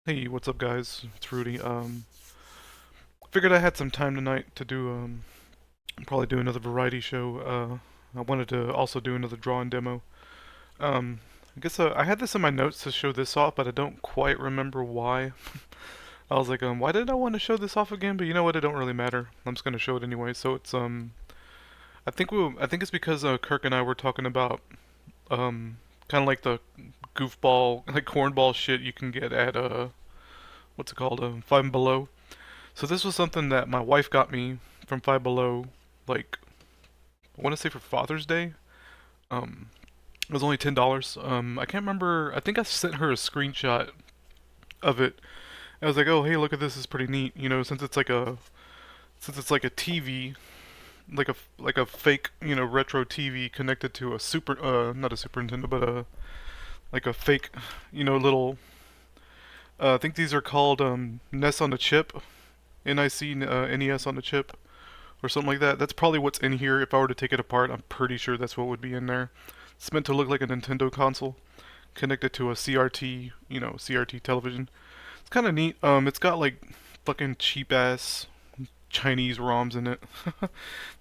Hey, what's up guys? It's Rudy. Figured I had some time tonight to do probably do another variety show. I wanted to also do another drawing demo. I guess I had this in my notes to show this off, but I don't quite remember why. I was like, why did I want to show this off again? But you know what? It don't really matter. I'm just gonna show it anyway. So it's I think it's because Kirk and I were talking about kind of like the goofball, like cornball shit you can get at what's it called? Five Below. So this was something that my wife got me from Five Below, like I want to say for Father's Day. Um, it was only $10. I can't remember. I think I sent her a screenshot of it. I was like, "Oh, hey, look at this. It's pretty neat. You know, since it's like a TV, like a fake, you know, retro TV connected to a super, not a Super Nintendo, but a like a fake, you know, little. I think these are called NES on a chip, NES on a chip." Or something like that. That's probably what's in here. If I were to take it apart, I'm pretty sure that's what would be in there. It's meant to look like a Nintendo console connected to a CRT, you know, CRT television. It's kind of neat. It's got like fucking cheap ass Chinese ROMs in it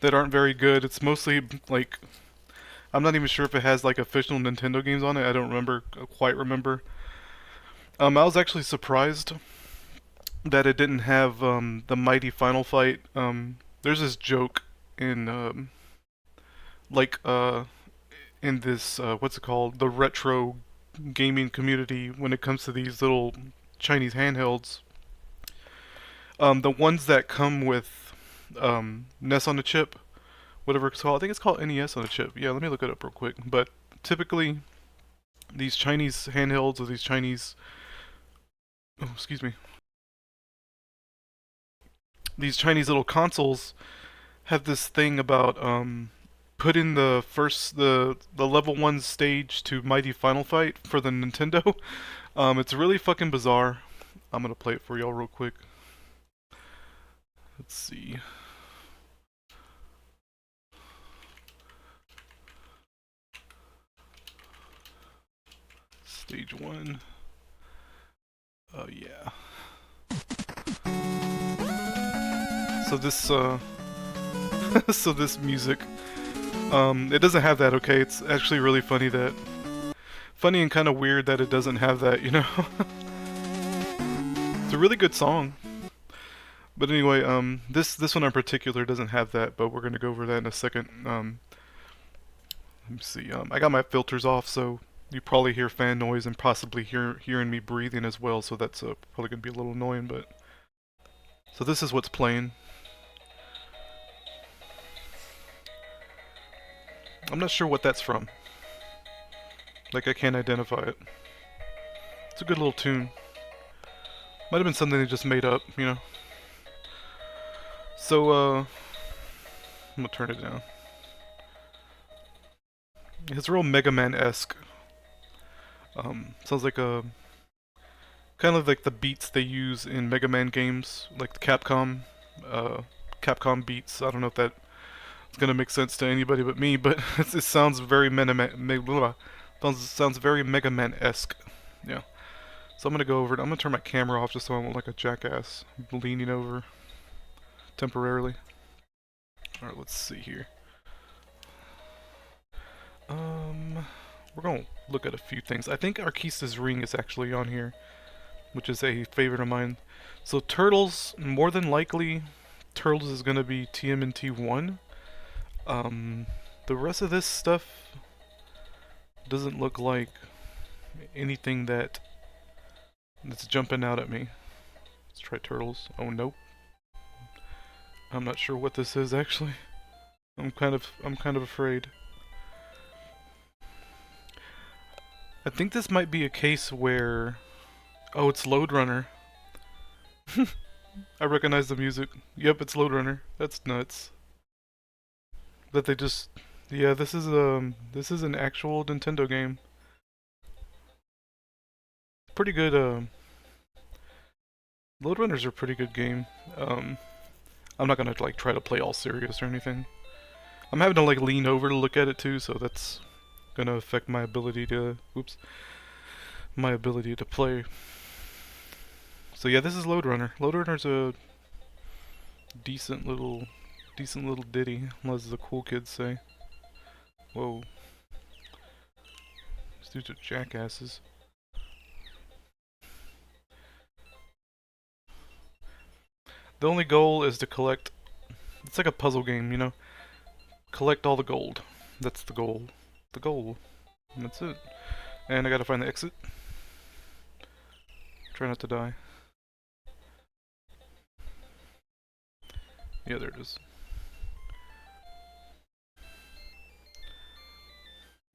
that aren't very good. It's mostly like I'm not even sure if it has like official Nintendo games on it. I don't remember quite remember. I was actually surprised that it didn't have the mighty Final Fight. There's this joke in like in this what's it called, the retro gaming community when it comes to these little Chinese handhelds. The ones that come with NES on the chip, whatever it's called. I think it's called NES on a chip. Yeah, let me look it up real quick. But typically, these Chinese handhelds or these Chinese, oh, excuse me, these Chinese little consoles have this thing about put in the level 1 stage to Mighty Final Fight for the Nintendo. It's really fucking bizarre. I'm gonna play it for y'all real quick. Let's see. Stage 1. Oh yeah. So this so this music it doesn't have that, okay? It's actually really funny and kind of weird that it doesn't have that, you know? It's a really good song. But anyway, this one in particular doesn't have that, but we're gonna go over that in a second. Let me see. I got my filters off, so you probably hear fan noise and possibly hearing me breathing as well. So that's probably gonna be a little annoying. But so this is what's playing. I'm not sure what that's from. Like I can't identify it. It's a good little tune. Might have been something they just made up, you know. So I'm gonna turn it down. It's real Mega Man-esque. Sounds like a kind of like the beats they use in Mega Man games, like the Capcom beats. I don't know if that's gonna make sense to anybody but me, but it sounds very sounds very Mega Man-esque. Yeah. So I'm gonna go over it. I'm gonna turn my camera off just so I won't look like a jackass leaning over temporarily. All right, let's see here. We're gonna look at a few things. I think Arkista's ring is actually on here, which is a favorite of mine. So Turtles, more than likely, Turtles is gonna be TMNT1. The rest of this stuff doesn't look like anything that's jumping out at me. Let's try Turtles. Oh nope. I'm not sure what this is actually. I'm kind of afraid. I think this might be a case where, oh, it's Load Runner. I recognize the music. Yep, it's Load Runner. That's nuts. That they just, yeah, this is an actual Nintendo game. Pretty good. Load Runner's are a pretty good game. I'm not gonna like try to play all serious or anything. I'm having to like lean over to look at it too, so that's gonna affect my ability to, oops, my ability to play. So yeah, this is Lode Runner. Lode Runner's a decent little ditty, as the cool kids say. Whoa. These dudes are jackasses. The only goal is to collect... It's like a puzzle game, you know? Collect all the gold. That's the goal. The goal. And that's it. And I gotta find the exit. Try not to die. Yeah, there it is.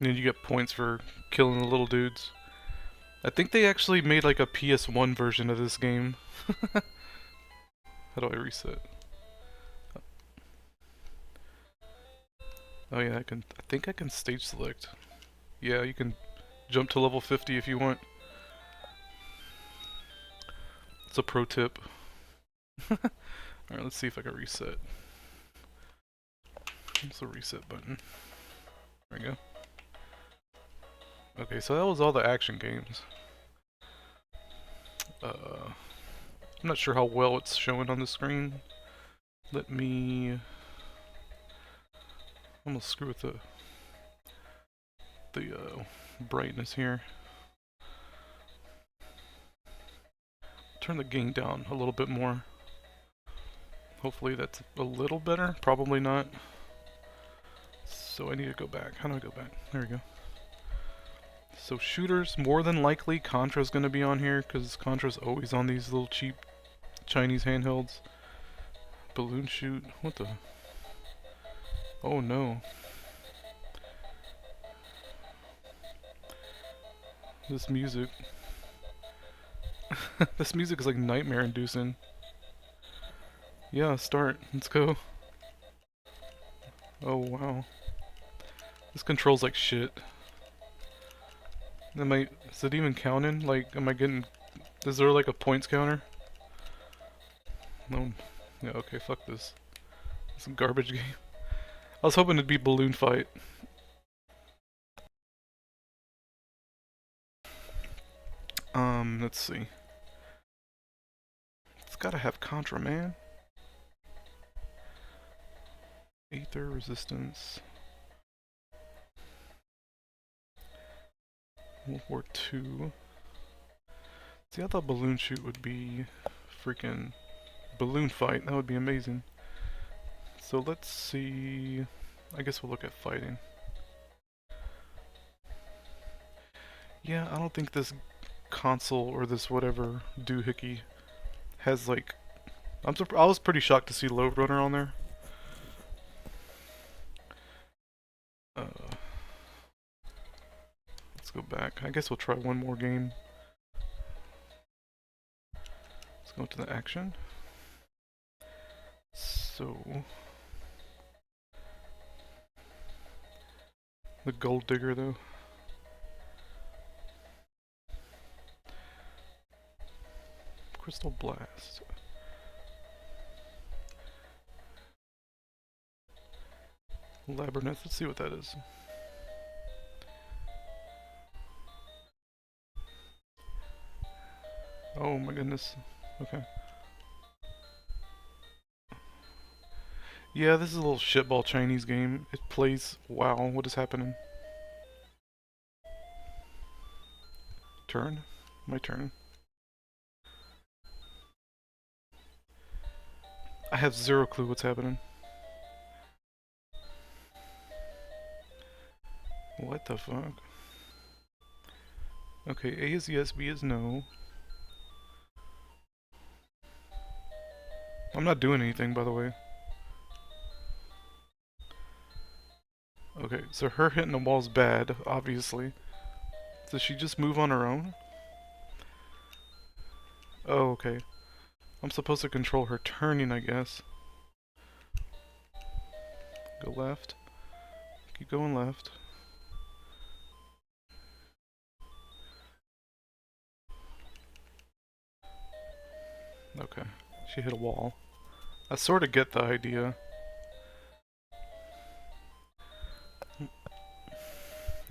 And you get points for killing the little dudes. I think they actually made like a PS1 version of this game. How do I reset? Oh yeah, I think I can stage select. Yeah, you can jump to level 50 if you want. It's a pro tip. Alright, let's see if I can reset. It's a reset button. There we go. Okay, so that was all the action games. I'm not sure how well it's showing on the screen. Let me... I'm gonna screw with the brightness here. Turn the gain down a little bit more. Hopefully that's a little better. Probably not. So I need to go back. How do I go back? There we go. So shooters, more than likely Contra's gonna be on here, because Contra's always on these little cheap Chinese handhelds. Balloon shoot? What the? Oh no. This music. This music is like nightmare inducing. Yeah, start. Let's go. Oh wow. This controls like shit. Is it even counting? Like, am I getting... Is there like a points counter? No. Yeah, okay, fuck this. It's a garbage game. I was hoping it'd be Balloon Fight. Let's see. It's gotta have Contra, man. Aether resistance. World War II. See, I thought Balloon Shoot would be freaking Balloon Fight. That would be amazing. So let's see. I guess we'll look at fighting. Yeah, I don't think this console or this whatever doohickey has like... I was pretty shocked to see Lode Runner on there. Let's go back. I guess we'll try one more game. Let's go to the action. So... The Gold Digger though. Crystal Blast. Labyrinth, let's see what that is. Oh my goodness. Okay. Yeah, this is a little shitball Chinese game. It plays... Wow, what is happening? Turn? My turn. I have zero clue what's happening. What the fuck? Okay, A is yes, B is no. I'm not doing anything, by the way. Okay, so her hitting the wall's bad, obviously. Does she just move on her own? Oh, okay. I'm supposed to control her turning, I guess. Go left. Keep going left. Okay, she hit a wall. I sort of get the idea.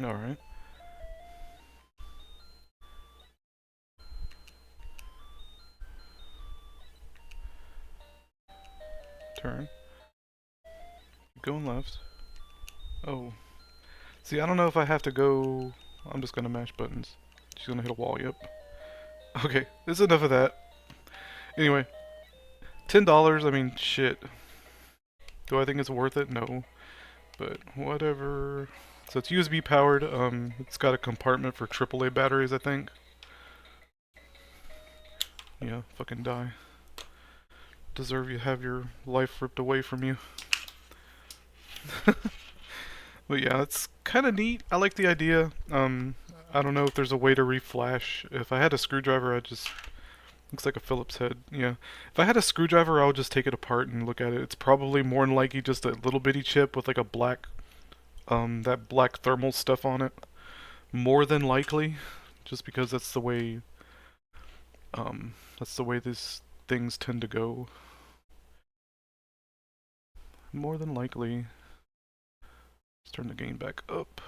Alright. Turn. Keep going left. Oh. See, I don't know if I have to go... I'm just gonna mash buttons. She's gonna hit a wall, yep. Okay, there's enough of that. Anyway. $10, I mean, shit. Do I think it's worth it? No. But, whatever. So it's USB powered, it's got a compartment for AAA batteries, I think. Yeah, fucking die. Deserve you have your life ripped away from you. But yeah, it's kind of neat. I like the idea. I don't know if there's a way to reflash. If I had a screwdriver, I'd just... Looks like a Phillips head. Yeah. If I had a screwdriver, I would just take it apart and look at it. It's probably more than likely just a little bitty chip with like a black, that black thermal stuff on it. More than likely, just because that's the way these things tend to go. More than likely. Let's turn the gain back up.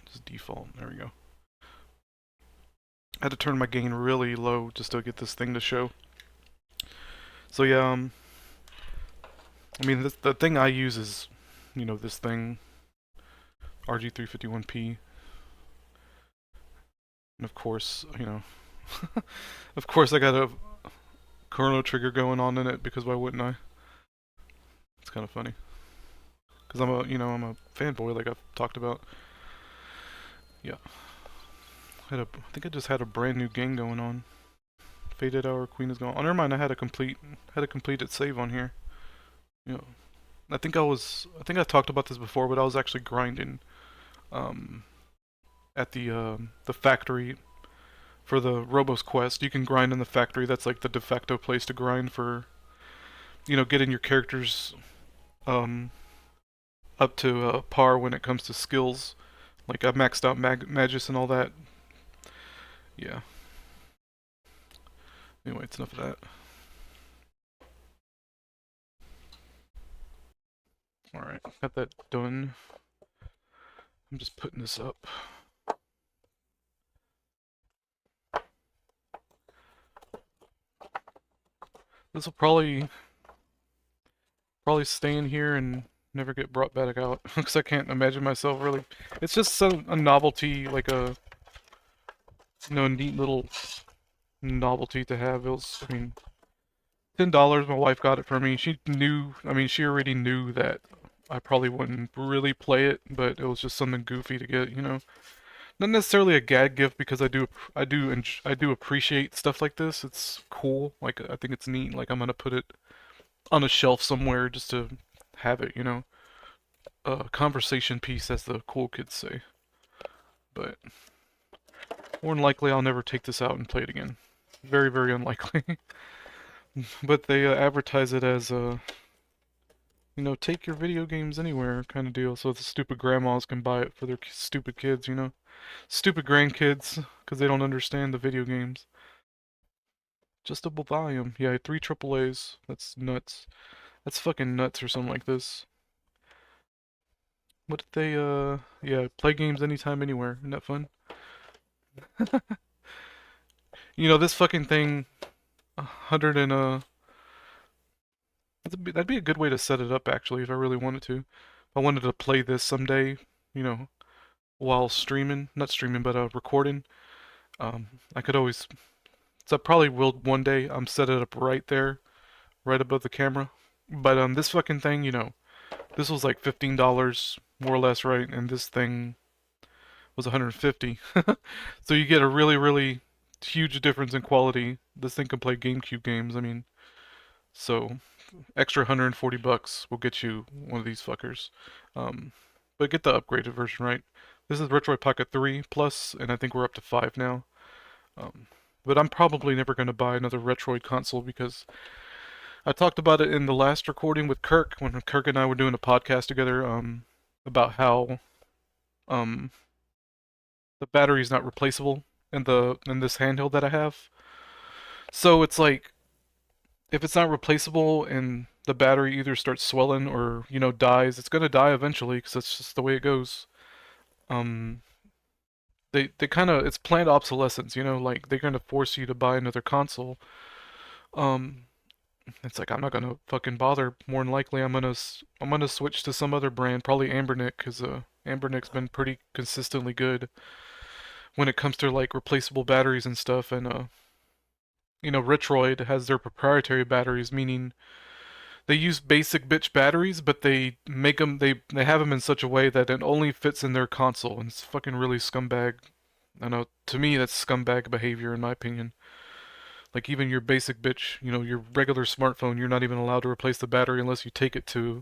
Just default. There we go. I had to turn my gain really low just to get this thing to show. So yeah, I mean, the thing I use is, you know, this thing, RG351P. And of course, you know, of course I got a Chrono Trigger going on in it, because why wouldn't I? It's kind of funny. Because I'm a fanboy, like I've talked about. Yeah. I think I just had a brand new game going on. Faded Hour Queen is gone. Oh, never mind. I had a completed save on here. You know, I think I talked about this before, but I was actually grinding, at the factory for the Robos quest. You can grind in the factory. That's like the de facto place to grind for, you know, getting your characters, up to par when it comes to skills. Like I maxed out Magus and all that. Yeah. Anyway, it's enough of that. Alright, got that done. I'm just putting this up. This will probably stay in here and never get brought back out, because I can't imagine myself really. It's just a novelty, like a, you know, a neat little novelty to have. It was, I mean, $10. My wife got it for me. She knew, I mean, she already knew that I probably wouldn't really play it, but it was just something goofy to get, you know. Not necessarily a gag gift, because I do appreciate stuff like this. It's cool. Like I think it's neat. Like I'm gonna put it on a shelf somewhere just to have it, you know. A conversation piece, as the cool kids say. But more than likely, I'll never take this out and play it again. Very, very unlikely. But they advertise it as a, you know, take your video games anywhere kind of deal, so the stupid grandmas can buy it for their stupid kids, you know. Stupid grandkids, because they don't understand the video games. Adjustable volume. Yeah, 3 AAAs. That's nuts. That's fucking nuts, or something like this. What did they, yeah, play games anytime, anywhere. Isn't that fun? You know, this fucking thing, 100 and, that'd be a good way to set it up, actually, if I really wanted to. If I wanted to play this someday, you know, while streaming, not streaming, but, recording, I could always, so I probably will one day, set it up right there, right above the camera. But, this fucking thing, you know, this was like $15, more or less, right? And this thing was 150. So you get a really, really huge difference in quality. This thing can play GameCube games, I mean, so extra $140 will get you one of these fuckers. But get the upgraded version, right? This is Retroid Pocket 3 Plus, and I think we're up to 5 now. But I'm probably never going to buy another Retroid console, because I talked about it in the last recording with Kirk, when Kirk and I were doing a podcast together, about how the battery's not replaceable in this handheld that I have. So it's like, if it's not replaceable and the battery either starts swelling or, you know, dies, it's gonna die eventually, because that's just the way it goes. They they kind of, it's planned obsolescence, you know, like they're gonna force you to buy another console. Um, it's like I'm not gonna fucking bother. More than likely, I'm gonna switch to some other brand, probably Ambernick, because Ambernick's been pretty consistently good when it comes to like replaceable batteries and stuff. And you know, Retroid has their proprietary batteries, meaning they use basic bitch batteries, but they make them they have them in such a way that it only fits in their console, and it's fucking really scumbag. I know, to me that's scumbag behavior in my opinion. Like even your basic bitch, you know, your regular smartphone, you're not even allowed to replace the battery unless you take it to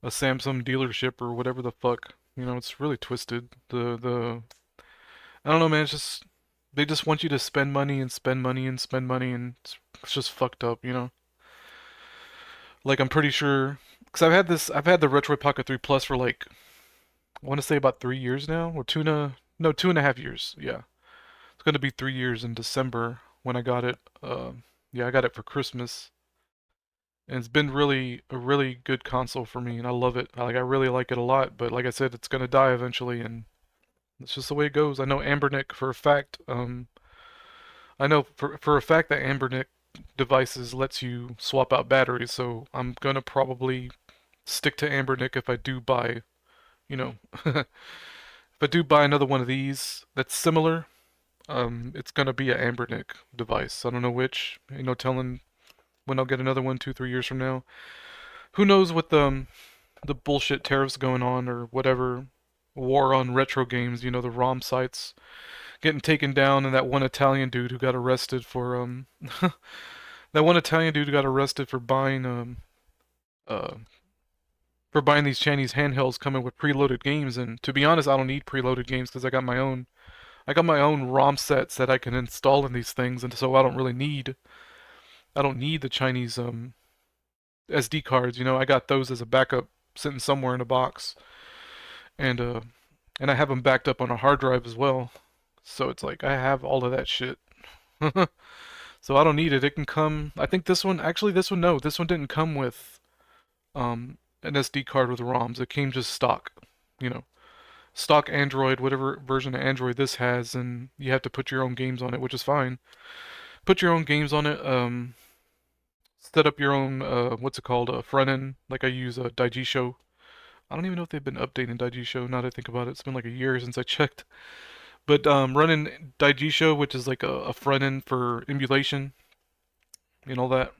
a Samsung dealership or whatever the fuck. You know, it's really twisted. The I don't know, man. It's just they just want you to spend money and spend money and spend money, and it's just fucked up. You know, like I'm pretty sure because I've had the Retroid Pocket 3 Plus for like I want to say about 3 years now, or no 2.5 years. Yeah, it's gonna be 3 years in December when I got it. Yeah, I got it for Christmas, and it's been really a really good console for me, and I love it. I really like it a lot. But like I said, it's gonna die eventually, and it's just the way it goes. I know Ambernick for a fact. I know for a fact that Ambernick devices lets you swap out batteries, so I'm gonna probably stick to Ambernick if I do buy, you know, if I do buy another one of these that's similar. It's gonna be an Ambernick device. I don't know which. You know, telling when I'll get another one 2, 3 years from now. Who knows what the bullshit tariffs going on or whatever war on retro games. You know, the ROM sites getting taken down, and that one Italian dude who got arrested for that one Italian dude who got arrested uh for buying these Chinese handhelds coming with preloaded games. And to be honest, I don't need preloaded games because I got my own ROM sets that I can install in these things, and so I don't need the Chinese SD cards. You know, I got those as a backup sitting somewhere in a box, and and I have them backed up on a hard drive as well. So it's like I have all of that shit. So I don't need it. It can come. I think this one, actually, this one, no, this one didn't come with an SD card with ROMs. It came just stock, you know, stock Android, whatever version of Android this has, and you have to put your own games on it, which is fine. Put your own games on it. Set up your own what's it called, front end. Like I use a Show. I don't even know if they've been updating Show. Now that I think about it, it's been like a year since I checked. But running Show, which is like a front end for emulation and all that.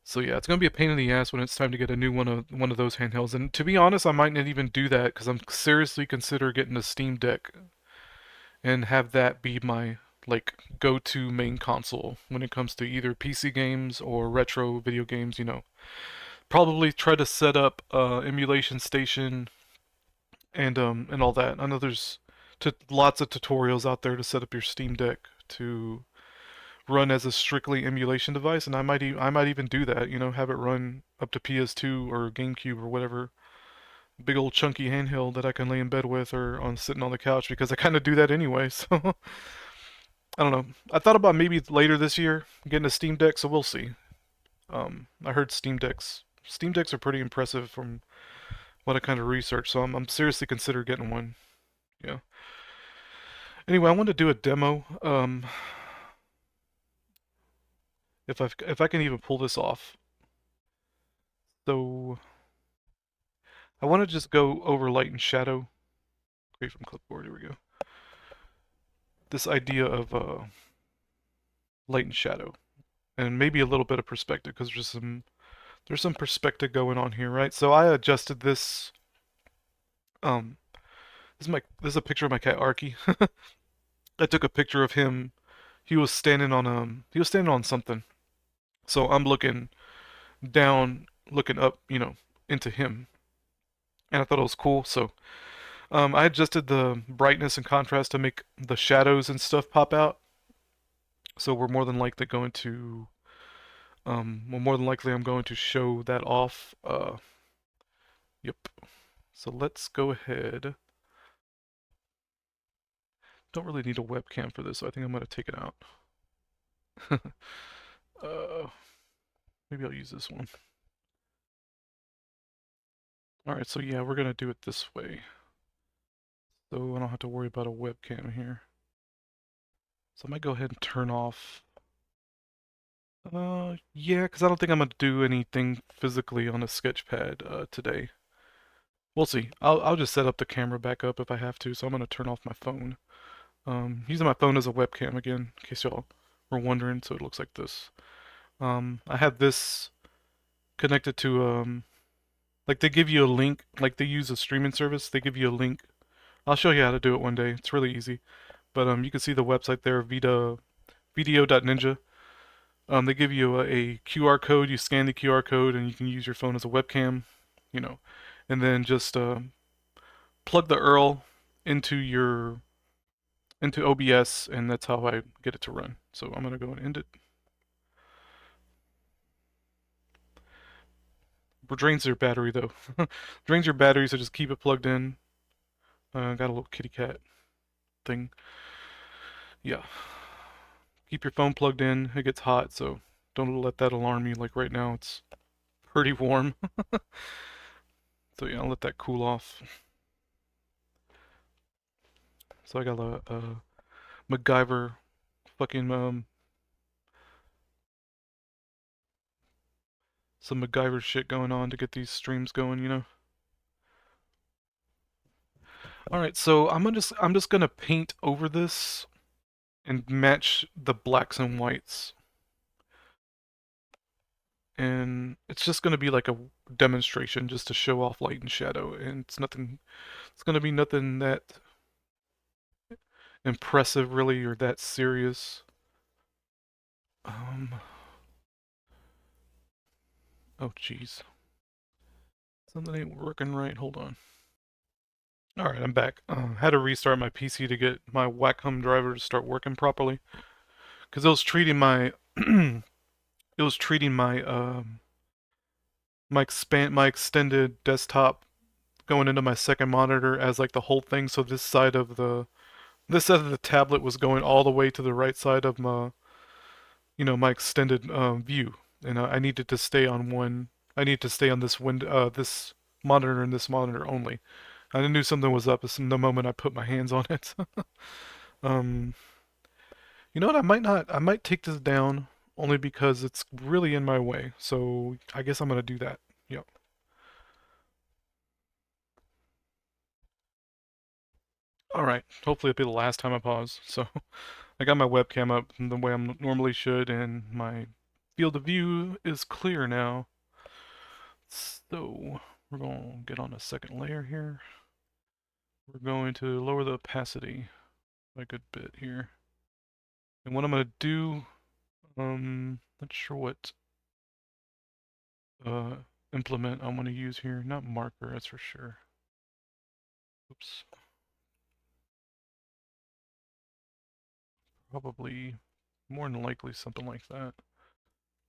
So yeah, it's gonna be a pain in the ass when it's time to get a new one of those handhelds. And to be honest, I might not even do that because I'm seriously consider getting a Steam Deck and have that be my like go-to main console when it comes to either PC games or retro video games. You know, probably try to set up emulation station and all that. I know there's lots of tutorials out there to set up your Steam Deck to run as a strictly emulation device, and I might even do that. You know, have it run up to PS2 or GameCube or whatever. Big old chunky handheld that I can lay in bed with or on sitting on the couch because I kind of do that anyway. So I don't know. I thought about maybe later this year getting a Steam Deck, so we'll see. I heard Steam Decks are pretty impressive from what I kind of researched, so I'm seriously consider getting one. Yeah. Anyway, I want to do a demo. If I can even pull this off. So I want to just go over light and shadow. Create from clipboard. Here we go. This idea of light and shadow, and maybe a little bit of perspective, because there's some perspective going on here, right? So I adjusted this. Um, this is a picture of my cat Arki. I took a picture of him. He was standing on something. So I'm looking down, looking up, you know, into him, and I thought it was cool. So I adjusted the brightness and contrast to make the shadows and stuff pop out. So we're more than likely going to, well, more than likely I'm going to show that off. Yep. So let's go ahead. Don't really need a webcam for this, so I think I'm going to take it out. uh, maybe I'll use this one. Alright, so yeah, we're going to do it this way. so I don't have to worry about a webcam here. So I might go ahead and turn off. Yeah, because I don't think I'm gonna do anything physically on a sketch pad today. We'll see. I'll just set up the camera back up if I have to. So I'm gonna turn off my phone. Using my phone as a webcam again, in case y'all were wondering. So it looks like this. I have this connected to like they give you a link. Like they use a streaming service. They give you a link. I'll show you how to do it one day. It's really easy. But you can see the website there, video.ninja. They give you a QR code. You scan the QR code, and you can use your phone as a webcam, you know, and then just plug the URL into your into OBS, and that's how I get it to run. So I'm gonna go and end it. Drains your battery though. Drains your battery, so just keep it plugged in. Got a little kitty cat thing. Yeah. Keep your phone plugged in. It gets hot, so don't let that alarm you. Like right now, it's pretty warm. So yeah, I'll let that cool off. So I got a MacGyver fucking some MacGyver shit going on to get these streams going, you know. All right, so I'm just gonna paint over this and match the blacks and whites, and it's just gonna be like a demonstration just to show off light and shadow, and it's nothing. It's gonna be nothing that impressive really or that serious. Um. Oh jeez, something ain't working right. Hold on. All right, I'm back. Had to restart my PC to get my Wacom driver to start working properly, because it was treating my it was treating my my extended desktop going into my second monitor as like the whole thing. So this side of the tablet was going all the way to the right side of my my extended view, and I needed to stay on one. I need to stay on this window, this monitor, and this monitor only. I knew something was up the moment I put my hands on it. um, you know what? I might not. I might take this down only because it's really in my way. So I guess I'm gonna do that. Yep. All right. Hopefully it'll be the last time I pause. So I got my webcam up the way I normally should, and my field of view is clear now. So we're going to get on a second layer here. We're going to lower the opacity by a good bit here. And what I'm going to do, not sure what uh, implement I want to use here. Not marker, that's for sure. Oops. Probably, more than likely, something like that.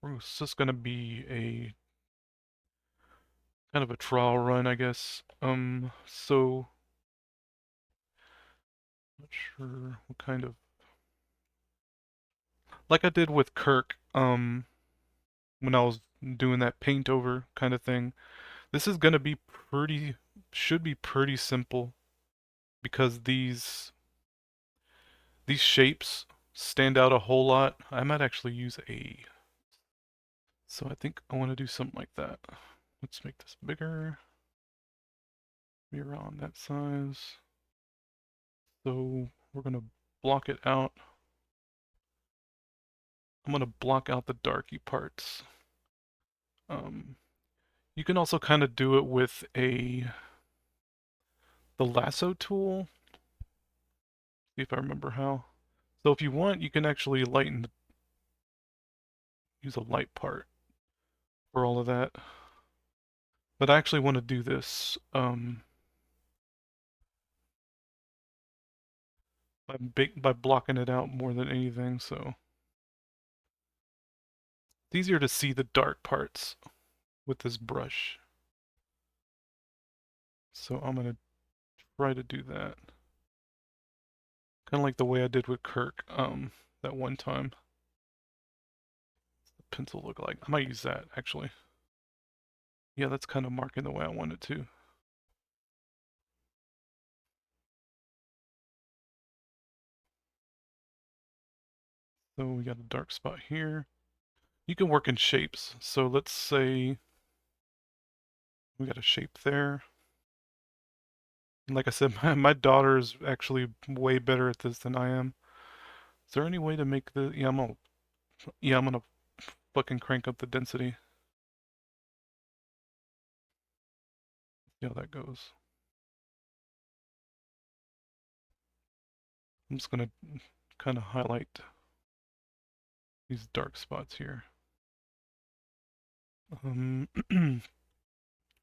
It's just going to be a kind of a trial run, I guess. So not sure what kind of, like I did with Kirk, when I was doing that paint over kind of thing. This is gonna be should be pretty simple because these shapes stand out a whole lot. I might actually use so I think I want to do something like that. Let's make this bigger, be around that size. So we're gonna block it out. I'm gonna block out the darky parts. Um, you can also kind of do it with the lasso tool. See if I remember how. So if you want, you can actually use a light part for all of that. But I actually want to do this by blocking it out more than anything. So it's easier to see the dark parts with this brush. So I'm gonna try to do that. Kind of like the way I did with Kirk that one time. What's the pencil look like? I might use that actually. Yeah, that's kind of marking the way I want it to. So we got a dark spot here. You can work in shapes. So let's say we got a shape there. And like I said, my daughter is actually way better at this than I am. Is there any way to make the... I'm gonna fucking crank up the density. See how that goes. I'm just gonna kind of highlight these dark spots here.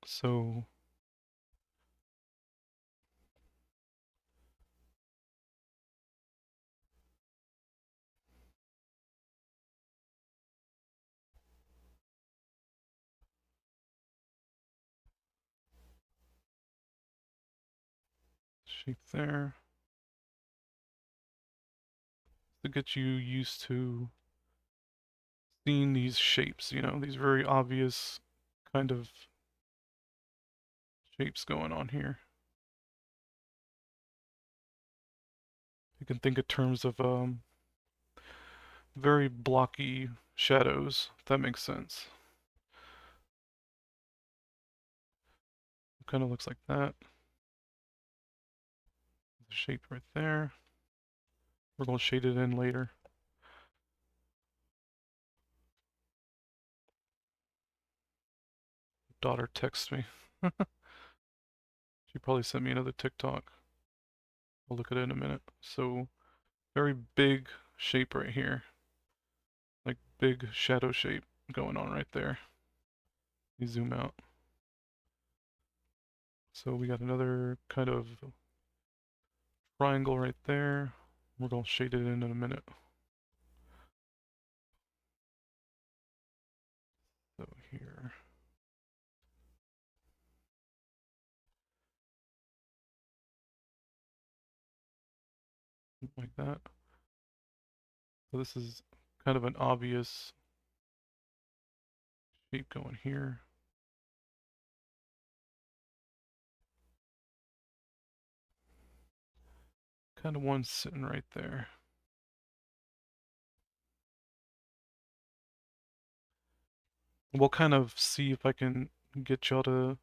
So shape there to get you used to seeing these shapes, you know, these very obvious kind of shapes going on here. You can think in terms of very blocky shadows, if that makes sense. It kind of looks like that. The shape right there. We're going to shade it in later. Daughter texts me. She probably sent me another TikTok. I'll look at it in a minute. So, very big shape right here. Like big shadow shape going on right there. You zoom out. So we got another kind of triangle right there. We're going to shade it in a minute. So here. Like that. So this is kind of an obvious shape going here. Kind of one sitting right there. We'll kind of see if I can get y'all to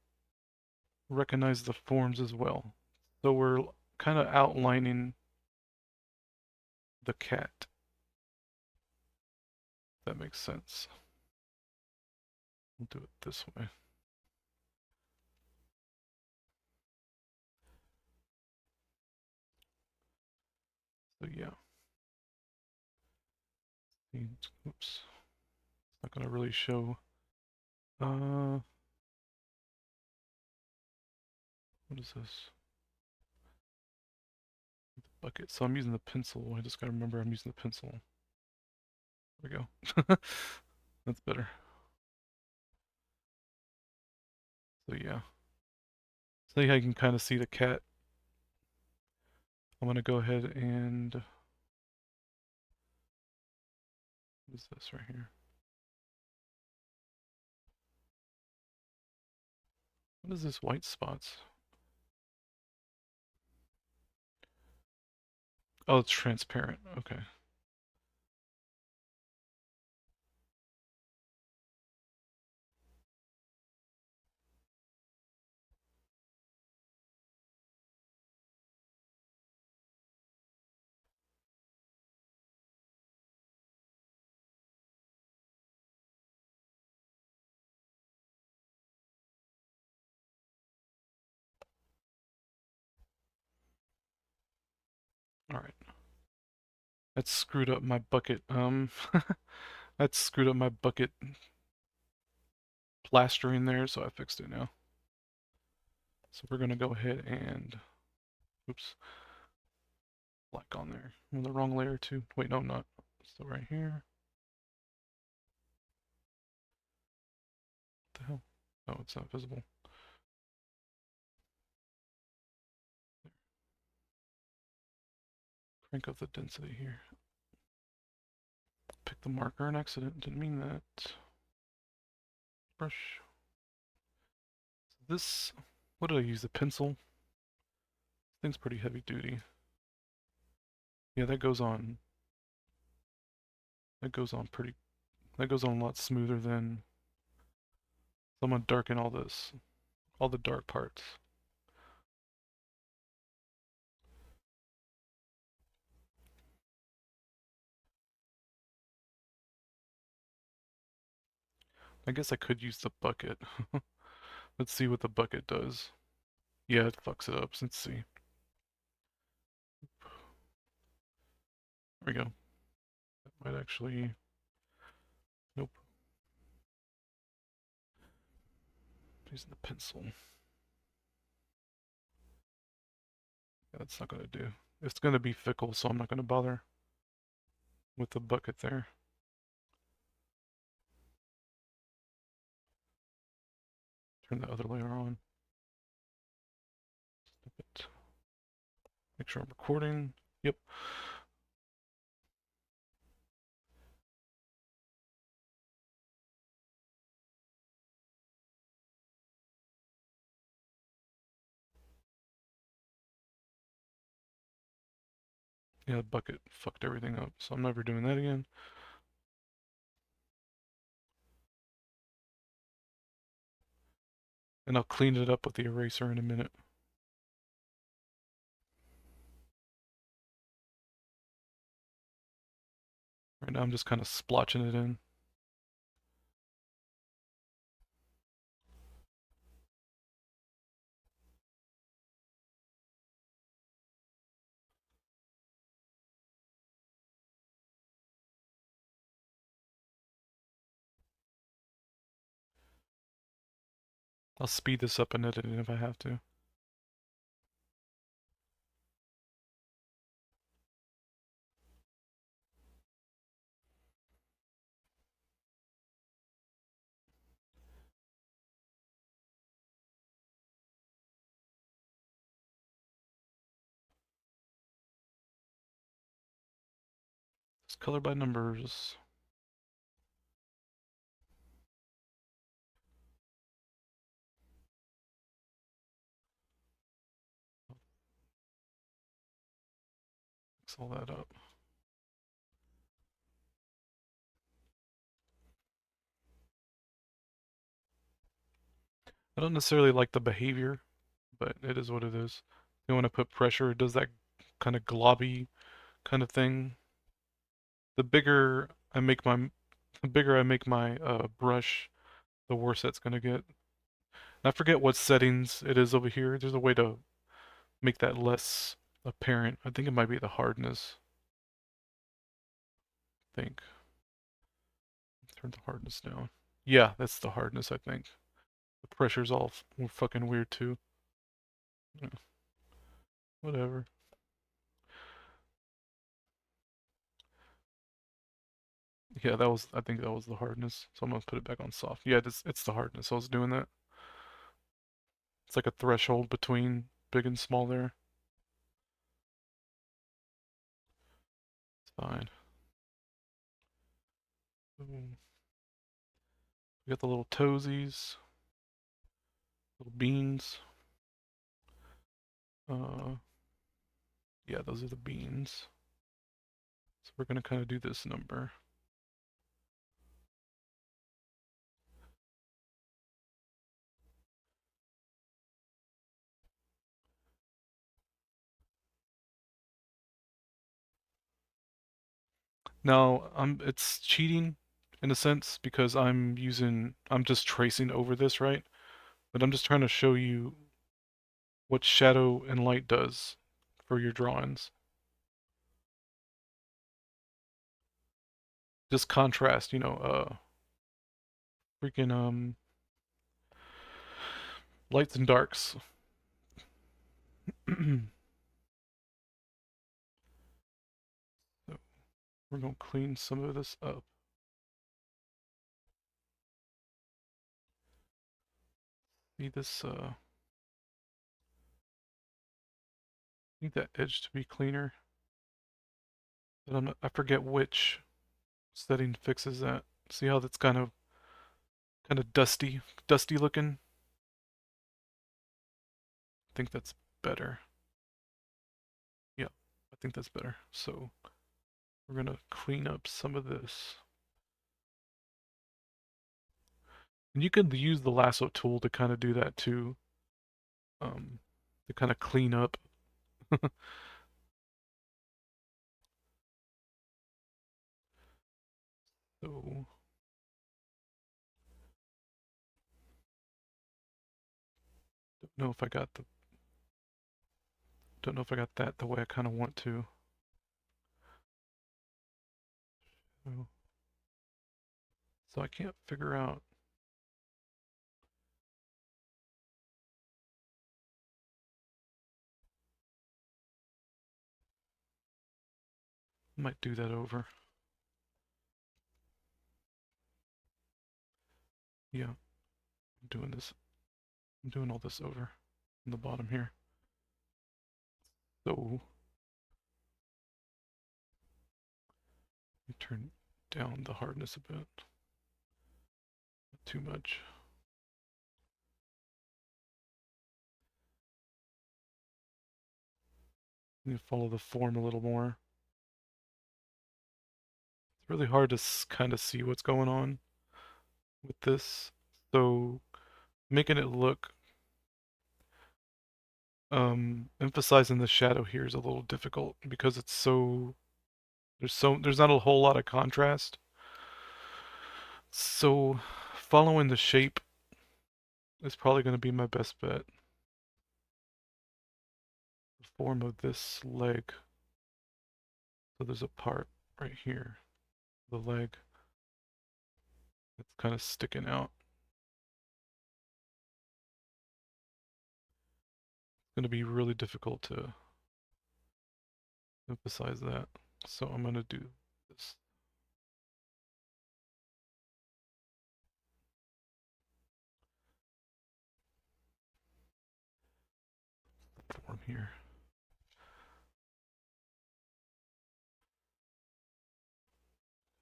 recognize the forms as well. So we're kind of outlining the cat. If that makes sense. We'll do it this way. So yeah. Oops. It's not gonna really show. What is this? The bucket. So I'm using the pencil. I just gotta remember I'm using the pencil. There we go. That's better. So yeah. So you can kind of see the cat. I'm gonna go ahead and what is this right here? What is this white spots? Oh, it's transparent. Okay. All right. That screwed up my bucket. That screwed up my bucket plastering there, so I fixed it now. So we're gonna go ahead and, oops, black on there. I'm on the wrong layer too. Wait, no, I'm not. Still right here. What the hell? Oh, it's not visible. Crank up the density here. Pick the marker on accident. Didn't mean that. Brush. This, what did I use? The pencil? This thing's pretty heavy duty. Yeah, that goes on That goes on pretty, that goes on a lot smoother than, so I'm gonna darken all this, all the dark parts. I guess I could use the bucket. Let's see what the bucket does. Yeah, it fucks it up. Let's see. There we go. That might actually... Nope. Using the pencil. Yeah, that's not gonna do. It's gonna be fickle, so I'm not gonna bother with the bucket there. Turn the other layer on. Snip it. Make sure I'm recording. Yep. Yeah, the bucket fucked everything up, so I'm never doing that again. And I'll clean it up with the eraser in a minute. Right now I'm just kind of splotching it in. I'll speed this up and edit it if I have to. It's color by numbers. Mix all that up. I don't necessarily like the behavior, but it is what it is. You want to put pressure, it does that kind of globby kind of thing. The bigger I make my brush, the worse that's gonna get. And I forget what settings it is over here. There's a way to make that less apparent. I think it might be the hardness. I think. Turn the hardness down. Yeah, that's the hardness, I think. The pressure's all fucking weird too. Yeah, whatever. Yeah, I think that was the hardness. So I'm gonna put it back on soft. Yeah, it's the hardness. I was doing that. It's like a threshold between big and small there. It's fine. Boom. We got the little toesies, little beans. Uh, yeah, those are the beans. So we're gonna kind of do this number. Now, it's cheating in a sense because I'm just tracing over this, right? But I'm just trying to show you what shadow and light does for your drawings. Just contrast, freaking lights and darks. So we're gonna clean some of this up. Need this need that edge to be cleaner. But I forget which setting fixes that. See how that's kind of dusty looking? I think that's better. Yeah, I think that's better. So we're gonna clean up some of this. And you can use the lasso tool to kind of do that too. To kind of clean up. So don't know if I got that the way I kind of want to. So I can't figure out. I might do that over. Yeah, I'm doing this. I'm doing all this over in the bottom here. So let me turn down the hardness a bit. Not too much. I'm gonna follow the form a little more. It's really hard to kind of see what's going on with this. So making it look, emphasizing the shadow here is a little difficult because it's there's not a whole lot of contrast. So following the shape is probably going to be my best bet. The form of this leg. So there's a part right here, the leg, that's kind of sticking out. It's going to be really difficult to emphasize that. So I'm going to do this. Form here.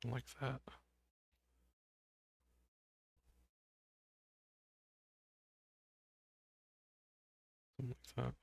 Like that. Something like that.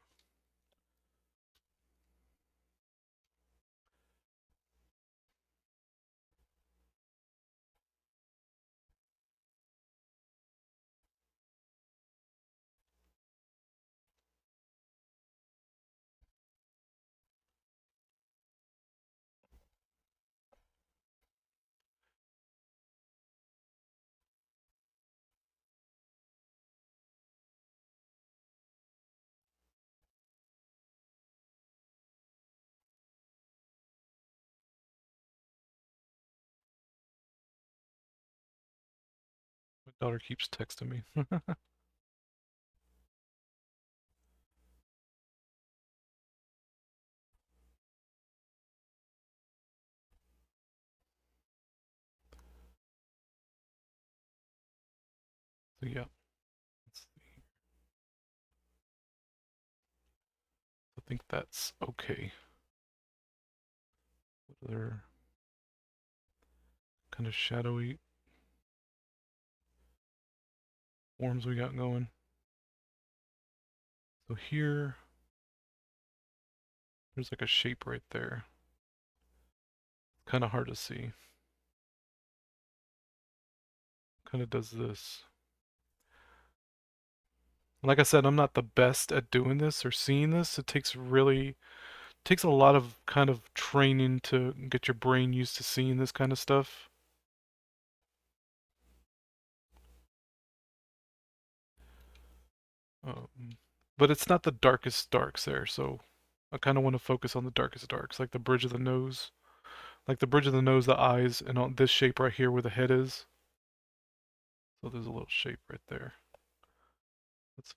My daughter keeps texting me. So yeah, I think that's okay. What other kind of shadowy forms we got going? So here, there's like a shape right there. Kind of hard to see. Kind of does this. Like I said, I'm not the best at doing this or seeing this. It takes a lot of kind of training to get your brain used to seeing this kind of stuff. Um, but it's not the darkest darks there, so I kind of want to focus on the darkest darks, like the bridge of the nose. Like the bridge of the nose, the eyes, and on this shape right here where the head is. So there's a little shape right there. Let's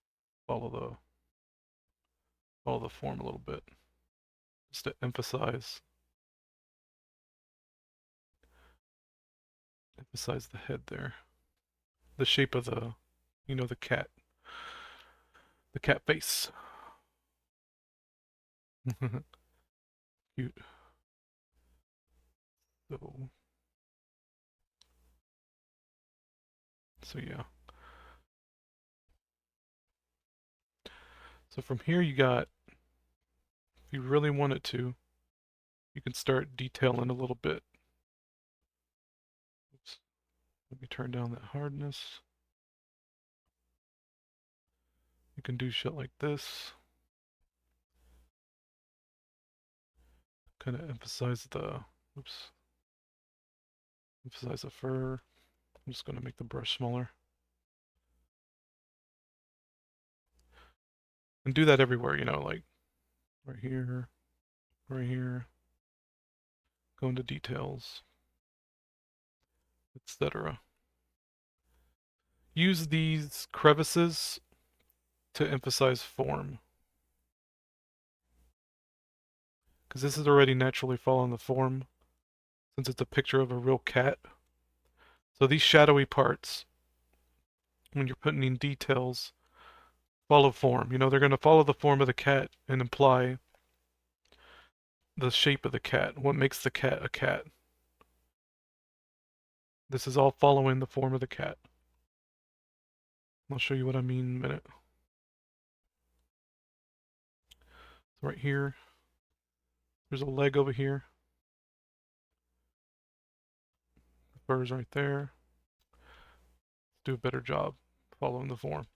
follow follow the form a little bit. Just to emphasize the head there. The shape of the cat face. Cute. So, so yeah. So from here you got, if you really wanted to, you can start detailing a little bit. Oops. Let me turn down that hardness. You can do shit like this. Kind of emphasize the, oops, emphasize the fur. I'm just going to make the brush smaller. And do that everywhere, you know, like right here, right here. Go into details, etc. Use these crevices to emphasize form. Because this is already naturally following the form, since it's a picture of a real cat. So these shadowy parts, when you're putting in details, follow form. You know, they're going to follow the form of the cat and imply the shape of the cat, what makes the cat a cat. This is all following the form of the cat. I'll show you what I mean in a minute. So right here, there's a leg over here. The fur's right there. Do a better job following the form.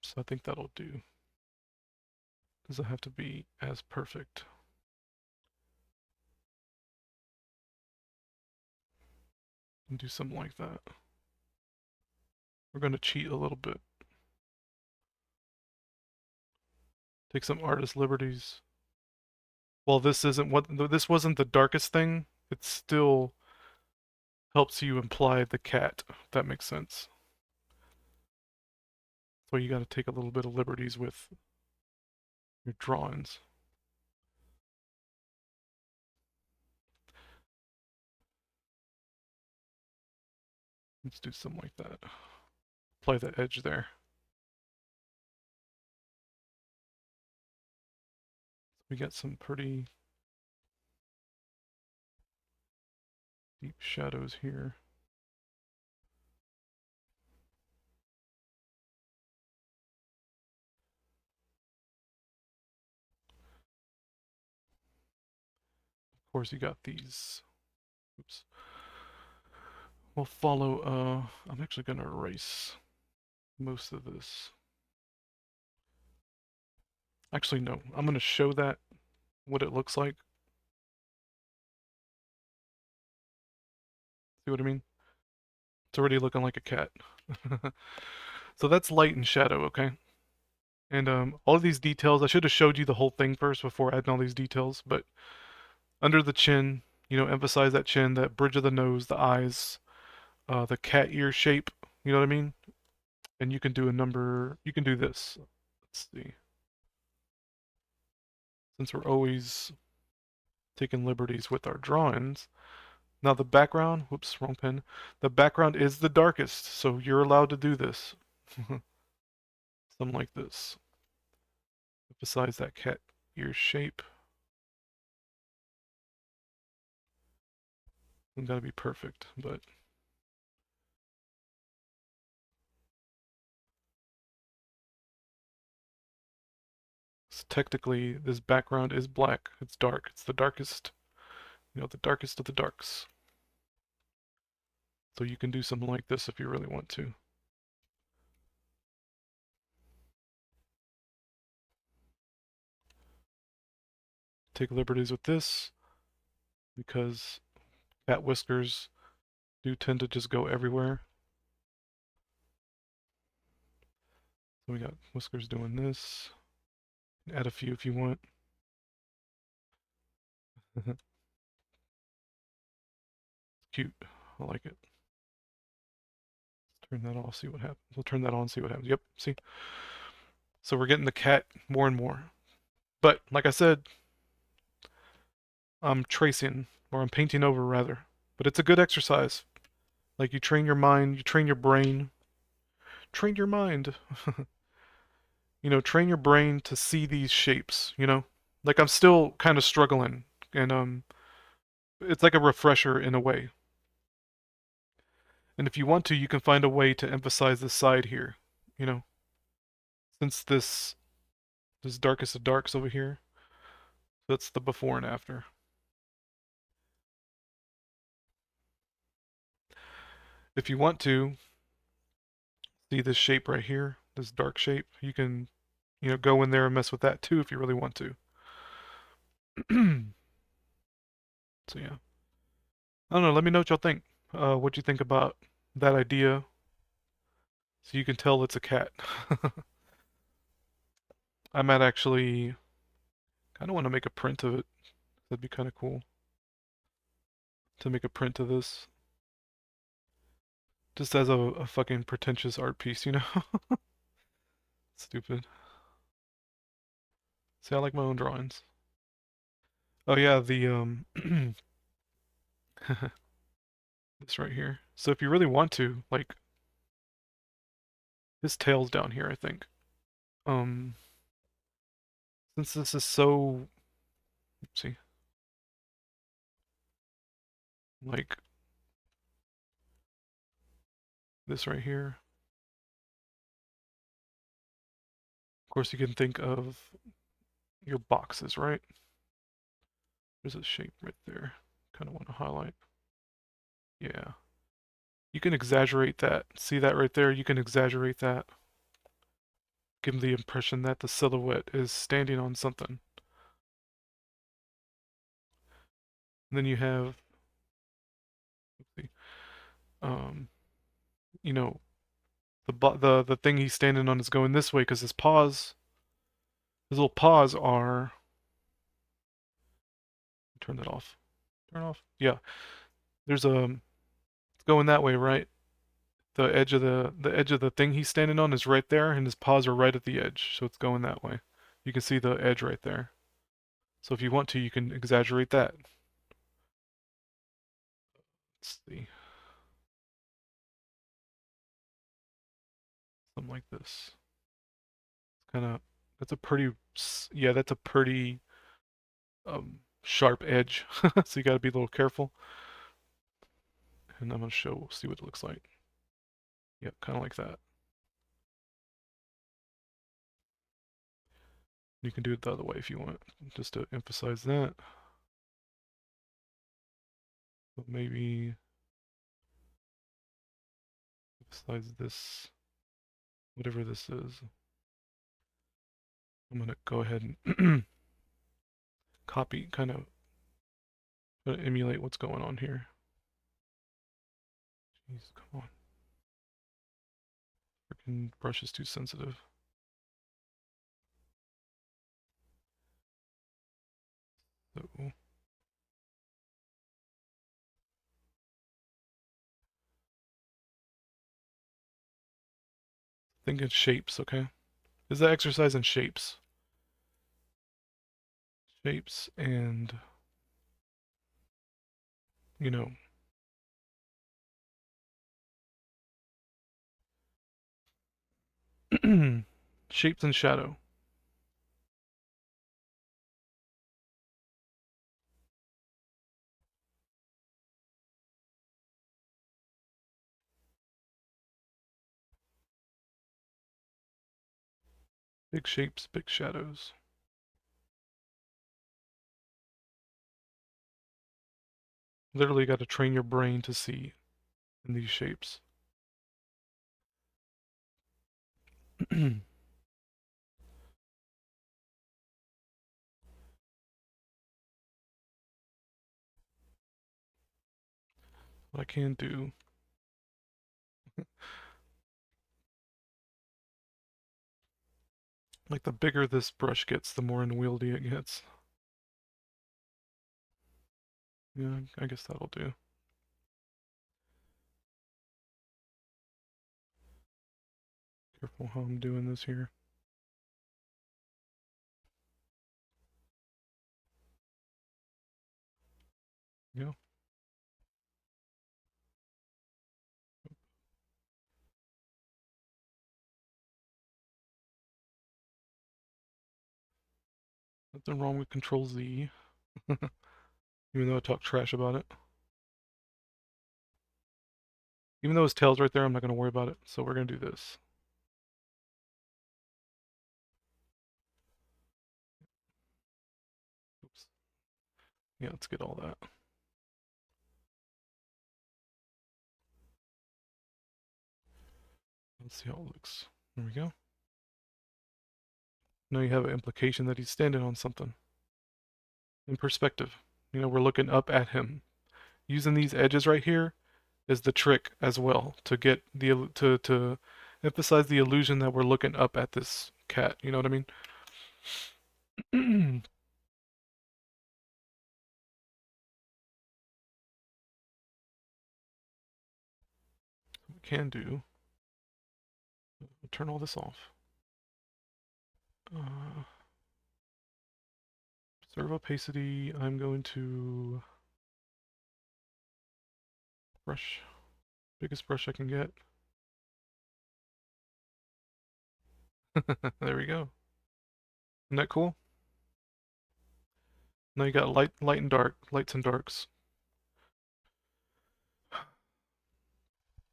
So I think that'll do. Doesn't have to be as perfect. And do something like that. We're going to cheat a little bit. Take some artist liberties. While this wasn't the darkest thing, it still helps you imply the cat, if that makes sense. So you got to take a little bit of liberties with your drawings. Let's do something like that. Apply the edge there. We got some pretty deep shadows here. Of course, you got these. Oops. We'll follow, I'm actually going to erase most of this. Actually, no. I'm going to show that, what it looks like. See what I mean? It's already looking like a cat. So that's light and shadow, okay? And all of these details, I should have showed you the whole thing first before adding all these details, but under the chin, you know, emphasize that chin, that bridge of the nose, the eyes, the cat ear shape, you know what I mean? And you can do a number, you can do this. Let's see. Since we're always taking liberties with our drawings. Now the background, whoops, wrong pen. The background is the darkest, so you're allowed to do this. Something like this. Emphasize that cat ear shape. It's gotta be perfect, but technically this background is black. It's dark. It's the darkest, you know, the darkest of the darks. So you can do something like this if you really want to. Take liberties with this because cat whiskers do tend to just go everywhere. So we got whiskers doing this. Add a few if you want. Cute. I like it. Let's turn that off, see what happens. We'll turn that on, see what happens. Yep, see? So we're getting the cat more and more. But, like I said, I'm tracing, or I'm painting over rather. But it's a good exercise. Like you train your mind, you train your brain. Train your mind. You know, train your brain to see these shapes, you know? Like I'm still kind of struggling. And it's like a refresher in a way. And if you want to, you can find a way to emphasize this side here, you know? Since this darkest of darks over here, that's the before and after. If you want to see this shape right here, this dark shape, you can, go in there and mess with that too if you really want to. So yeah. I don't know, let me know what y'all think. What you think about that idea so you can tell it's a cat. I might actually kind of want to make a print of it. That'd be kind of cool to make a print of this. Just as a fucking pretentious art piece, you know? Stupid. See, I like my own drawings. Oh yeah, the this right here. So if you really want to, like, his tail's down here, I think. Um, since this is so, let's see, like this right here. Of course, you can think of your boxes, right? There's a shape right there. Kind of want to highlight. Yeah. You can exaggerate that. See that right there? You can exaggerate that. Give them the impression that the silhouette is standing on something. And then you have, let's see, um, you know, the thing he's standing on is going this way because his little paws are. Turn that off. Turn off. Yeah. There's it's going that way, right? The edge of the thing he's standing on is right there, and his paws are right at the edge, so it's going that way. You can see the edge right there. So if you want to, you can exaggerate that. Let's see. Something like this. It's kind of, that's a pretty, yeah, that's a pretty sharp edge. So you got to be a little careful. And I'm gonna see what it looks like. Yeah, kind of like that. You can do it the other way if you want, just to emphasize that. But maybe emphasize this, whatever this is. I'm gonna go ahead and copy, kind of emulate what's going on here. Jeez, come on. Freaking brush is too sensitive. So, think in shapes, okay? Is that exercise in shapes? Shapes and, you know, shapes and shadow. Big shapes, big shadows. Literally got to train your brain to see in these shapes. What I can do, like the bigger this brush gets, the more unwieldy it gets. Yeah, I guess that'll do. Careful how I'm doing this here. Yeah. Nothing wrong with Control Z. Even though I talk trash about it. Even though his tail's right there, I'm not going to worry about it. So we're going to do this. Yeah, let's get all that. Let's see how it looks. There we go. Now you have an implication that he's standing on something. In perspective. You know, we're looking up at him. Using these edges right here is the trick as well to get the to emphasize the illusion that we're looking up at this cat. You know what I mean? We can do. We'll turn all this off. Observe opacity. I'm going to brush, biggest brush I can get. There we go. Isn't that cool? Now you got light and dark, lights and darks.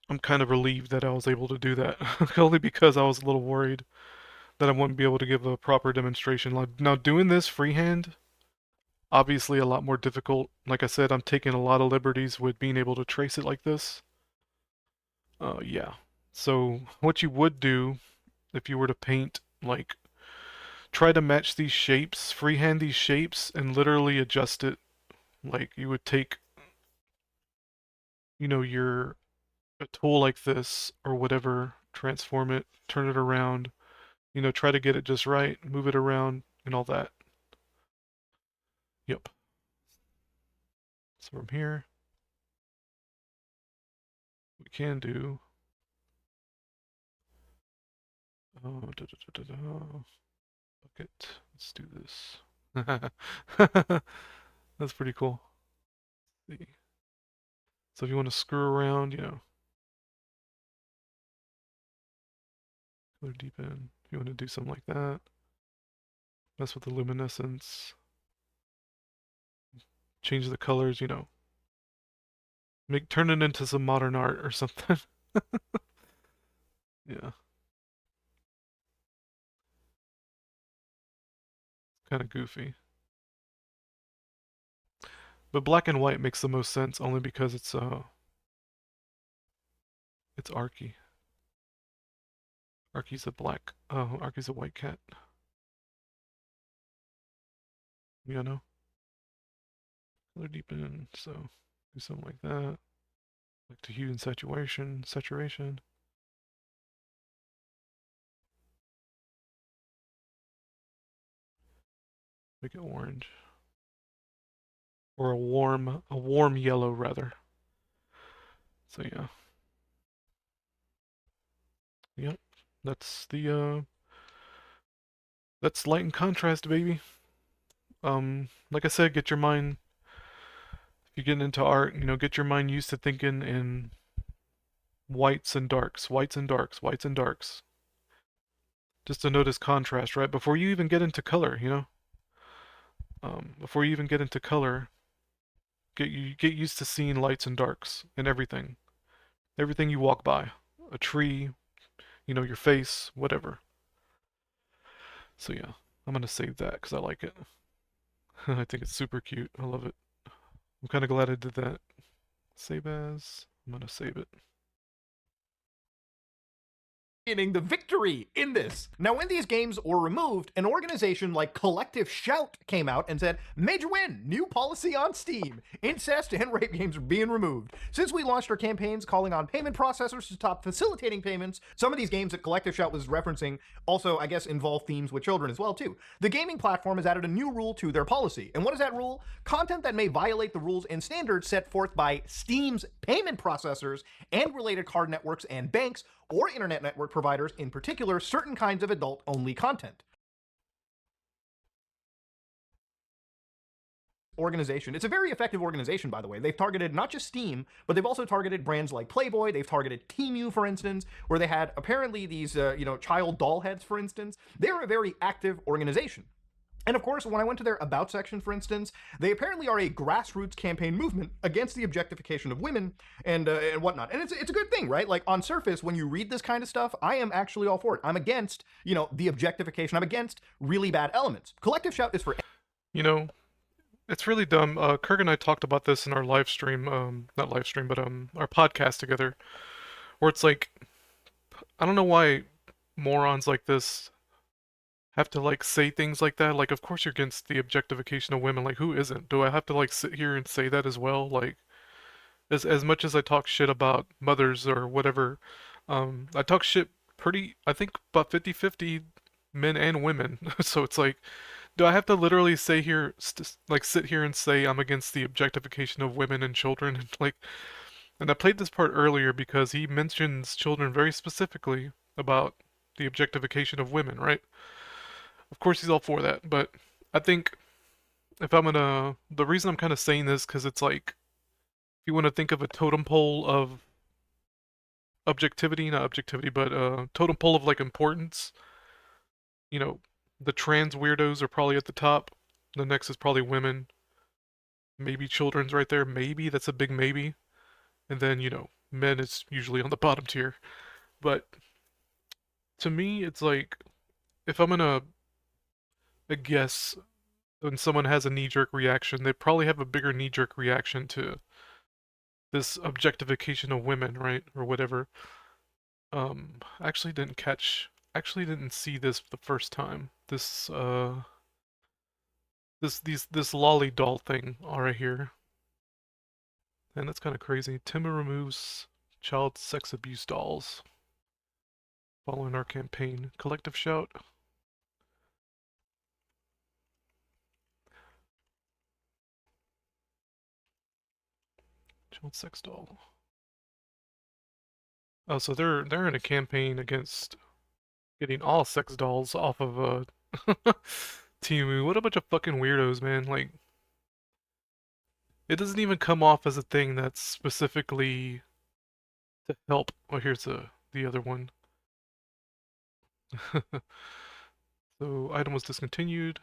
I'm kind of relieved that I was able to do that, only because I was a little worried that I wouldn't be able to give a proper demonstration. Like, now doing this freehand, obviously a lot more difficult. Like I said, I'm taking a lot of liberties with being able to trace it like this. Yeah. So what you would do if you were to paint, like, try to match these shapes, freehand these shapes, and literally adjust it. Like, you would take, you know, a tool like this or whatever, transform it, turn it around, you know, try to get it just right, move it around, and all that. Yep. So from here, we can do. Bucket. Let's do this. That's pretty cool. Let's see. So if you want to screw around, you know, color deepen. If you want to do something like that, mess with the luminescence, change the colors, you know, turn it into some modern art or something. Yeah. Kind of goofy. But black and white makes the most sense only because it's Arki. Arki's a Arki's a white cat. You know? Color deepen, so do something like that. Like to hue and saturation. Make it orange. Or a warm yellow rather. So yeah. Yep. That's that's light and contrast, baby. Like I said, get your mind, if you get into art, you know, get your mind used to thinking in whites and darks, whites and darks, whites and darks. Just to notice contrast, right? Before you even get into color, you know? Before you even get into color, get used to seeing lights and darks in everything. Everything you walk by. A tree, you know, your face, whatever. So yeah, I'm gonna save that because I like it. I think it's super cute. I love it. I'm kind of glad I did that. Save as. I'm gonna save it. The victory in this. Now, when these games were removed, an organization like Collective Shout came out and said, "Major win, new policy on Steam. Incest and rape games are being removed. Since we launched our campaigns calling on payment processors to stop facilitating payments, some of these games that Collective Shout was referencing also, I guess, involve themes with children as well, too. The gaming platform has added a new rule to their policy. And what is that rule? Content that may violate the rules and standards set forth by Steam's payment processors and related card networks and banks or internet network providers, in particular, certain kinds of adult-only content. Organization. It's a very effective organization, by the way. They've targeted not just Steam, but they've also targeted brands like Playboy. They've targeted Temu, for instance, where they had apparently these, child doll heads, for instance. They're a very active organization. And of course, when I went to their About section, for instance, they apparently are a grassroots campaign movement against the objectification of women and whatnot. And it's a good thing, right? Like, on surface, when you read this kind of stuff, I am actually all for it. I'm against, the objectification. I'm against really bad elements. Collective Shout is for... You know, It's really dumb. Kirk and I talked about this in our live stream, not live stream, but our podcast together, where it's like, I don't know why morons like this have to like say things like that. Like, of course you're against the objectification of women. Like, who isn't? Do I have to like sit here and say that as well? Like, as much as I talk shit about mothers or whatever, I talk shit pretty, I think about 50-50 men and women. So it's like, do I have to literally say here, like sit here and say I'm against the objectification of women and children? And like, and I played this part earlier because he mentions children very specifically about the objectification of women, right? Of course he's all for that, but I think if I'm gonna, the reason I'm kind of saying this because it's like, if you want to think of a totem pole of objectivity, not objectivity, but totem pole of like importance, you know, the trans weirdos are probably at the top. The next is probably women. Maybe children's right there. Maybe that's a big maybe. And then, men is usually on the bottom tier. But to me, it's like if I'm gonna guess when someone has a knee-jerk reaction, they probably have a bigger knee-jerk reaction to this objectification of women, right? Or whatever. Actually didn't see this the first time. This lolly doll thing right here. And that's kind of crazy. Timma removes child sex abuse dolls following our campaign. Collective shout. Child sex doll. Oh, so they're in a campaign against getting all sex dolls off of Timu. What a bunch of fucking weirdos, man. Like, it doesn't even come off as a thing that's specifically to help. Oh, here's the other one. So item was discontinued.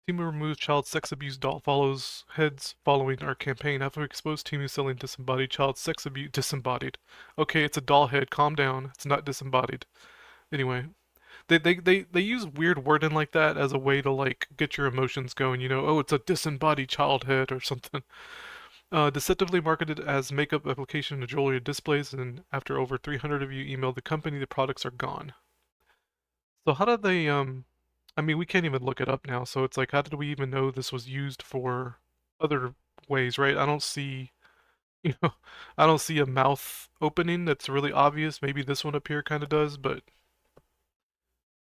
Timu removes child sex abuse doll follows heads following our campaign. After exposed Timu selling disembodied child sex abuse disembodied. Okay, it's a doll head. Calm down. It's not disembodied. Anyway, they use weird wording like that as a way to like get your emotions going. Oh, it's a disembodied child head or something. Deceptively marketed as makeup application to jewelry displays, and after over 300 of you emailed the company, the products are gone. So how did they I mean, we can't even look it up now, so it's like, how did we even know this was used for other ways, right? I don't see, you know, I don't see a mouth opening that's really obvious. Maybe this one up here kind of does, but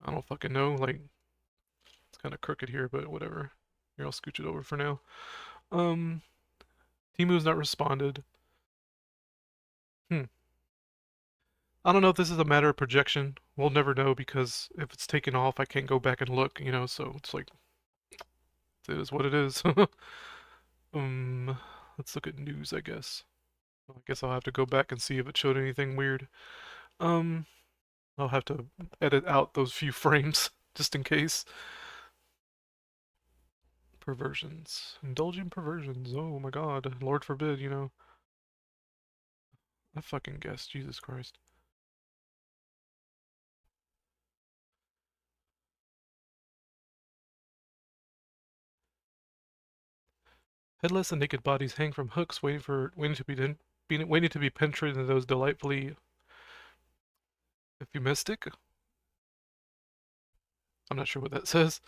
I don't fucking know. Like, it's kind of crooked here, but whatever. Here, I'll scooch it over for now. Um, Timu's not responded. Hmm. I don't know if this is a matter of projection. We'll never know because if it's taken off, I can't go back and look, so it's like, it is what it is. Um, let's look at news, I guess. Well, I guess I'll have to go back and see if it showed anything weird. Um, I'll have to edit out those few frames just in case. Perversions. Indulging perversions. Oh my god. Lord forbid. I fucking guess. Jesus Christ. Headless and naked bodies hang from hooks, waiting to be penetrated into those delightfully euphemistic. I'm not sure what that says.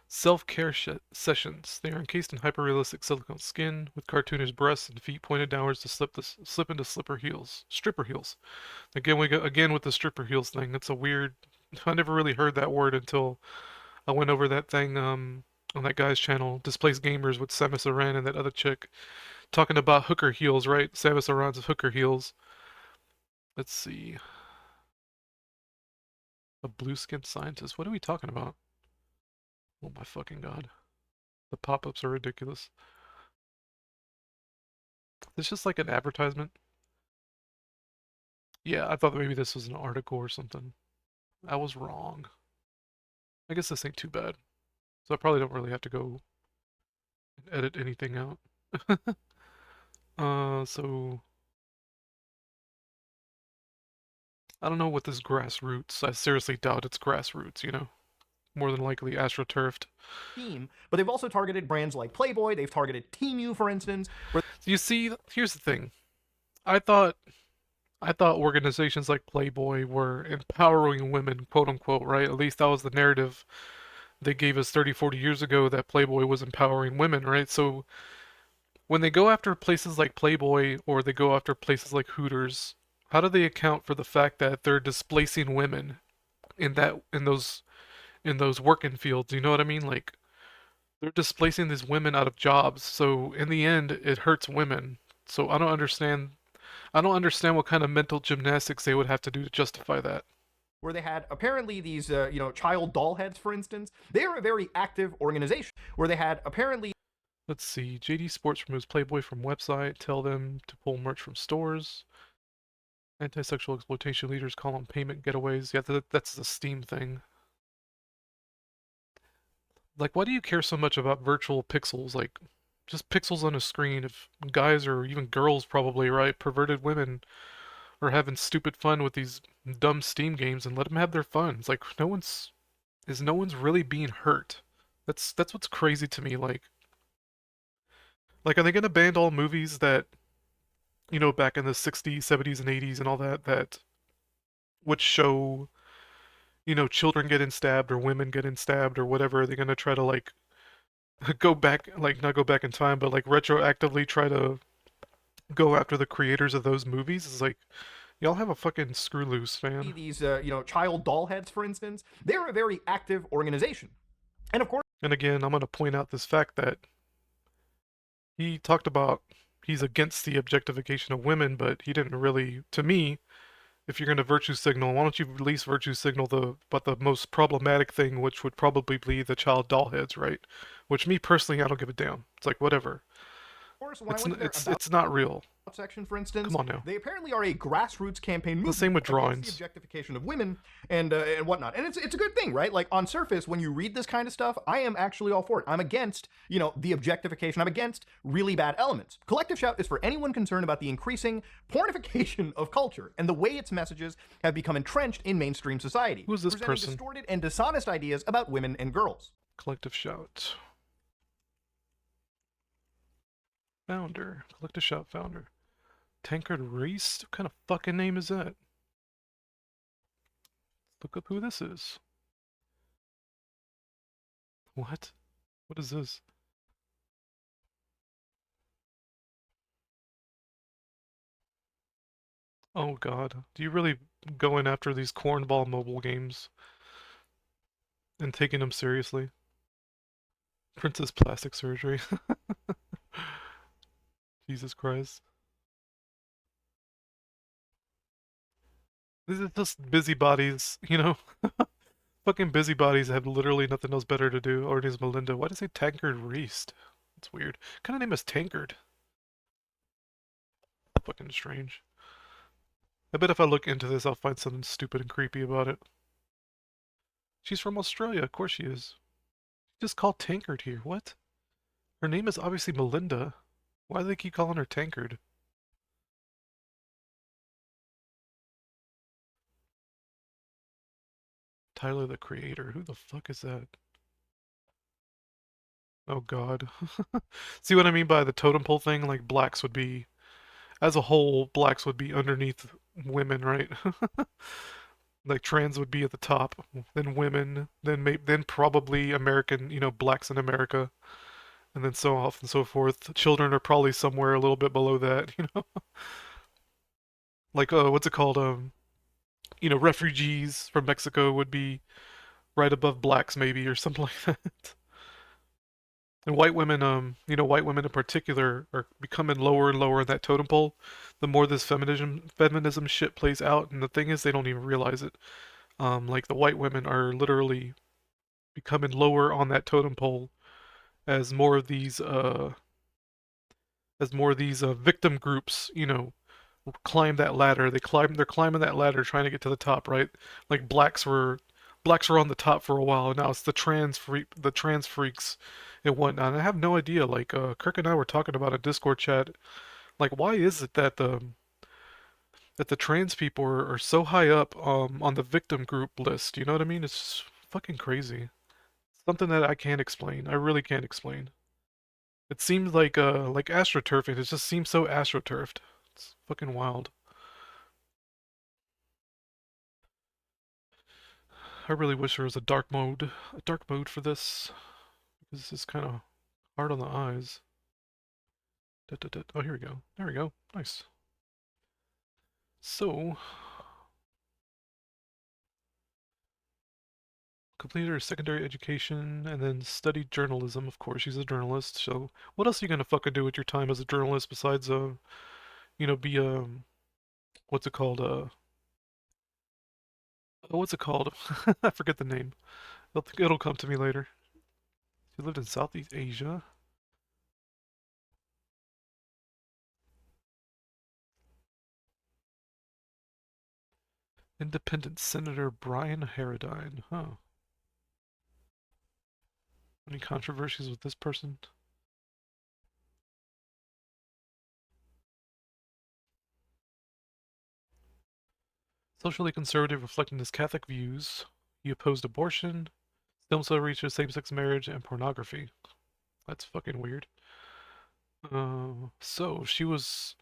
Self-care sessions. They are encased in hyper-realistic silicone skin, with cartoonish breasts and feet pointed downwards to slip into stripper heels. Again, we go again with the stripper heels thing. That's a weird. I never really heard that word until I went over that thing on that guy's channel, Displaced Gamers, with Samus Aran and that other chick talking about hooker heels, right? Samus Aran's hooker heels. Let's see. A blue-skinned scientist. What are we talking about? Oh my fucking god. The pop-ups are ridiculous. It's just like an advertisement. Yeah, I thought maybe this was an article or something. I was wrong. I guess this ain't too bad. So I probably don't really have to go and edit anything out. So I don't know what this grassroots. I seriously doubt it's grassroots. more than likely astroturfed. Steam, but they've also targeted brands like Playboy. They've targeted Temu, for instance. You see, here's the thing. I thought I thought organizations like Playboy were empowering women, quote unquote, right? At least that was the narrative they gave us 30, 40 years ago, that Playboy was empowering women, right? So when they go after places like Playboy or they go after places like Hooters, how do they account for the fact that they're displacing women in those working fields? You know what I mean? Like they're displacing these women out of jobs. So in the end, it hurts women. So I don't understand. I don't understand what kind of mental gymnastics they would have to do to justify that. Where they had apparently these, child doll heads, for instance. They are a very active organization where they had apparently. Let's see. JD Sports removes Playboy from website. Tell them to pull merch from stores. Anti-sexual exploitation leaders call on payment getaways. Yeah, that's the Steam thing. Like, why do you care so much about virtual pixels? Like, just pixels on a screen. If guys or even girls, probably, right, perverted women are having stupid fun with these dumb Steam games, and let them have their fun. It's like no one's really being hurt. That's what's crazy to me. Like, are they gonna ban all movies that, back in the 60s, 70s, and 80s and all that, that would show, children getting stabbed or women getting stabbed or whatever? Are they gonna try to, like, go back, like, not go back in time, but, like, retroactively try to go after the creators of those movies? It's like, y'all have a fucking screw loose, man. These, child doll heads, for instance. They're a very active organization. And of course, And again, I'm gonna point out this fact that he talked about he's against the objectification of women, but he didn't really, to me, if you're going to virtue signal, why don't you at least virtue signal the most problematic thing, which would probably be the child doll heads, right? Which me personally, I don't give a damn. It's like whatever. when I went to their about It's not real. section, for instance, Come on now. they apparently are a grassroots campaign movement The same with against the drawings. objectification of women and whatnot. And it's a good thing, right? Like on surface, when you read this kind of stuff, I am actually all for it. I'm against, the objectification. I'm against really bad elements. Collective Shout is for anyone concerned about the increasing pornification of culture and the way its messages have become entrenched in mainstream society. Who's this presenting person? distorted and dishonest ideas about women and girls. Collective Shout. Founder. Collective Shout founder. Tankard Reese? What kind of fucking name is that? Let's look up who this is. What? What is this? Oh god. Do you really go in after these cornball mobile games and taking them seriously? Princess Plastic Surgery. Jesus Christ. This is just busybodies, Fucking busybodies have literally nothing else better to do. Or it is Melinda. Why does it say Tankard Reese? That's weird. What kind of name is Tankard? Fucking strange. I bet if I look into this, I'll find something stupid and creepy about it. She's from Australia. Of course she is. Just called Tankard here. What? Her name is obviously Melinda. Why do they keep calling her Tankard? Tyler the Creator. Who the fuck is that? Oh god. See what I mean by the totem pole thing? Like blacks would be, as a whole, blacks would be underneath women, right? Like trans would be at the top, then women, then probably American, blacks in America, and then so off and so forth. Children are probably somewhere a little bit below that. Like what's it called? Refugees from Mexico would be right above blacks maybe or something like that. And white women in particular are becoming lower and lower in that totem pole. The more this feminism shit plays out, and the thing is, they don't even realize it. Like the white women are literally becoming lower on that totem pole as more of these victim groups, climb that ladder. They're climbing that ladder trying to get to the top, right? Like blacks were on the top for a while, and now it's the trans freaks and whatnot. And I have no idea. Like Kirk and I were talking about a Discord chat. Like, why is it that the trans people are so high up on the victim group list? You know what I mean? It's fucking crazy. Something that I can't explain. I really can't explain. It seems like astroturfing. It just seems so astroturfed. It's fucking wild. I really wish there was a dark mode for this, because this is kind of hard on the eyes. Oh, here we go. There we go. Nice. So, completed her secondary education and then studied journalism. Of course, she's a journalist. So, what else are you gonna fucking do with your time as a journalist besides, be what's it called? What's it called? I forget the name. It'll come to me later. She lived in Southeast Asia. Independent Senator Brian Harradine. Huh. Any controversies with this person? Socially conservative, reflecting his Catholic views. He opposed abortion, still reaches same-sex marriage, and pornography. That's fucking weird. She's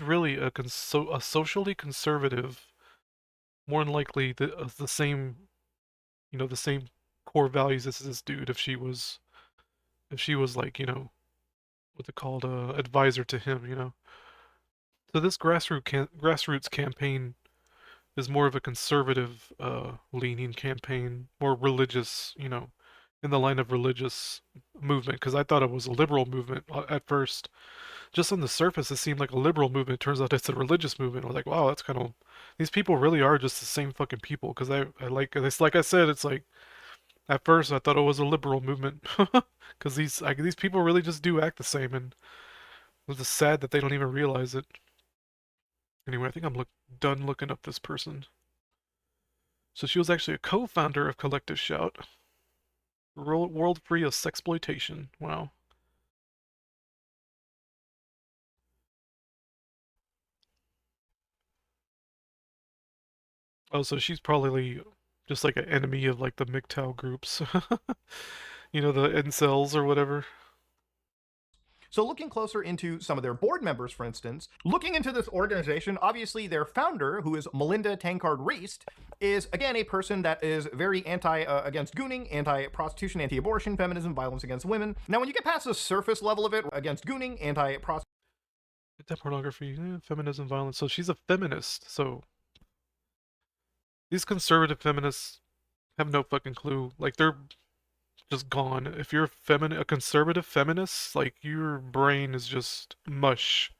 really a socially conservative, more than likely the same, the same core values as this dude. If she was like, what's it called, advisor to him. So this grassroots campaign is more of a conservative leaning campaign, more religious, in the line of religious movement, because I thought it was a liberal movement at first. Just on the surface, it seemed like a liberal movement. Turns out it's a religious movement. I was like, wow, that's kind of, these people really are just the same fucking people. Because I like, it's like I said, it's like, at first I thought it was a liberal movement. Because these people really just do act the same, and it's just sad that they don't even realize it. Anyway, I think I'm done looking up this person. So she was actually a co-founder of Collective Shout, world free of sexploitation. Wow. Oh, so she's probably just like an enemy of like the MGTOW groups. The incels or whatever. So, looking closer into some of their board members, for instance, looking into this organization, obviously their founder, who is Melinda Tankard Reist, is again a person that is very against gooning, anti-prostitution, anti-abortion, feminism, violence against women. Now, when you get past the surface level of it, against gooning, anti-prostitution, Pornography, feminism, violence. So she's a feminist. So these conservative feminists have no fucking clue. Like they're just gone. If you're a conservative feminist, like your brain is just mush.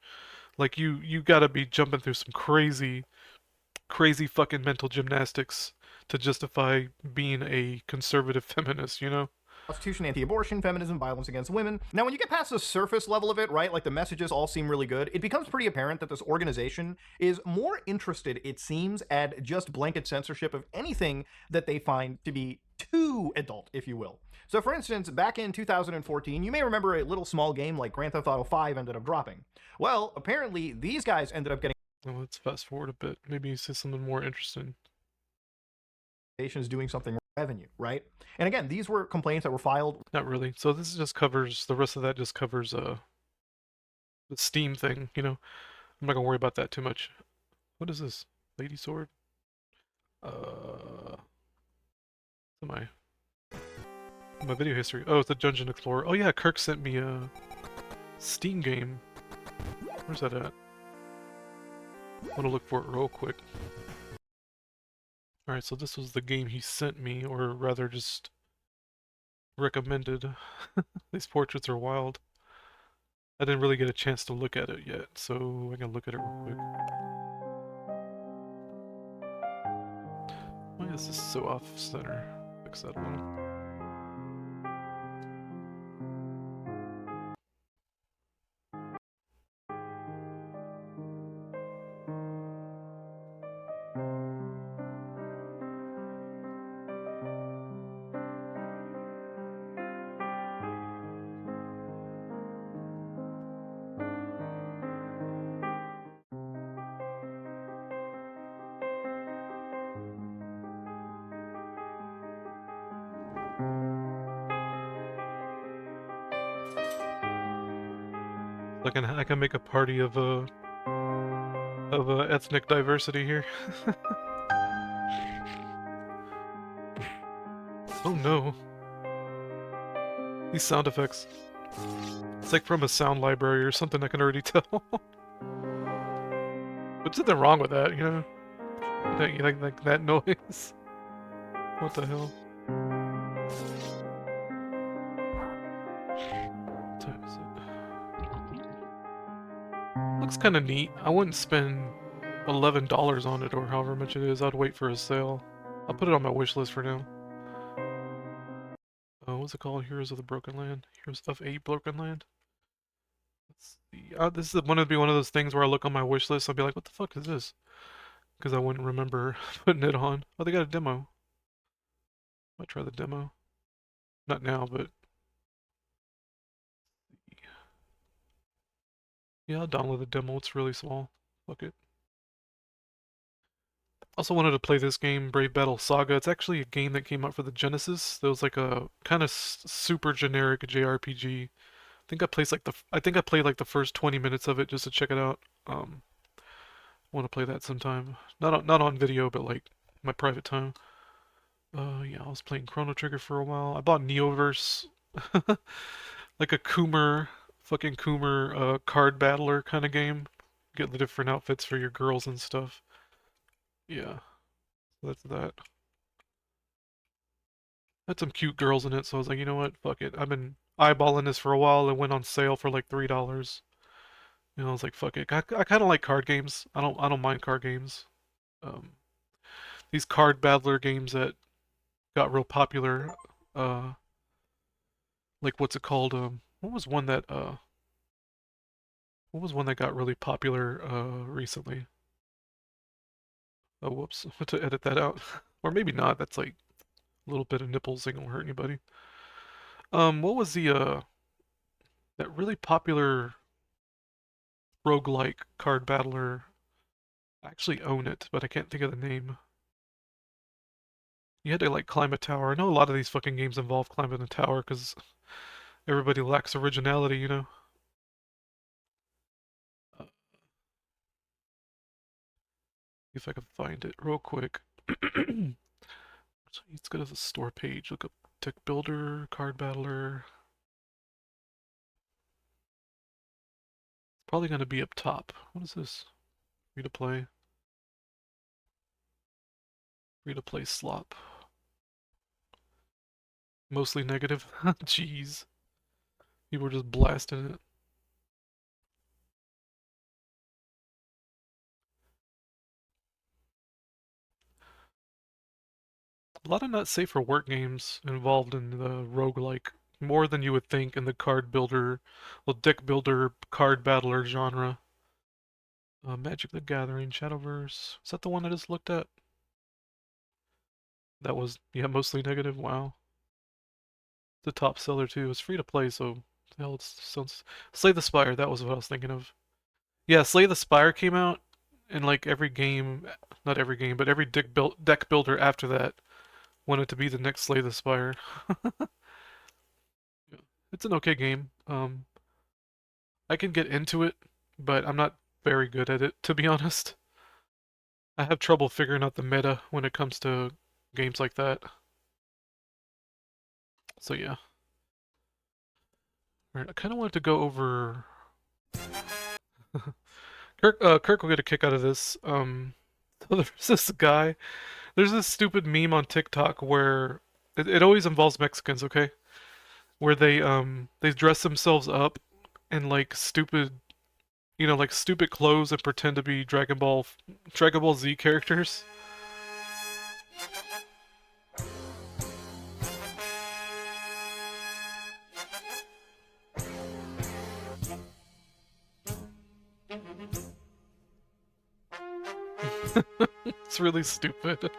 Like you gotta be jumping through some crazy fucking mental gymnastics to justify being a conservative feminist. anti-abortion, feminism, violence against women. Now, when you get past the surface level of it, right, like the messages all seem really good, it becomes pretty apparent that this organization is more interested, it seems, at just blanket censorship of anything that they find to be too adult, if you will. So, for instance, back in 2014, you may remember a little small game like Grand Theft Auto 5 ended up dropping. Well, apparently, these guys ended up getting. Well, let's fast forward a bit. Maybe you say something more interesting. Is doing something revenue, right? And again, these were complaints that were filed. Not really. So this just covers the rest of that. Just covers the Steam thing. I'm not gonna worry about that too much. What is this? Lady sword? My video history. Oh, it's a Dungeon Explorer. Oh yeah, Kirk sent me a Steam game. Where's that at? I want to look for it real quick. Alright, so this was the game he sent me, or rather just recommended. These portraits are wild. I didn't really get a chance to look at it yet, so I can look at it real quick. Why is this so off-center? Fix that a little. I can make a party of ethnic diversity here. Oh no. These sound effects. It's like from a sound library or something, I can already tell. What's something wrong with that, you know? Like that noise? What the hell? What time is it? Looks kind of neat. I wouldn't spend $11 on it or however much it is. I'd wait for a sale. I'll put it on my wish list for now. What's it called? Heroes of the Broken Land? Heroes of a Broken Land? Let's see. This is one of those things where I look on my wish list, I'll be like, what the fuck is this? Because I wouldn't remember putting it on. Oh, they got a demo. Might try the demo. Not now, but... Yeah, I'll download the demo. It's really small. Fuck it. Also wanted to play this game, Brave Battle Saga. It's actually a game that came out for the Genesis. There was like a kind of super generic JRPG. I think I played like the first 20 minutes of it just to check it out. Want to play that sometime. Not on video, but like my private time. Yeah, I was playing Chrono Trigger for a while. I bought Neoverse, like a fucking Coomer, card battler kind of game. Get the different outfits for your girls and stuff. Yeah, that's that. Had some cute girls in it, so I was like, you know what, fuck it. I've been eyeballing this for a while. It went on sale for like $3. You know, I was like, fuck it. I kind of like card games. I don't mind card games. Um, these card battler games that got real popular. Like what's it called? What was one that got really popular recently? Oh, whoops. I had to edit that out. Or maybe not. That's like a little bit of nipples ain't gonna hurt anybody. What was that really popular roguelike card battler? I actually own it, but I can't think of the name. You had to like climb a tower. I know a lot of these fucking games involve climbing a tower because everybody lacks originality, you know? Uh, if I can find it real quick. Let's go to the store page. Look up Tech Builder, Card Battler. It's probably going to be up top. What is this? Free to play. Free to play slop. Mostly negative. Jeez. People are just blasting it. A lot of not safe for work games involved in the roguelike. More than you would think in the card builder, well, deck builder, card battler genre. Magic the Gathering, Shadowverse. Is that the one I just looked at? That was, yeah, mostly negative. Wow. The top seller too. It's free to play, so hell, it sounds. Slay the Spire. That was what I was thinking of. Yeah, Slay the Spire came out, and like every game, not every game, but every deck builder after that wanted to be the next Slay the Spire. It's an okay game. I can get into it, but I'm not very good at it, to be honest. I have trouble figuring out the meta when it comes to games like that. So yeah. Alright, I kind of wanted to go over... Kirk will get a kick out of this. So there's this guy, there's this stupid meme on TikTok where it always involves Mexicans, okay? Where they dress themselves up in like stupid, you know, like stupid clothes and pretend to be Dragon Ball Z characters. It's really stupid.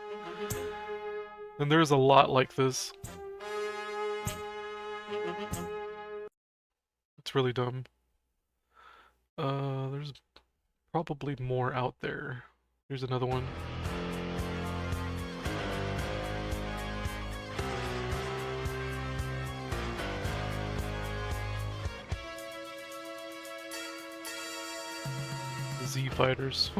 And there's a lot like this. It's really dumb. There's probably more out there. Here's another one. Z fighters.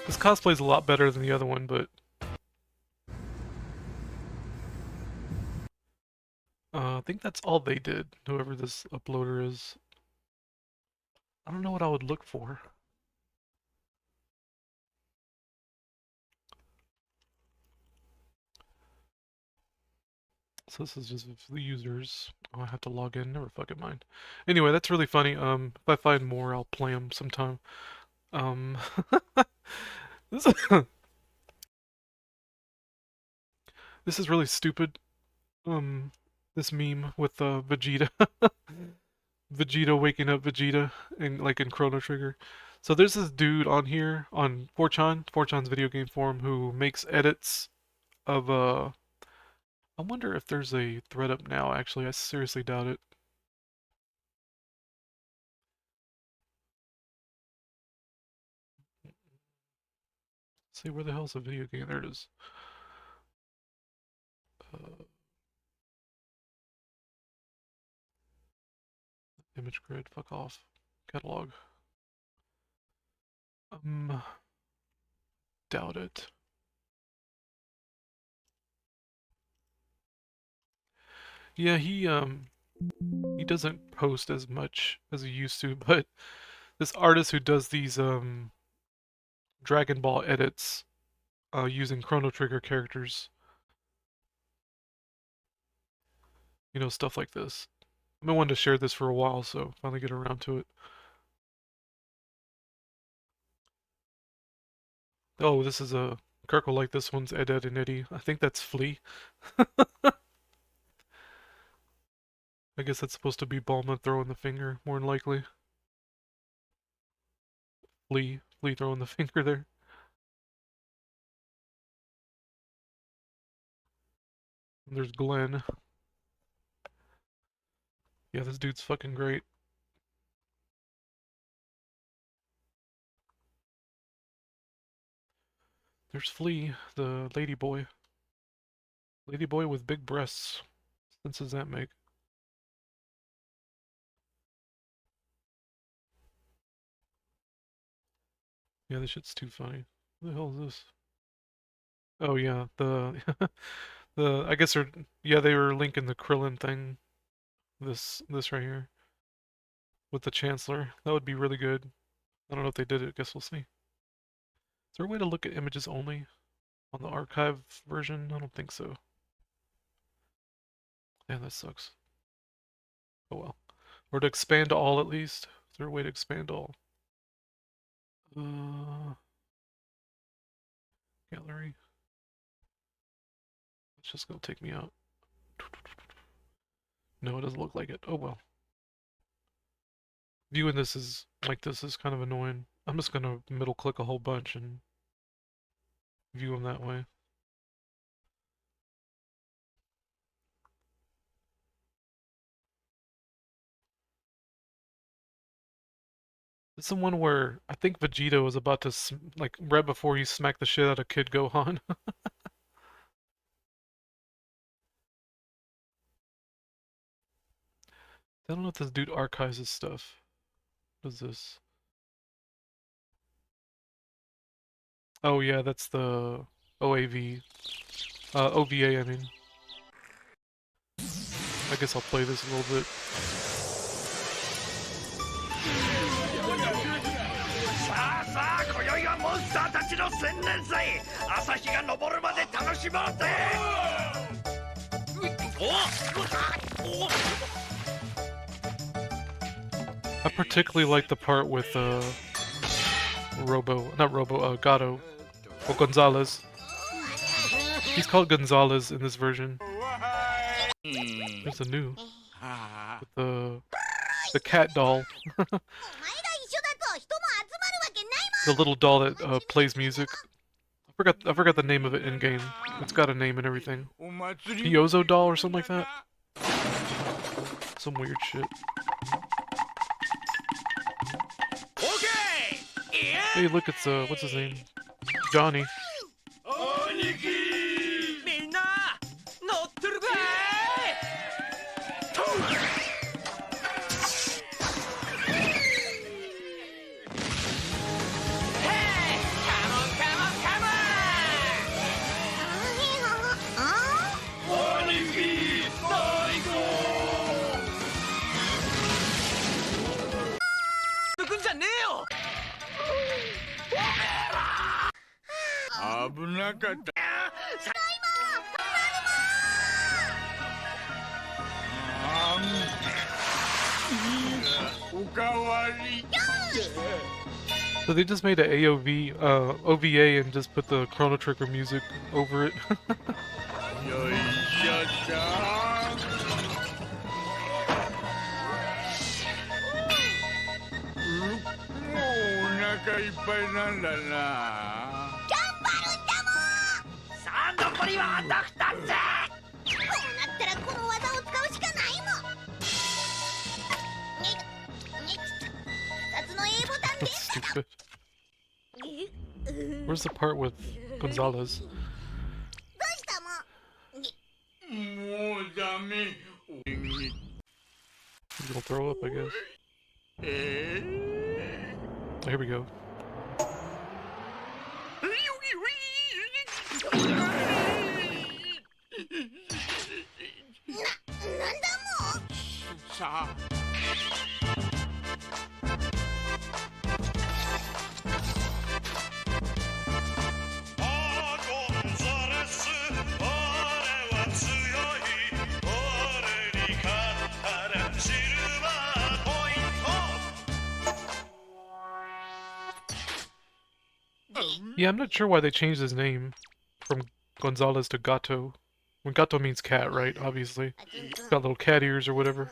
This cosplay's a lot better than the other one, but I think that's all they did, whoever this uploader is. I don't know what I would look for. So this is just for the users. Oh, I have to log in. Never fucking mind. Anyway, that's really funny. If I find more, I'll play them sometime. This this is really stupid. This meme with Vegeta, Vegeta waking up Vegeta in in Chrono Trigger. So there's this dude on here on 4chan's video game forum who makes edits of I wonder if there's a thread up now, actually. I seriously doubt it. Let's see, where the hell's the video game? There it is. Image grid, fuck off. Catalog. Doubt it. Yeah, he doesn't post as much as he used to, but this artist who does these Dragon Ball edits using Chrono Trigger characters, you know, stuff like this. I've been wanting to share this for a while, so finally get around to it. Oh, this is a Kirk will like this one's Ed, Ed, and Eddie. I think that's Flea. I guess that's supposed to be Bulma throwing the finger, more than likely. Flea throwing the finger there. And there's Glenn. Yeah, this dude's fucking great. There's Flea, the lady boy. Lady boy with big breasts. What sense does that make? Yeah, this shit's too funny. What the hell is this? Oh yeah, the I guess they were linking the Krillin thing. This right here. With the Chancellor. That would be really good. I don't know if they did it, guess we'll see. Is there a way to look at images only on the archive version? I don't think so. Yeah, that sucks. Oh well. Or to expand to all at least. Is there a way to expand to all? Gallery. It's just gonna take me out. No, it doesn't look like it. Oh well. Viewing this is like this is kind of annoying. I'm just gonna middle click a whole bunch and view them that way. It's the one where I think Vegeta was about to, like, right before he smacked the shit out of Kid Gohan. I don't know if this dude archives his stuff. What is this? Oh yeah, that's the OAV. OVA, I mean. I guess I'll play this a little bit. I particularly like the part with Gato, or Gonzalez. He's called Gonzalez in this version. There's a new with the cat doll. The little doll that plays music. I forgot the name of it in game. It's got a name and everything. Piozo doll or something like that. Some weird shit. Hey, look, it's what's his name? Johnny. So they just made an AOV, OVA and just put the Chrono Trigger music over it. That's stupid. Where's the part with Gonzalez? He's gonna throw up, I guess. Oh, here we go. Yeah, I'm not sure why they changed his name from Gonzalez to Gato. When Gato means cat, right? Obviously. Got little cat ears or whatever.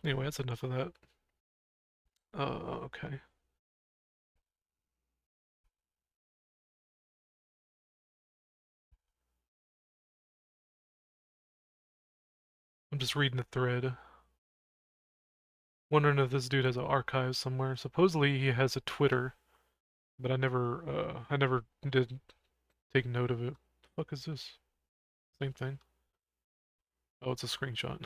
Anyway, that's enough of that. Okay. I'm just reading the thread. Wondering if this dude has an archive somewhere. Supposedly he has a Twitter, but I never did take note of it. The fuck is this? Same thing. Oh, it's a screenshot.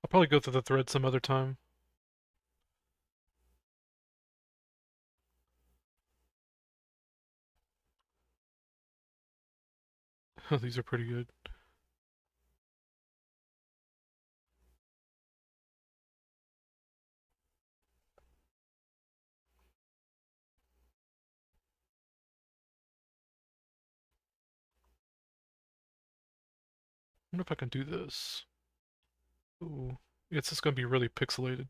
I'll probably go through the thread some other time. These are pretty good. I wonder if I can do this. Ooh. It's just gonna be really pixelated.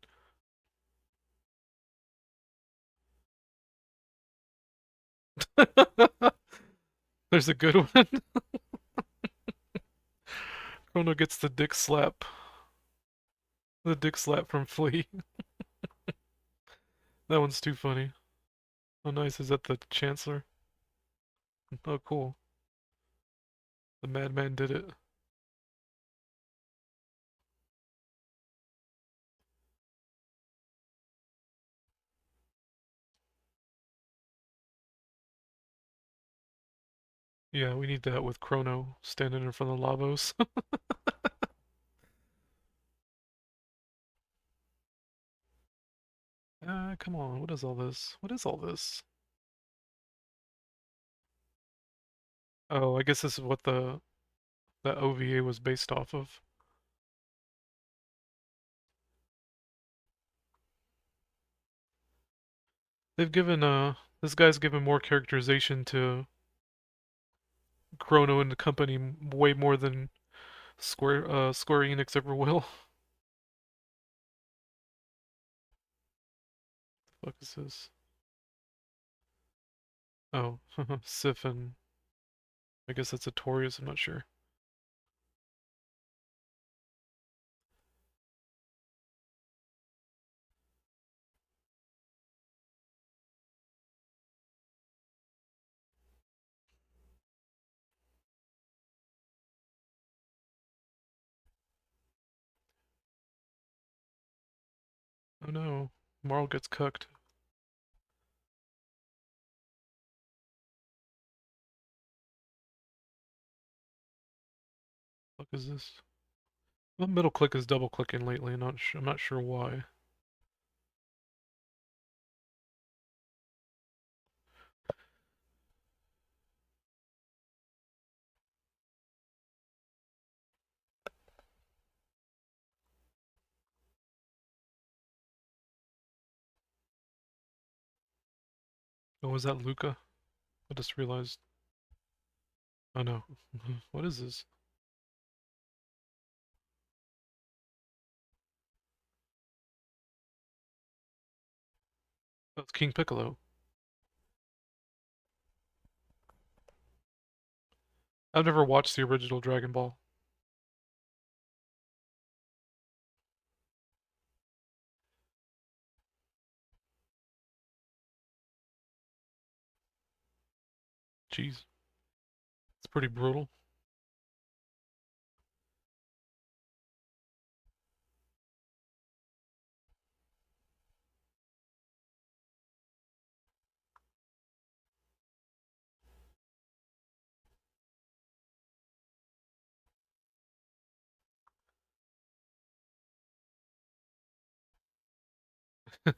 There's a good one. Chrono gets the dick slap. The dick slap from Flea. That one's too funny. How nice is that the Chancellor? Oh, cool. The madman did it. Yeah, we need that with Chrono standing in front of Lavos. Come on, what is all this? What is all this? Oh, I guess this is what the OVA was based off of. They've given this guy's given more characterization to Chrono and the company way more than Square Enix ever will. The fuck is this? Oh, Sif and I guess that's a Taurus, I'm not sure. Oh no, Marl gets cooked. What is this? Well, middle click is double clicking lately. I'm not sure why. Oh, was that Luca? I just realized. Oh no. What is this? That's King Piccolo. I've never watched the original Dragon Ball. Jeez. It's pretty brutal.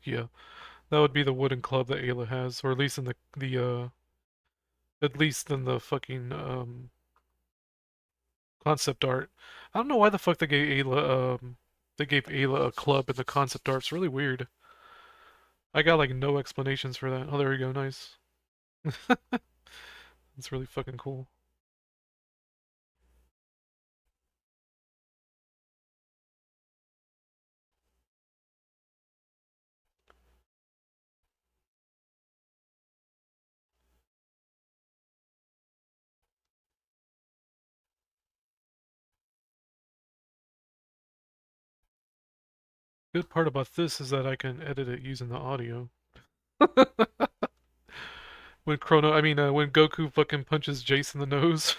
Yeah. That would be the wooden club that Ayla has, or at least in at least in the fucking concept art. I don't know why the fuck they gave Ayla a club in the concept art. It's really weird. I got like no explanations for that. Oh, there we go. Nice. That's really fucking cool. Good part about this is that I can edit it using the audio. When Goku fucking punches Jace in the nose.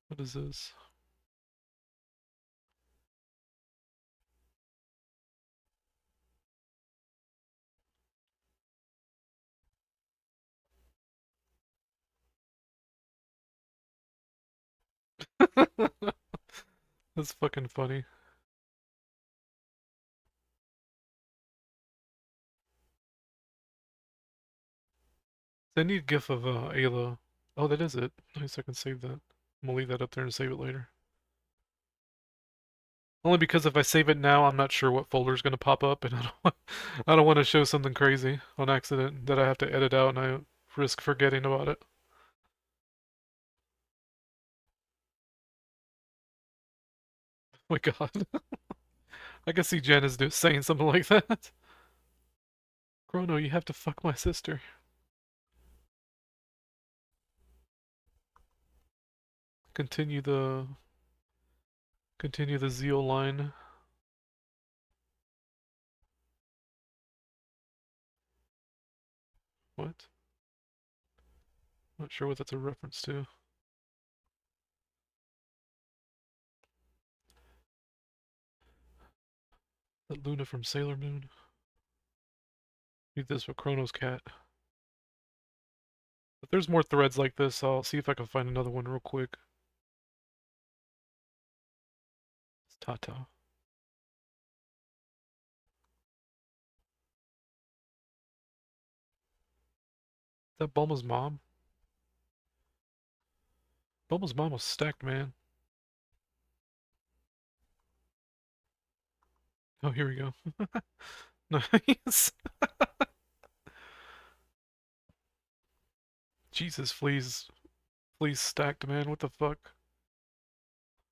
What is this? That's fucking funny. They need GIF of Ayla. Oh, that is it. Nice, I can save that. I'm gonna leave that up there and save it later. Only because if I save it now, I'm not sure what folder's gonna pop up, and I don't want to show something crazy on accident that I have to edit out, and I risk forgetting about it. Oh my god. I can see Jen is saying something like that. Chrono, you have to fuck my sister. Continue the Zeal line. What? Not sure what that's a reference to. That Luna from Sailor Moon. Need this with Chrono's cat. If there's more threads like this, I'll see if I can find another one real quick. It's Tata. Is that Bulma's mom? Bulma's mom was stacked, man. Oh, here we go. Nice. Jesus, fleas stacked, man. What the fuck?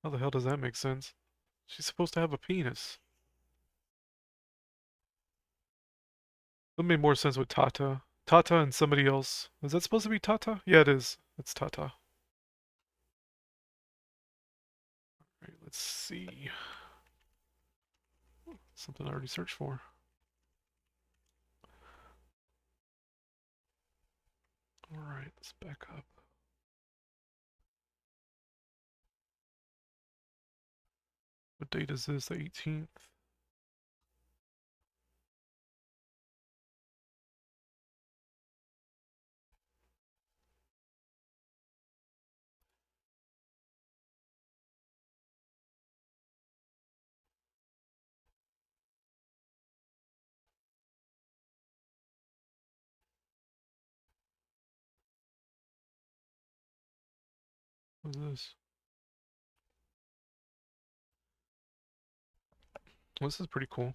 How the hell does that make sense? She's supposed to have a penis. It made more sense with Tata. Tata and somebody else. Is that supposed to be Tata? Yeah, it is. It's Tata. Alright, let's see. Something I already searched for. Alright, let's back up. What date is this? The 18th? What is this? Well, this is pretty cool.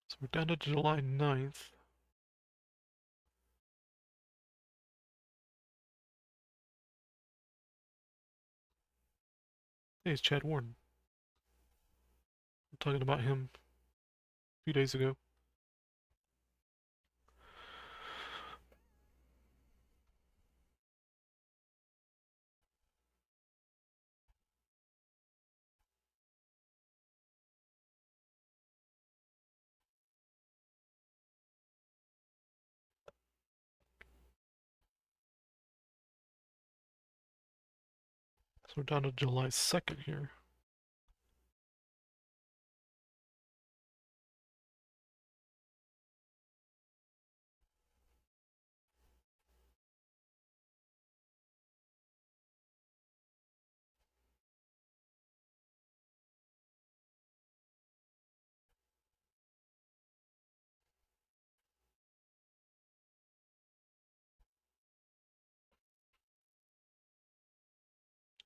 So we're down to July 9th. Hey, it's Chad Warden. I'm talking about him a few days ago. So we're down to July 2nd here.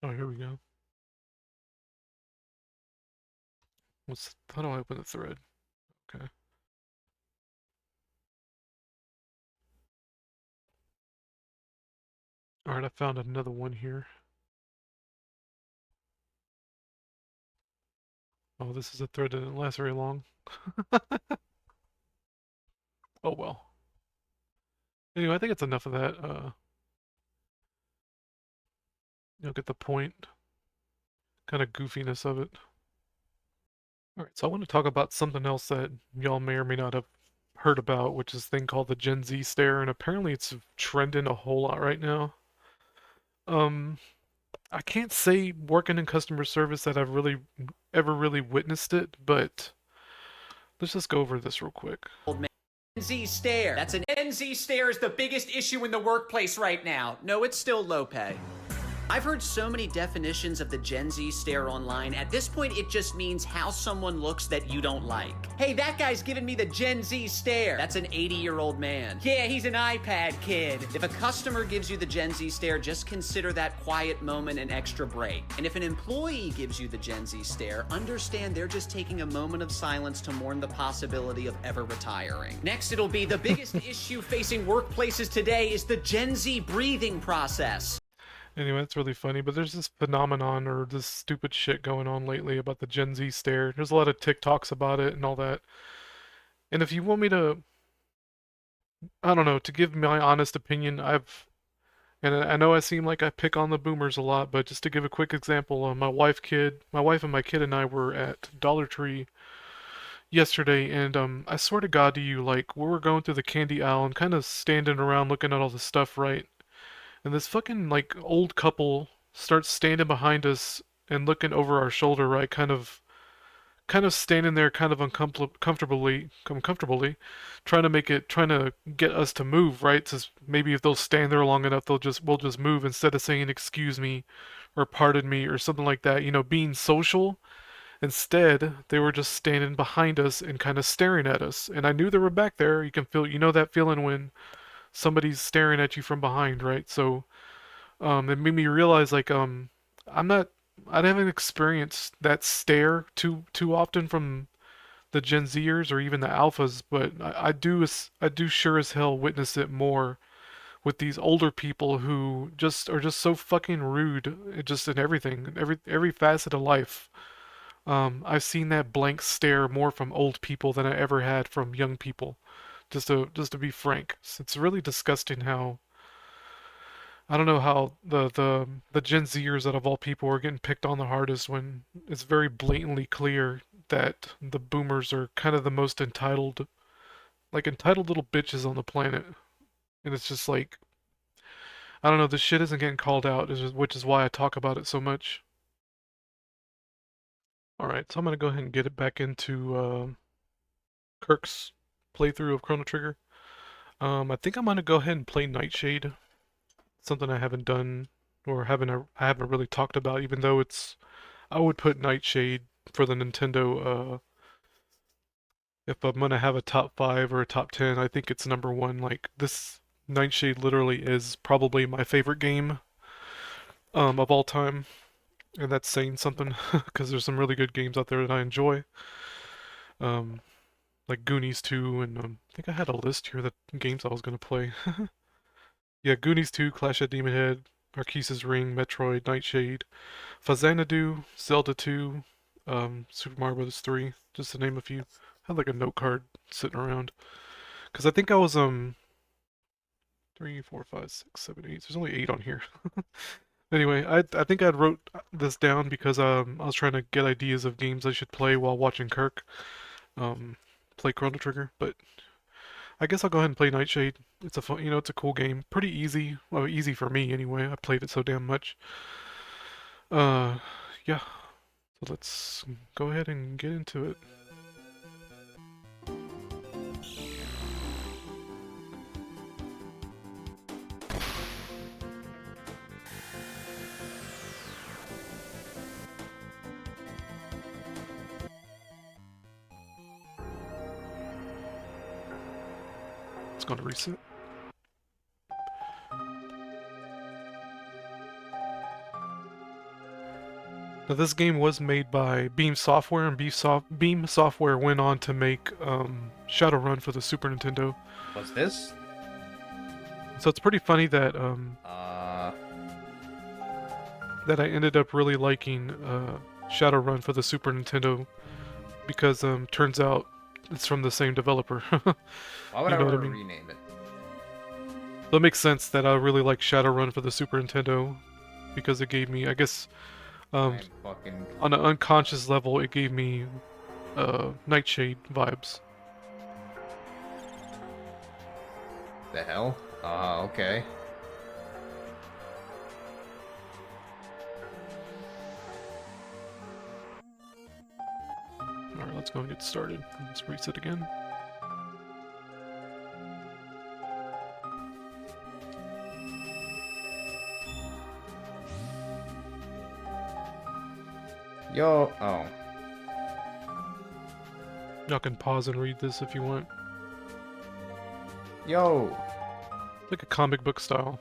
Oh, here we go. How do I open the thread? Okay. Alright, I found another one here. Oh, this is a thread that didn't last very long. Oh well. Anyway, I think it's enough of that. You'll get the point. Kind of goofiness of it. Alright, so I want to talk about something else that y'all may or may not have heard about, which is a thing called the Gen Z stare, and apparently it's trending a whole lot right now. Um, I can't say working in customer service that I've ever really witnessed it, but let's just go over this real quick. Z stare. That's an NZ stare is the biggest issue in the workplace right now. No, it's still low pay. I've heard so many definitions of the Gen Z stare online. At this point, it just means how someone looks that you don't like. Hey, that guy's giving me the Gen Z stare. That's an 80-year-old man. Yeah, he's an iPad kid. If a customer gives you the Gen Z stare, just consider that quiet moment an extra break. And if an employee gives you the Gen Z stare, understand they're just taking a moment of silence to mourn the possibility of ever retiring. Next, it'll be the biggest issue facing workplaces today is the Gen Z breathing process. Anyway, it's really funny, but there's this phenomenon or this stupid shit going on lately about the Gen Z stare. There's a lot of TikToks about it and all that. And if you want me to, I don't know, to give my honest opinion, and I know I seem like I pick on the boomers a lot, but just to give a quick example, my wife and my kid and I were at Dollar Tree yesterday, and I swear to God to you, like we were going through the candy aisle and kind of standing around looking at all the stuff, right? And this fucking like old couple starts standing behind us and looking over our shoulder, right? Kind of standing there, kind of uncomfortably, trying to get us to move, right? So maybe if they'll stand there long enough, we'll just move instead of saying "excuse me" or "pardon me" or something like that. You know, being social. Instead, they were just standing behind us and kind of staring at us. And I knew they were back there. You can feel, you know, that feeling when somebody's staring at you from behind, right? So, it made me realize, like, I'm not I haven't experienced that stare too often from the Gen Zers or even the alphas, but I do sure as hell witness it more with these older people who just are just so fucking rude, just in everything, every facet of life. I've seen that blank stare more from old people than I ever had from young people. Just to be frank, it's really disgusting how I don't know how the Gen Zers out of all people are getting picked on the hardest when it's very blatantly clear that the boomers are kind of the most entitled, like entitled little bitches on the planet. And it's just like, I don't know, this shit isn't getting called out, which is why I talk about it so much. Alright, so I'm gonna go ahead and get it back into Kirk's playthrough of Chrono Trigger. I think I'm gonna go ahead and play Nightshade. Something I haven't done or I haven't really talked about, even though I would put Nightshade for the Nintendo, if I'm gonna have a top 5 or a top 10, I think it's number 1. Like, this Nightshade literally is probably my favorite game, of all time. And that's saying something, because there's some really good games out there that I enjoy. Um, like Goonies 2, and I think I had a list here of the games I was gonna play. Yeah, Goonies 2, Clash at Demon Head, Arkee's Ring, Metroid, Nightshade, Fazanadu, Zelda 2, Super Mario Bros. 3, just to name a few. I had like a note card sitting around. Because I think I was, 3, 4, 5, 6, 7, 8. There's only 8 on here. Anyway, I think I wrote this down because I was trying to get ideas of games I should play while watching Kirk play Chrono Trigger, but I guess I'll go ahead and play Nightshade. It's a fun, it's a cool game. Pretty easy. Well, easy for me anyway. I played it so damn much. Uh, yeah. So let's go ahead and get into it. It's gonna reset. Now this game was made by Beam Software, and Beam Software went on to make Shadowrun for the Super Nintendo. What's this? So it's pretty funny that that I ended up really liking Shadowrun for the Super Nintendo because turns out it's from the same developer. Why would You I know what I want to mean? rename it? So it makes sense that I really like Shadowrun for the Super Nintendo because it gave me, I guess, I'm fucking... on an unconscious level, it gave me Nightshade vibes. The hell? Okay. Alright, let's go and get started. Let's reset again. Yo, oh. Y'all can pause and read this if you want. Yo! Like a comic book style.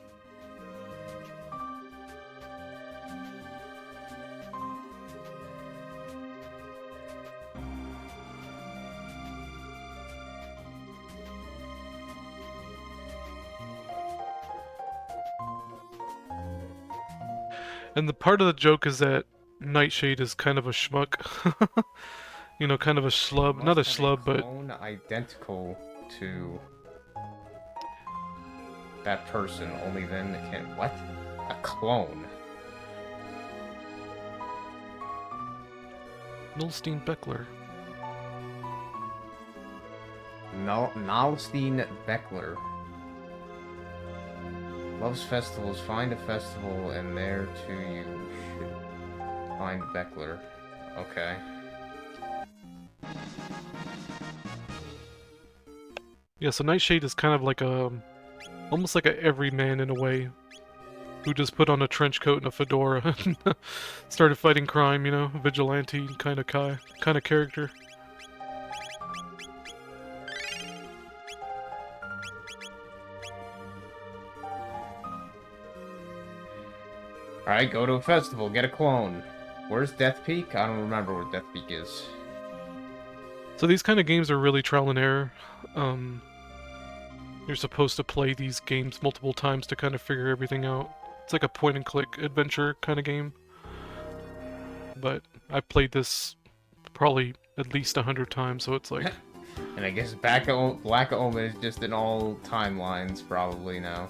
And the part of the joke is that Nightshade is kind of a schmuck. You know, kind of a schlub. Not a schlub, but... clone identical to that person, only then it can... What? A clone? Nolstein Beckler. Nalstein Beckler. Loves festivals. Find a festival, and there too you should find Beckler. Okay. Yeah, so Nightshade is kind of like a... almost like a everyman in a way. Who just put on a trench coat and a fedora and started fighting crime, you know? Vigilante kind of character. Alright, go to a festival, get a clone. Where's Death Peak? I don't remember where Death Peak is. So these kind of games are really trial and error. You're supposed to play these games multiple times to kind of figure everything out. It's like a point-and-click adventure kind of game. But I played this probably at least 100 times, so it's like... And I guess Black Omen is just in all timelines probably now.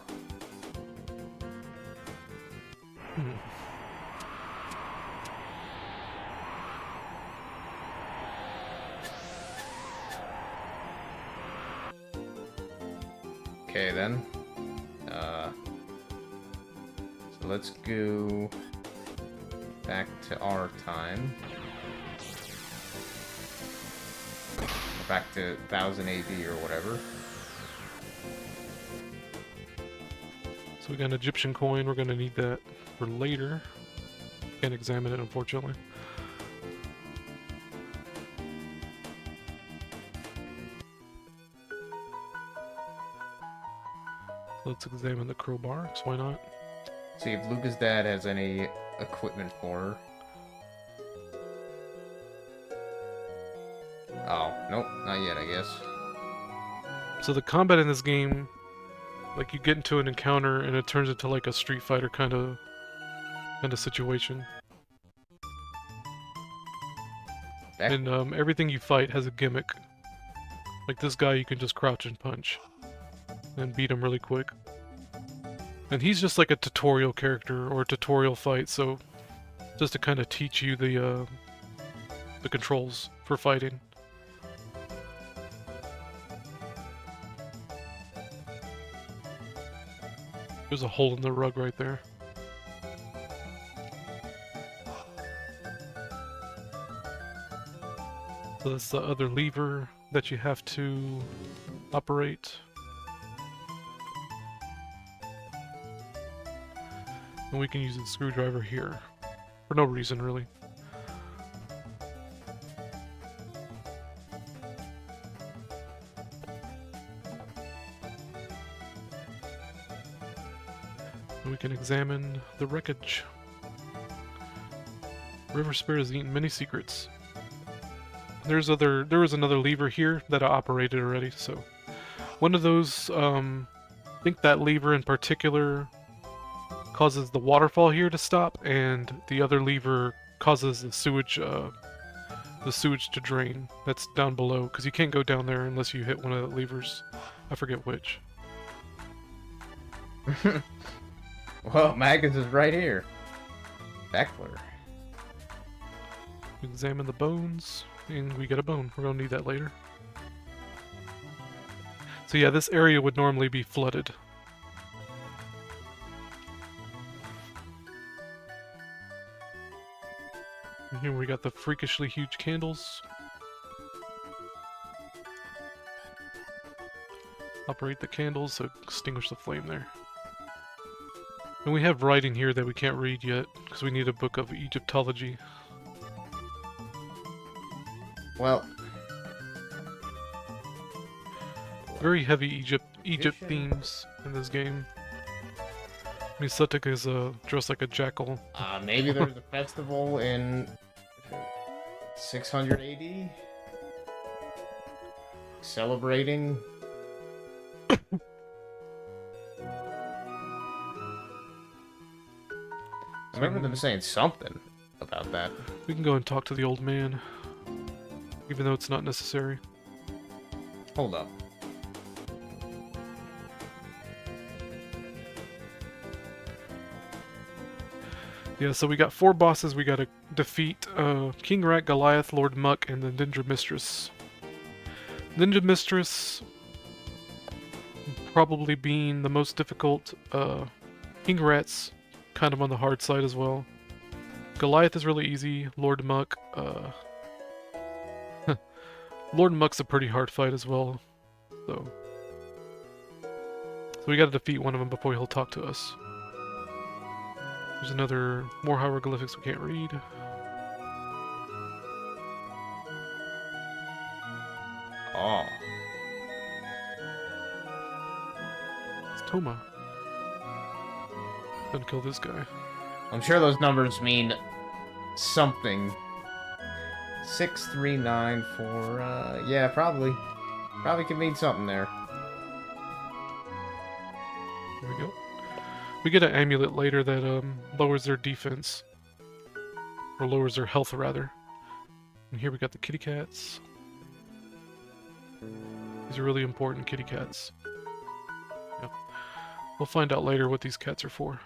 Okay then. So let's go back to our time. Back to 1000 AD or whatever. So we got an Egyptian coin, we're gonna need that for later. Can't examine it, unfortunately. Let's examine the crowbar, 'cause why not? See if Luca's dad has any equipment for her. Oh, nope, not yet, I guess. So the combat in this game, like you get into an encounter and it turns into like a Street Fighter kind of situation. And everything you fight has a gimmick. Like this guy you can just crouch and punch and beat him really quick. And he's just like a tutorial character or a tutorial fight, so just to kind of teach you the controls for fighting. There's a hole in the rug right there. So that's the other lever that you have to operate. And we can use a screwdriver here. For no reason, really. And we can examine the wreckage. River Spirit has eaten many secrets. There was another lever here that I operated already, so one of those, I think that lever in particular causes the waterfall here to stop, and the other lever causes the sewage to drain. That's down below, because you can't go down there unless you hit one of the levers. I forget which. Well, Magus is right here. Beckler. We examine the bones, and we get a bone. We're gonna need that later. So yeah, this area would normally be flooded. And here we got the freakishly huge candles. Operate the candles to extinguish the flame there. And we have writing here that we can't read yet, because we need a book of Egyptology. Well, Very heavy Egypt themes in this game. Misetek is dressed like a jackal. maybe there's a festival in 600 AD? Celebrating? I remember them saying something about that. We can go and talk to the old man, even though it's not necessary. Hold up. Yeah, so we got 4 bosses we gotta defeat. King Rat, Goliath, Lord Muck, and the Ninja Mistress. Ninja Mistress probably being the most difficult. King Rat's kind of on the hard side as well. Goliath is really easy. Lord Muck, Lord Muck's a pretty hard fight as well. So we gotta defeat one of them before he'll talk to us. There's more hieroglyphics we can't read. Oh. It's Toma. Gonna kill this guy. I'm sure those numbers mean something. 6394. Yeah, probably. Probably could mean something there. Here we go. We get an amulet later that lowers their defense. Or lowers their health, rather. And here we got the kitty cats. These are really important kitty cats. Yep. We'll find out later what these cats are for.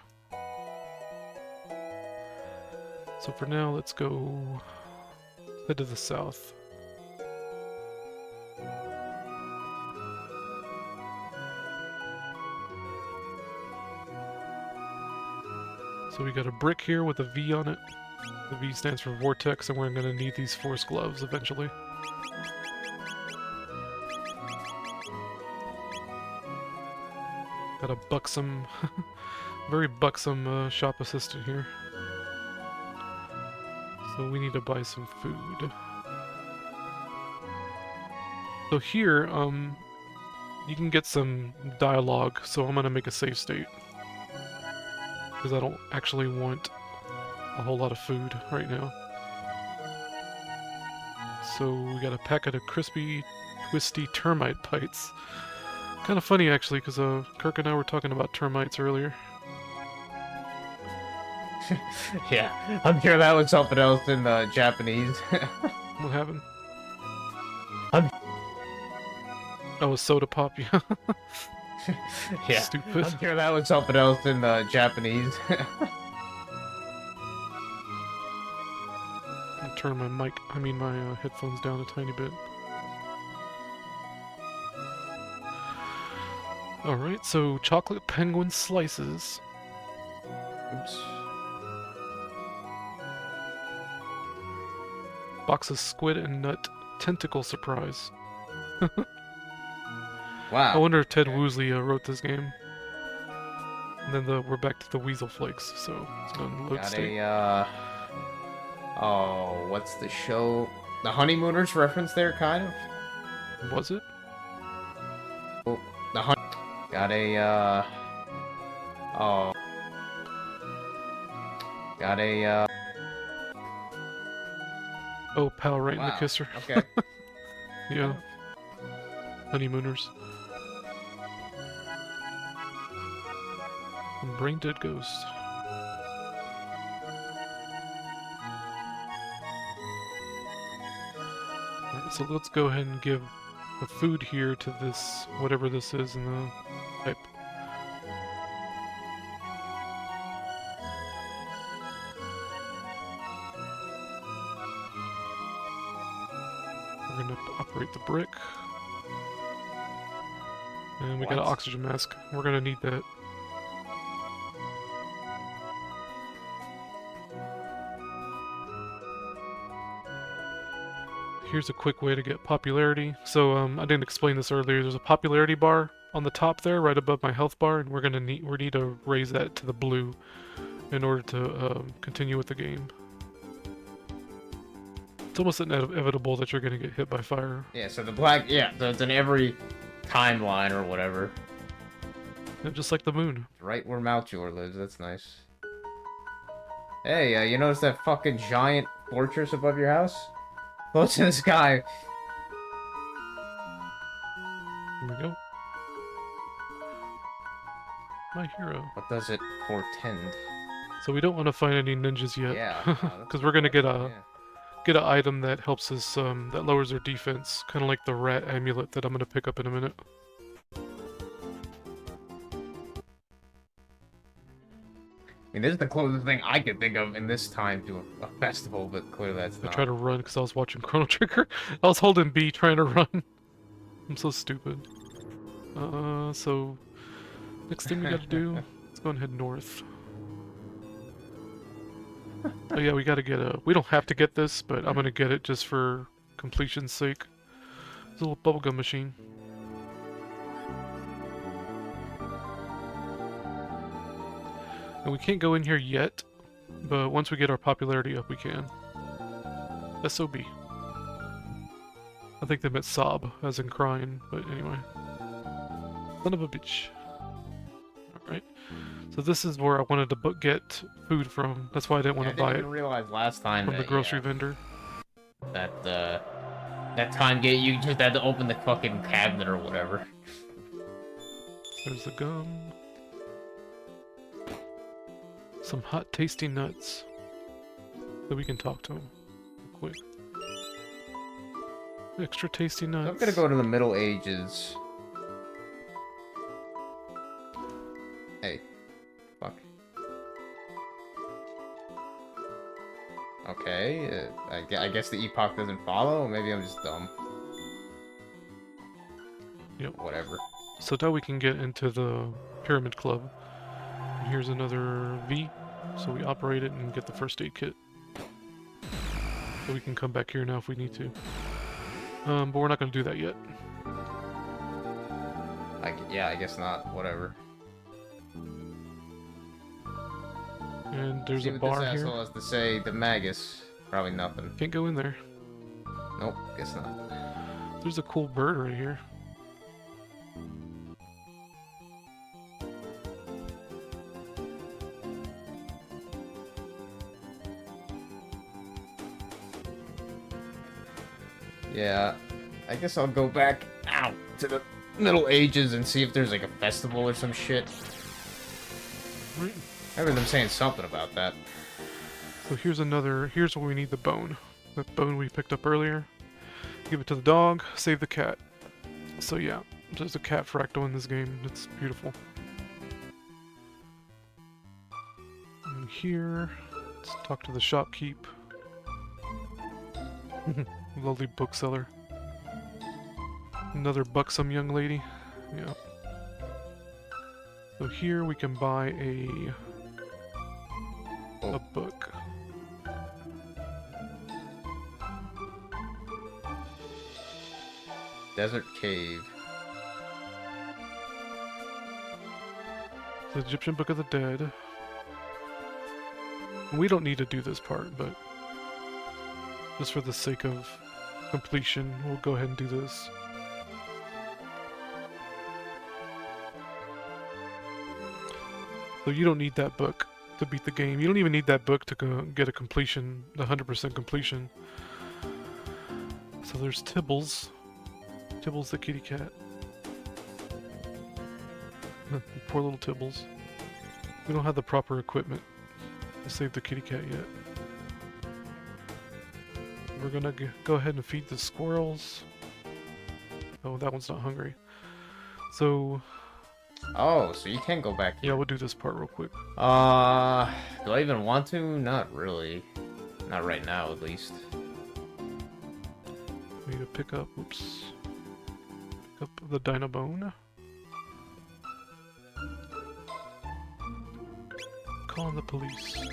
So for now, let's go head to the south. So we got a brick here with a V on it. The V stands for vortex, and we're going to need these force gloves eventually. Got a buxom, very buxom shop assistant here. So we need to buy some food. So here, you can get some dialogue, so I'm going to make a save state. Because I don't actually want a whole lot of food right now. So we got a packet of crispy, twisty termite bites. Kind of funny actually, because Kirk and I were talking about termites earlier. Yeah, I'm sure that was something else in Japanese. What happened? I'm- Oh, a soda pop, yeah. Yeah, Stupid. I'm sure that was something else in Japanese. I'll turn my my headphones down a tiny bit. Alright, so chocolate penguin slices. Oops. Box of squid and nut tentacle surprise. Wow. I wonder if Ted Okay. Woosley wrote this game. And then we're back to the weasel flakes, so it's going to load Got state. a, oh, what's the show? The Honeymooners reference there, kind of? Was it? Oh, got a, oh. Got a, Oh, pal right in the wow. kisser. Okay. Yeah. Honeymooners. And Brain Dead Ghost. Alright, so let's go ahead and give the food here to this, whatever this is in the pipe. We're gonna operate the brick. And we got an What? oxygen mask. We're gonna need that. Here's a quick way to get popularity. So I didn't explain this earlier. There's a popularity bar on the top there, right above my health bar, and we need to raise that to the blue in order to continue with the game. It's almost inevitable that you're gonna get hit by fire. Yeah, so the black, yeah, so it's in every timeline or whatever. Just like the moon. Right where Malchor lives, that's nice. Hey, you notice that fucking giant fortress above your house? Look to the sky. Here we go. My hero. What does it portend? So we don't want to find any ninjas yet. Yeah. Because we're gonna get yeah. an item that helps us, that lowers their defense. Kind of like the rat amulet that I'm gonna pick up in a minute. I mean, this is the closest thing I could think of in this time to a festival, but clearly that's I not. tried to run because I was watching Chrono Trigger. I was holding B trying to run. I'm so stupid. So next thing we gotta do, let's go and head north. Oh yeah, we gotta get we don't have to get this, but I'm gonna get it just for completion's sake. It's a little bubblegum machine. And we can't go in here yet, but once we get our popularity up, we can. SOB. I think they meant sob, as in crying, but anyway. Son of a bitch. Alright. So this is where I wanted to get food from. That's why I didn't want to buy I it didn't realize last time from the that, grocery vendor. that time gate you just had to open the fucking cabinet or whatever. There's the gum. Some hot, tasty nuts. So we can talk to him real quick. Extra tasty nuts. I'm gonna go to the Middle Ages. Hey. Fuck. Okay, I guess the epoch doesn't follow. Maybe I'm just dumb. Yep. Whatever. So now we can get into the Pyramid Club. And here's another V. So we operate it and get the first aid kit. So we can come back here now if we need to. But we're not going to do that yet. Yeah, I guess not. Whatever. And there's See a what bar this here. asshole has to say. The Magus. Probably nothing. Can't go in there. Nope, guess not. There's a cool bird right here. Yeah, I guess I'll go back out to the Middle Ages and see if there's like a festival or some shit. Right. I remember them saying something about that. So here's where we need the bone. That bone we picked up earlier. Give it to the dog, save the cat. So yeah, there's a cat fractal in this game. It's beautiful. And here, let's talk to the shopkeep. Lovely bookseller. Another buxom young lady. Yeah. So here we can buy a book. Desert Cave. The Egyptian Book of the Dead. We don't need to do this part, but just for the sake of completion, we'll go ahead and do this. So you don't need that book to beat the game. You don't even need that book to get a completion, the 100% completion. So there's Tibbles. Tibbles the kitty cat. Poor little Tibbles. We don't have the proper equipment to save the kitty cat yet. We're gonna go ahead and feed the squirrels. Oh, that one's not hungry. So... Oh, so you can go back. yeah, we'll do this part real quick. Do I even want to? Not really. Not right now, at least. We need to pick up, oops. Pick up the Dinobone. Calling the police.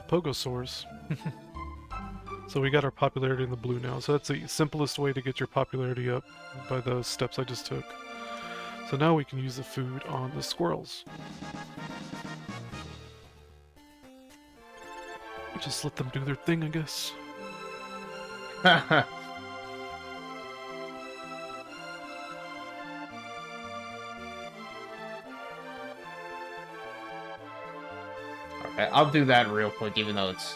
Pogosaurs. So we got our popularity in the blue now. So that's the simplest way to get your popularity up by the steps I just took. So now we can use the food on the squirrels. Just let them do their thing, I guess. Okay, I'll do that real quick, even though it's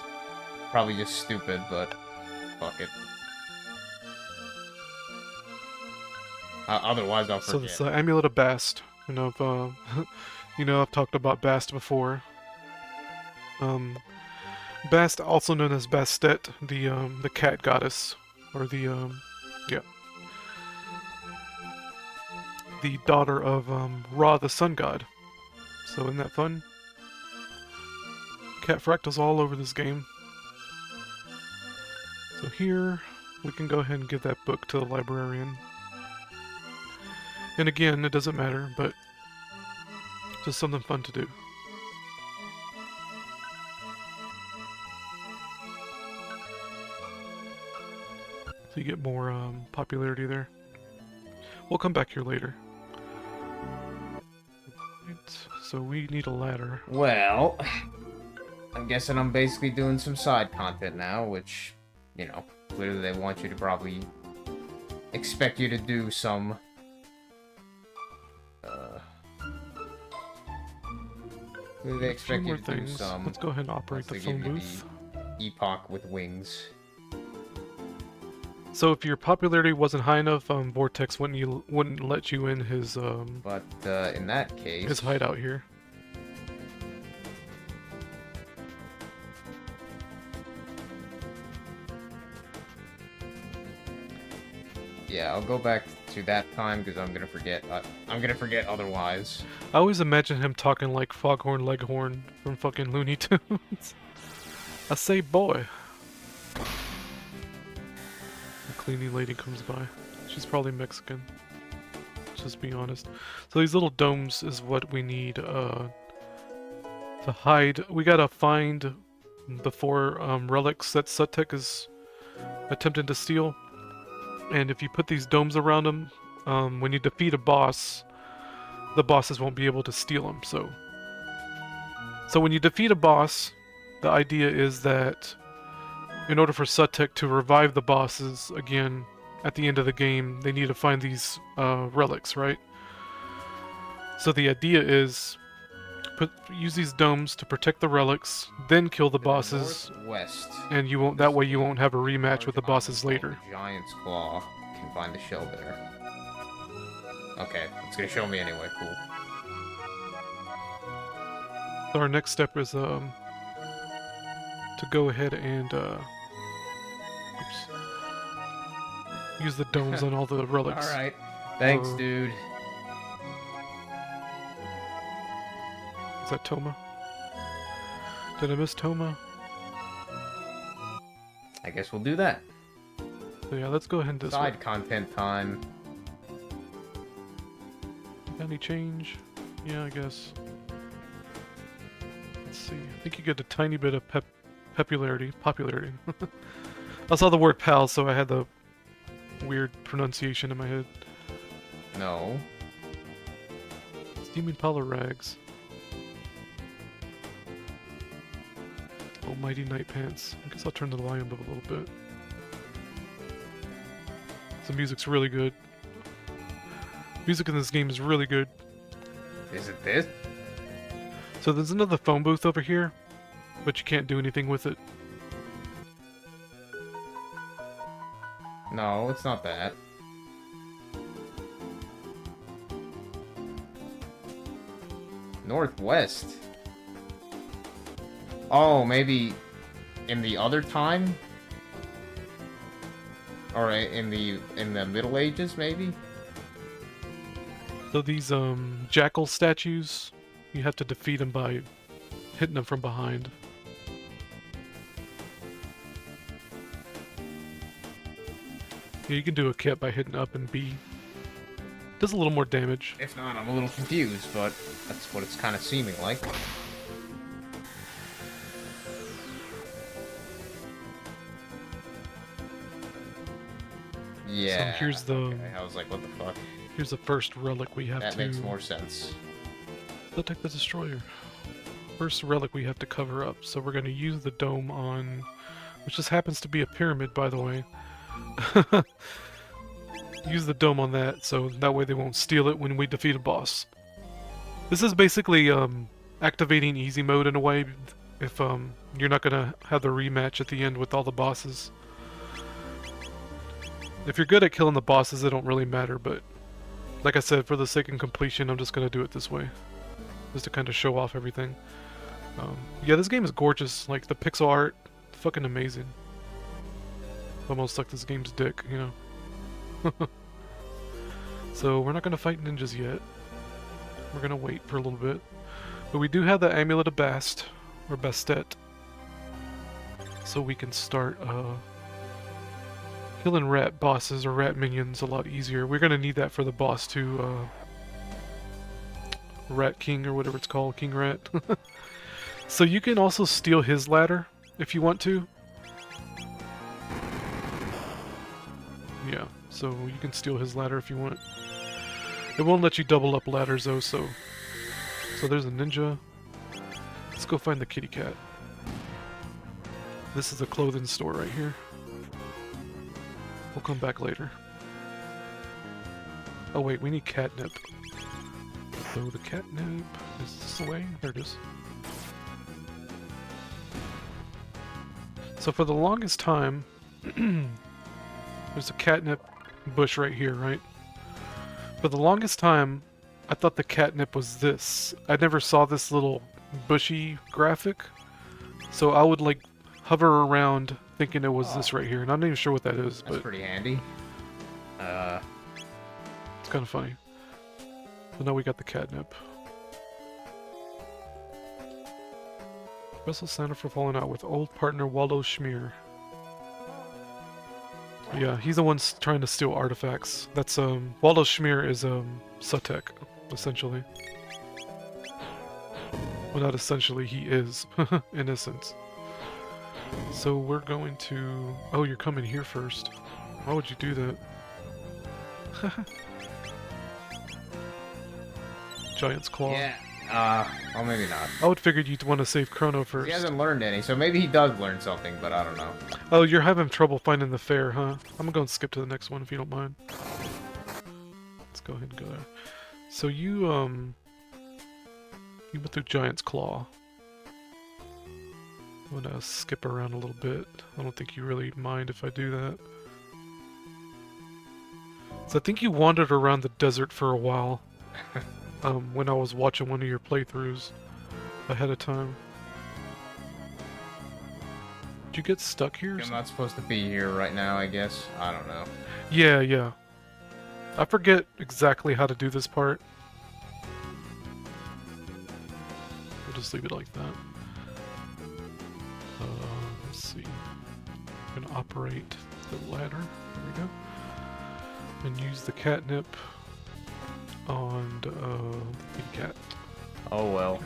probably just stupid, but fuck it. Otherwise, I'll So forget. it's the Amulet of Bast. You know, I've talked about Bast before. Bast, also known as Bastet, the cat goddess, or the daughter of Ra, the sun god. So isn't that fun? Cat fractals all over this game. So here, we can go ahead and give that book to the librarian. And again, it doesn't matter, but just something fun to do. So you get more popularity there. We'll come back here later. Right, so we need a ladder. Well, I'm guessing I'm basically doing some side content now, which, you know, clearly they want you to probably expect you to do some. Clearly they A few expect more you to do things. some. Let's go ahead and operate once the they give phone you booth. the Epoch with wings. So if your popularity wasn't high enough, Vortex wouldn't let you in his But in that case, his hideout here. yeah, I'll go back to that time because I'm gonna forget. I'm gonna forget otherwise. I always imagine him talking like Foghorn Leghorn from fucking Looney Tunes. I say, boy. A cleaning lady comes by. She's probably Mexican. Let's just be honest. So these little domes is what we need to hide. We gotta find the 4 relics that Sutek is attempting to steal. And if you put these domes around them, when you defeat a boss, the bosses won't be able to steal them. So when you defeat a boss, the idea is that in order for Sutek to revive the bosses again at the end of the game, they need to find these relics, right? So the idea is use these domes to protect the relics, then kill the bosses, Northwest. and you won't. That way, you won't have a rematch with the bosses later. Giant's Claw can find the shell there. Okay, it's gonna show me anyway. Cool. So our next step is to go ahead and use the domes on all the relics. All right. Thanks, Uh, dude. Is that Toma? Did I miss Toma? I guess we'll do that. So yeah, let's go ahead and Side way. content time. Any change? Yeah, I guess. Let's see. I think you get a tiny bit of popularity. I saw the word pal, so I had the weird pronunciation in my head. No. Steaming pile of rags. Almighty night pants. I guess I'll turn the volume up a little bit. The music's really good. Music in this game is really good. Is it this? So there's another phone booth over here, but you can't do anything with it. No, it's not that. Northwest. Oh, maybe in the other time? Or in the Middle Ages, maybe? So these jackal statues, you have to defeat them by hitting them from behind. Yeah, you can do a kit by hitting up and B. Does a little more damage. If not, I'm a little confused, but that's what it's kind of seeming like. Yeah. So here's the Okay, I was like, what the fuck? here's the first relic we have That to makes more sense. protect the destroyer. First relic we have to cover up. So we're gonna use the dome on, which just happens to be a pyramid, by the way. Use the dome on that, so that way they won't steal it when we defeat a boss. This is basically activating easy mode in a way, if you're not gonna have the rematch at the end with all the bosses. If you're good at killing the bosses, it don't really matter, but like I said, for the sake of completion, I'm just gonna do it this way, just to kind of show off everything. Yeah, this game is gorgeous. Like the pixel art, fucking amazing. Almost like this game's dick, you know. So we're not gonna fight ninjas yet. We're gonna wait for a little bit. But we do have the Amulet of Bast, or Bastet. So we can start killing rat bosses or rat minions a lot easier. We're gonna need that for the boss too, Rat King or whatever it's called, King Rat. So you can also steal his ladder if you want to. Yeah, so you can steal his ladder if you want. It won't let you double up ladders though, so there's a ninja. Let's go find the kitty cat. This is a clothing store right here. We'll come back later. Oh wait, we need catnip. So the catnip is this the way? There it is. So for the longest time, there's a catnip bush right here, right? For the longest time, I thought the catnip was this. I never saw this little bushy graphic, so I would like hover around thinking it was this right here, and I'm not even sure what that is. That's but pretty handy. it's kind of funny. So now we got the catnip. Wrestle Santa for falling out with old partner Waldo Schmier. Yeah, he's the one trying to steal artifacts. That's Waldo Schmier is Sutek, essentially. Well, not essentially, he is, in essence. So we're going to... Oh, you're coming here first. Why would you do that? Giant's Claw. Yeah. Well, maybe not. I would figure you'd want to save Chrono first. He hasn't learned any, so maybe he does learn something, but I don't know. Oh, you're having trouble finding the fair, huh? I'm going to skip to the next one if you don't mind. Let's go ahead and go there. So you went through Giant's Claw. I'm gonna skip around a little bit. I don't think you really mind if I do that. So I think you wandered around the desert for a while. When I was watching one of your playthroughs ahead of time. Did you get stuck here? I'm not supposed to be here right now, I guess. I don't know. Yeah. I forget exactly how to do this part. We'll just leave it like that. Let's see. I'm gonna operate the ladder. There we go. And use the catnip on the big cat. Oh well.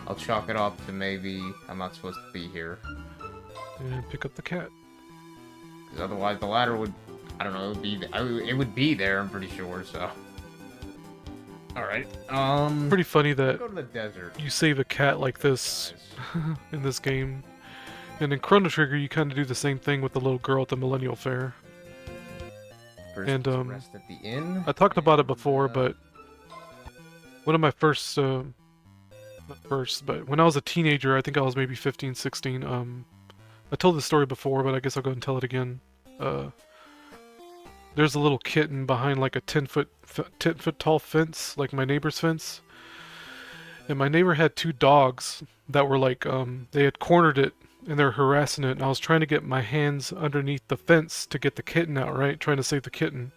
I'll chalk it off to maybe I'm not supposed to be here. And pick up the cat. Because otherwise the ladder would... I don't know, it would be there, I'm pretty sure, so... Alright, Pretty funny that go to the desert. you save a cat like this in this game. And in Chrono Trigger, you kind of do the same thing with the little girl at the Millennial Fair. First, And, rest at the inn. I talked about it before, but one of my first, not first, but when I was a teenager, I think I was maybe 15, 16, I told this story before, but I guess I'll go and tell it again. There's a little kitten behind like a 10-foot tall fence, like my neighbor's fence. And my neighbor had two dogs that were like, they had cornered it and they're harassing it. And I was trying to get my hands underneath the fence to get the kitten out, right? Trying to save the kitten.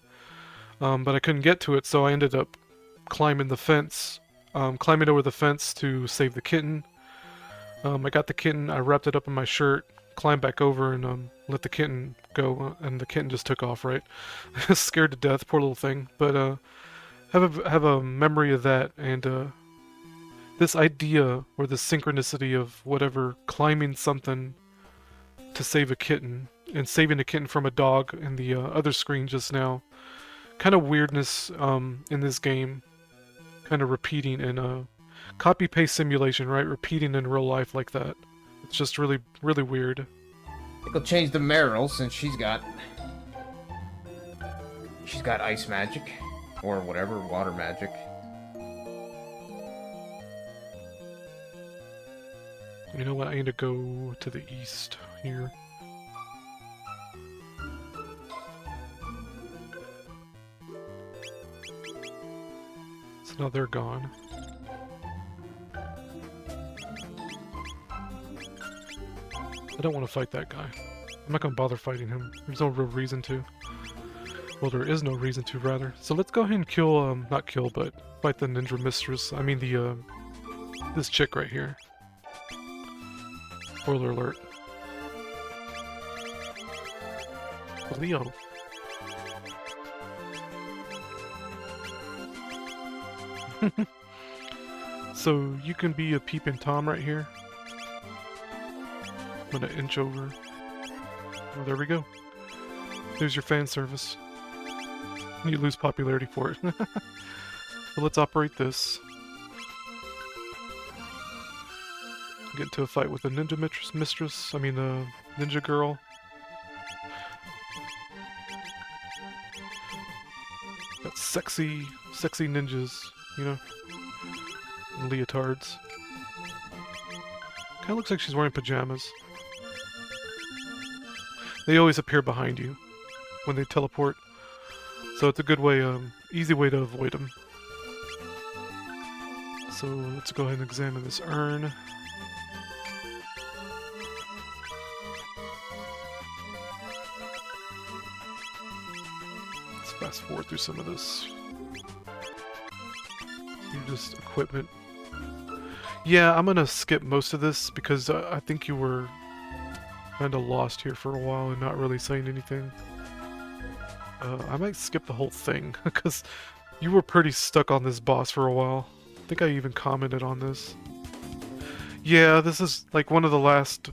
But I couldn't get to it, so I ended up climbing the fence, climbing over the fence to save the kitten. I got the kitten, I wrapped it up in my shirt, climbed back over and let the kitten go, and the kitten just took off, right? Scared to death, poor little thing. But have a memory of that, and this idea or the synchronicity of whatever climbing something to save a kitten and saving a kitten from a dog in the other screen just now, kind of weirdness in this game, kind of repeating in a copy paste simulation, right? Repeating in real life like that. It's just really weird. I think I'll change the Meryl since she's got ice magic or whatever, water magic. You know what? I need to go to the east here. So now they're gone. I don't want to fight that guy. I'm not going to bother fighting him. There's no real reason to. Well, there is no reason to, rather. So let's go ahead and kill, not kill, but fight the ninja mistress. I mean the, this chick right here. Spoiler alert. Leo. So you can be a peeping Tom right here. I'm gonna inch over. Oh, there we go. There's your fan service. You lose popularity for it. So let's operate this. Get into a fight with the ninja mistress. I mean, ninja girl. Got sexy ninjas, you know, in leotards. Kinda looks like she's wearing pajamas. They always appear behind you when they teleport, so it's a good way, easy way to avoid them. So let's go ahead and examine this urn. Let's fast forward through some of this. Just equipment. Yeah, I'm gonna skip most of this because I think you were kinda lost here for a while and not really saying anything. I might skip the whole thing because you were pretty stuck on this boss for a while. I think I even commented on this. Yeah, this is like one of the last...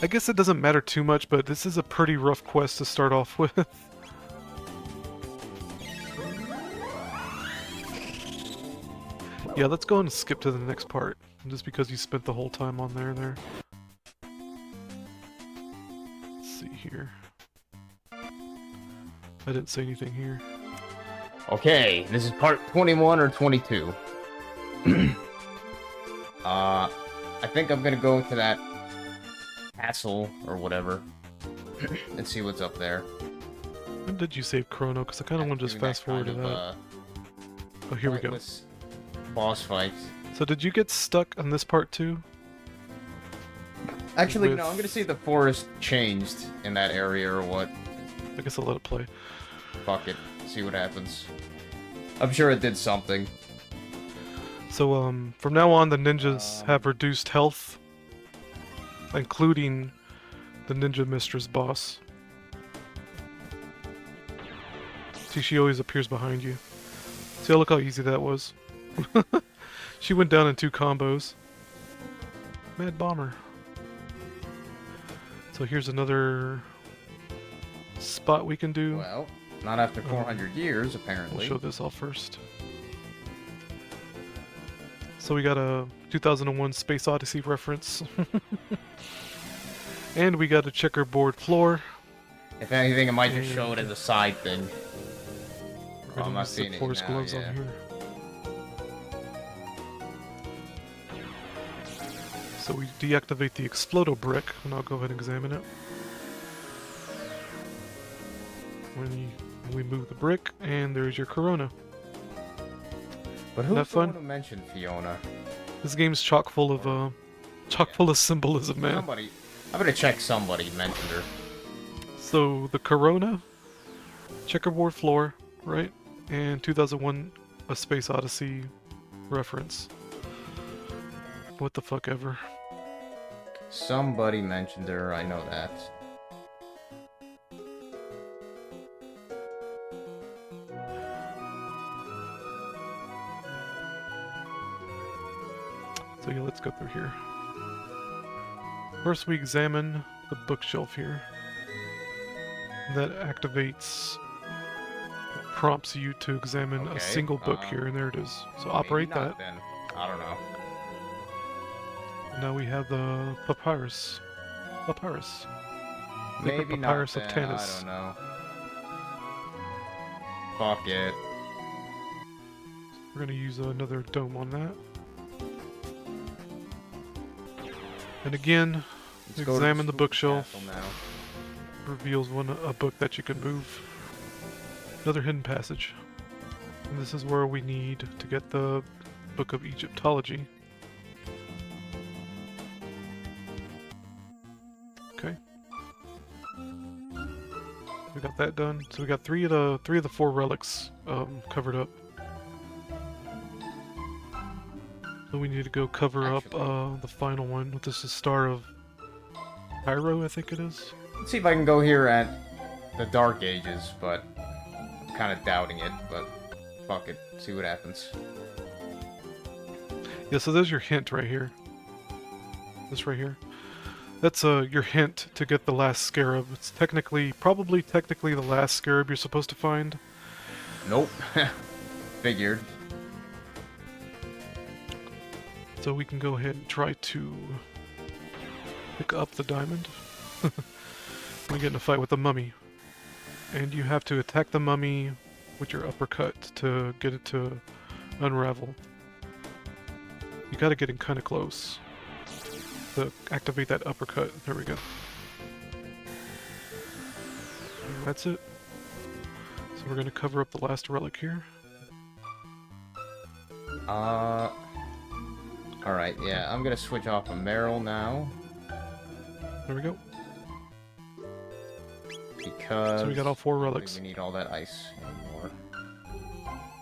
I guess it doesn't matter too much, but this is a pretty rough quest to start off with. Yeah, let's go and skip to the next part, just because you spent the whole time on there. Let's see here. I didn't say anything here. Okay, this is part 21 or 22. I think I'm gonna go to that castle or whatever and see what's up there. When did you save Chrono? Because I kind of want to just fast forward to that. Oh, here we go. Boss fight. So did you get stuck on this part too? Actually, With- no, I'm gonna see if the forest changed in that area or what. I guess I'll let it play. Fuck it. See what happens. I'm sure it did something. So, from now on, the ninjas have reduced health, including the Ninja Mistress boss. See, she always appears behind you. See, look how easy that was. She went down in 2 combos. Mad Bomber. So here's another spot we can do. Well, not after 400 years, apparently. We'll show this off first. So we got a 2001 Space Odyssey reference. And we got a checkerboard floor. If anything, it might just show it as a side thing. We're gonna I'm not use the seeing it forest now, gloves yeah. on here. So we deactivate the Explodo brick, and I'll go ahead and examine it. When we move the brick, and there's your Corona. But Isn't that who's the fun? one who mentioned Fiona? This game's chock full of symbolism, man. Somebody. I'm gonna check somebody mentioned her. So the Corona, checkerboard floor, right? And 2001 A Space Odyssey reference. What the fuck ever. Somebody mentioned her, I know that. So yeah, let's go through here. First we examine the bookshelf here. That activates, prompts you to examine Okay, a single book here, and there it is. So operate Maybe that. not, then. I don't know. Now we have the papyrus. Papyrus. Sacred Maybe papyrus not of then. Tanis. I don't know. Fuck it. We're gonna use another dome on that. And again, Let's go to examine the Spooky bookshelf. Castle now. Reveals a book that you can move. Another hidden passage. And this is where we need to get the Book of Egyptology. Okay. We got that done. So we got three of the 4 relics covered up. So we need to go cover up the final one. This is Star of Cairo, I think it is. Let's see if I can go here at the Dark Ages, but I'm kind of doubting it, but fuck it. See what happens. Yeah, so there's your hint right here. This right here. That's your hint to get the last scarab. It's probably technically the last scarab you're supposed to find. Nope. Figured. So we can go ahead and try to pick up the diamond. We get in a fight with the mummy. And you have to attack the mummy with your uppercut to get it to unravel. You gotta get in kinda close to activate that uppercut. There we go. And that's it. So we're gonna cover up the last relic here. Alright, yeah, I'm gonna switch off of Meryl now. There we go. Because... So we got all 4 I don't relics. think we need all that ice anymore.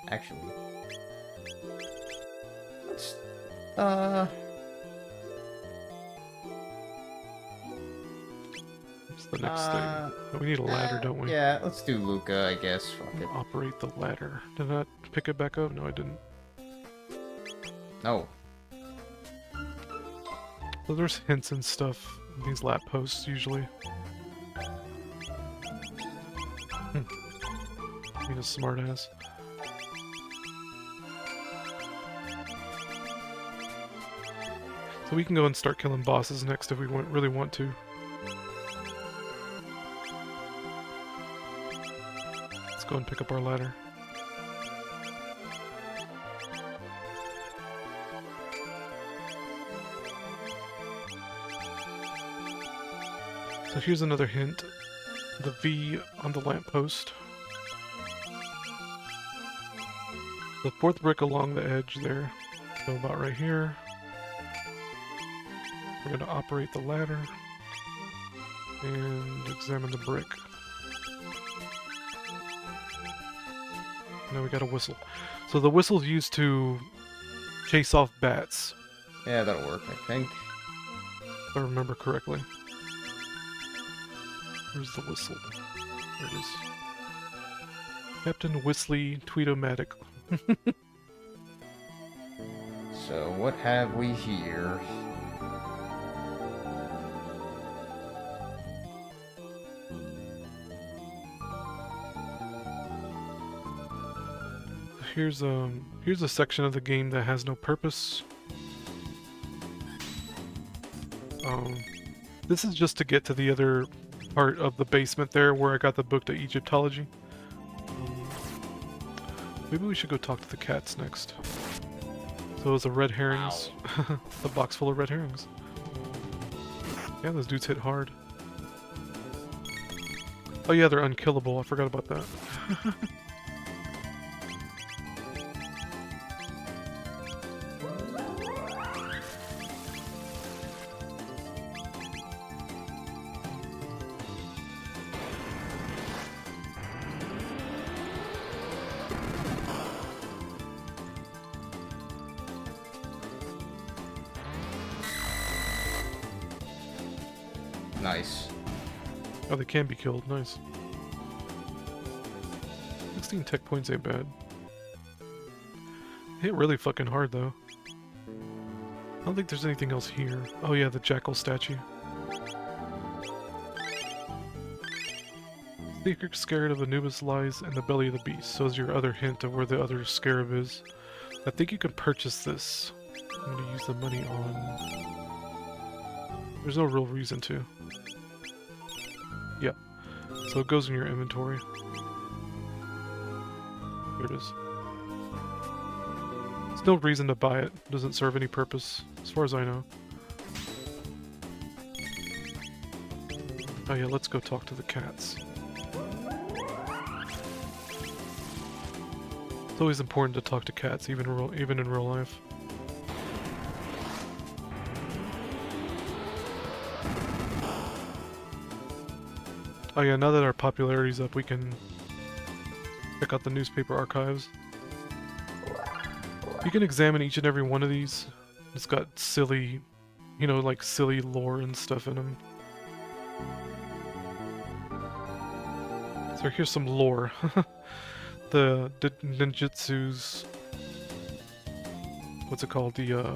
Actually... Let's... What's the next thing? Oh, we need a ladder, don't we? Yeah, let's do Luca, I guess. Fuck it. Operate the ladder. Did I pick it back up? No, I didn't. No. So there's hints and stuff in these lap posts, usually. Being a smartass. So we can go and start killing bosses next if we really want to. Let's go and pick up our ladder. So here's another hint. The V on the lamppost. The 4th brick along the edge there. So about right here. We're going to operate the ladder and examine the brick. Now we got a whistle. So the whistle's used to chase off bats, Yeah, that'll work, I think. if I remember correctly. Where's the whistle? There it is. Captain Whistly Tweetomatic. So, what have we here? Here's a section of the game that has no purpose. This is just to get to the other part of the basement there where I got the book to Egyptology. Maybe we should go talk to the cats next. So it's a red herrings. The box full of red herrings. Yeah, those dudes hit hard. Oh yeah, they're unkillable. I forgot about that. Nice. Oh, they can be killed. Nice. 16 tech points ain't bad. Hit really fucking hard, though. I don't think there's anything else here. Oh yeah, the jackal statue. The secret scarab of Anubis lies in the belly of the beast. So is your other hint of where the other scarab is. I think you can purchase this. I'm gonna use the money on... There's no real reason to. Yeah. So it goes in your inventory. Here it is. There's no reason to buy it. It doesn't serve any purpose, as far as I know. Oh yeah, let's go talk to the cats. It's always important to talk to cats, even in real life. Oh yeah, now that our popularity's up, we can check out the newspaper archives. You can examine each and every one of these. It's got silly, you know, like silly lore and stuff in them. So here's some lore. the ninjutsus. What's it called? The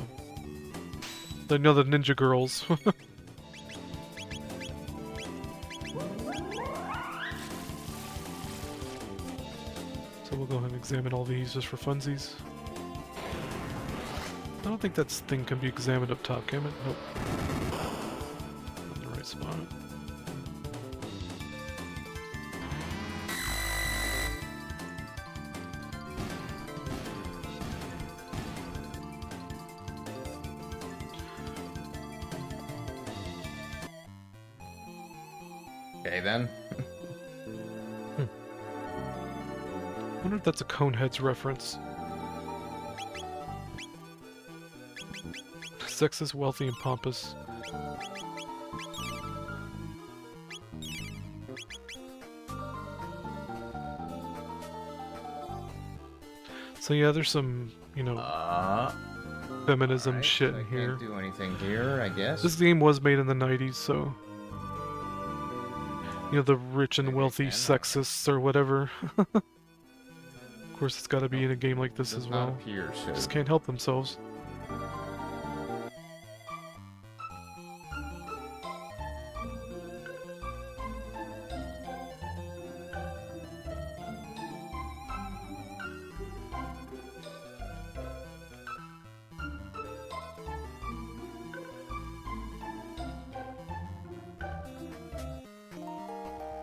ninja girls. So we'll go ahead and examine all these just for funsies. I don't think that thing can be examined up top, can it? Nope. Not in the right spot. Okay, then. I wonder if that's a Coneheads reference. Sexist, wealthy, and pompous. So yeah, there's some, you know, feminism Alright, shit so in I here. can't do anything here, I guess. This game was made in the 90s, so... You know, the rich and Maybe I wealthy can. sexists or whatever. Of course, it's gotta be in a game like this Does as not well. appear so. Just can't help themselves.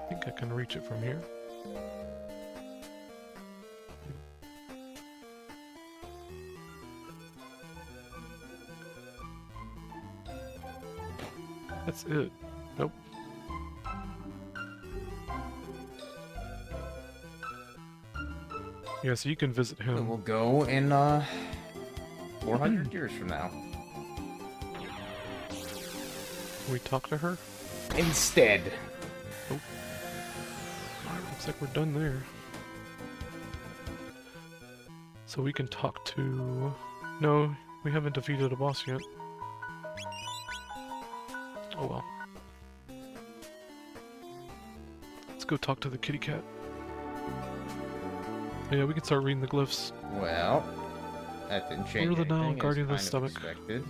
I think I can reach it from here. That's it. Nope. Yeah, so you can visit So him. we'll go in 400 years from now. Can we talk to her? Instead. Looks like we're done there. So we can talk to... No, we haven't defeated a boss yet. Oh well. Let's go talk to the kitty cat. Yeah, we can start reading the glyphs. Well, that didn't change Lure the Nile, anything, as Guardian of the kind Stomach. expected.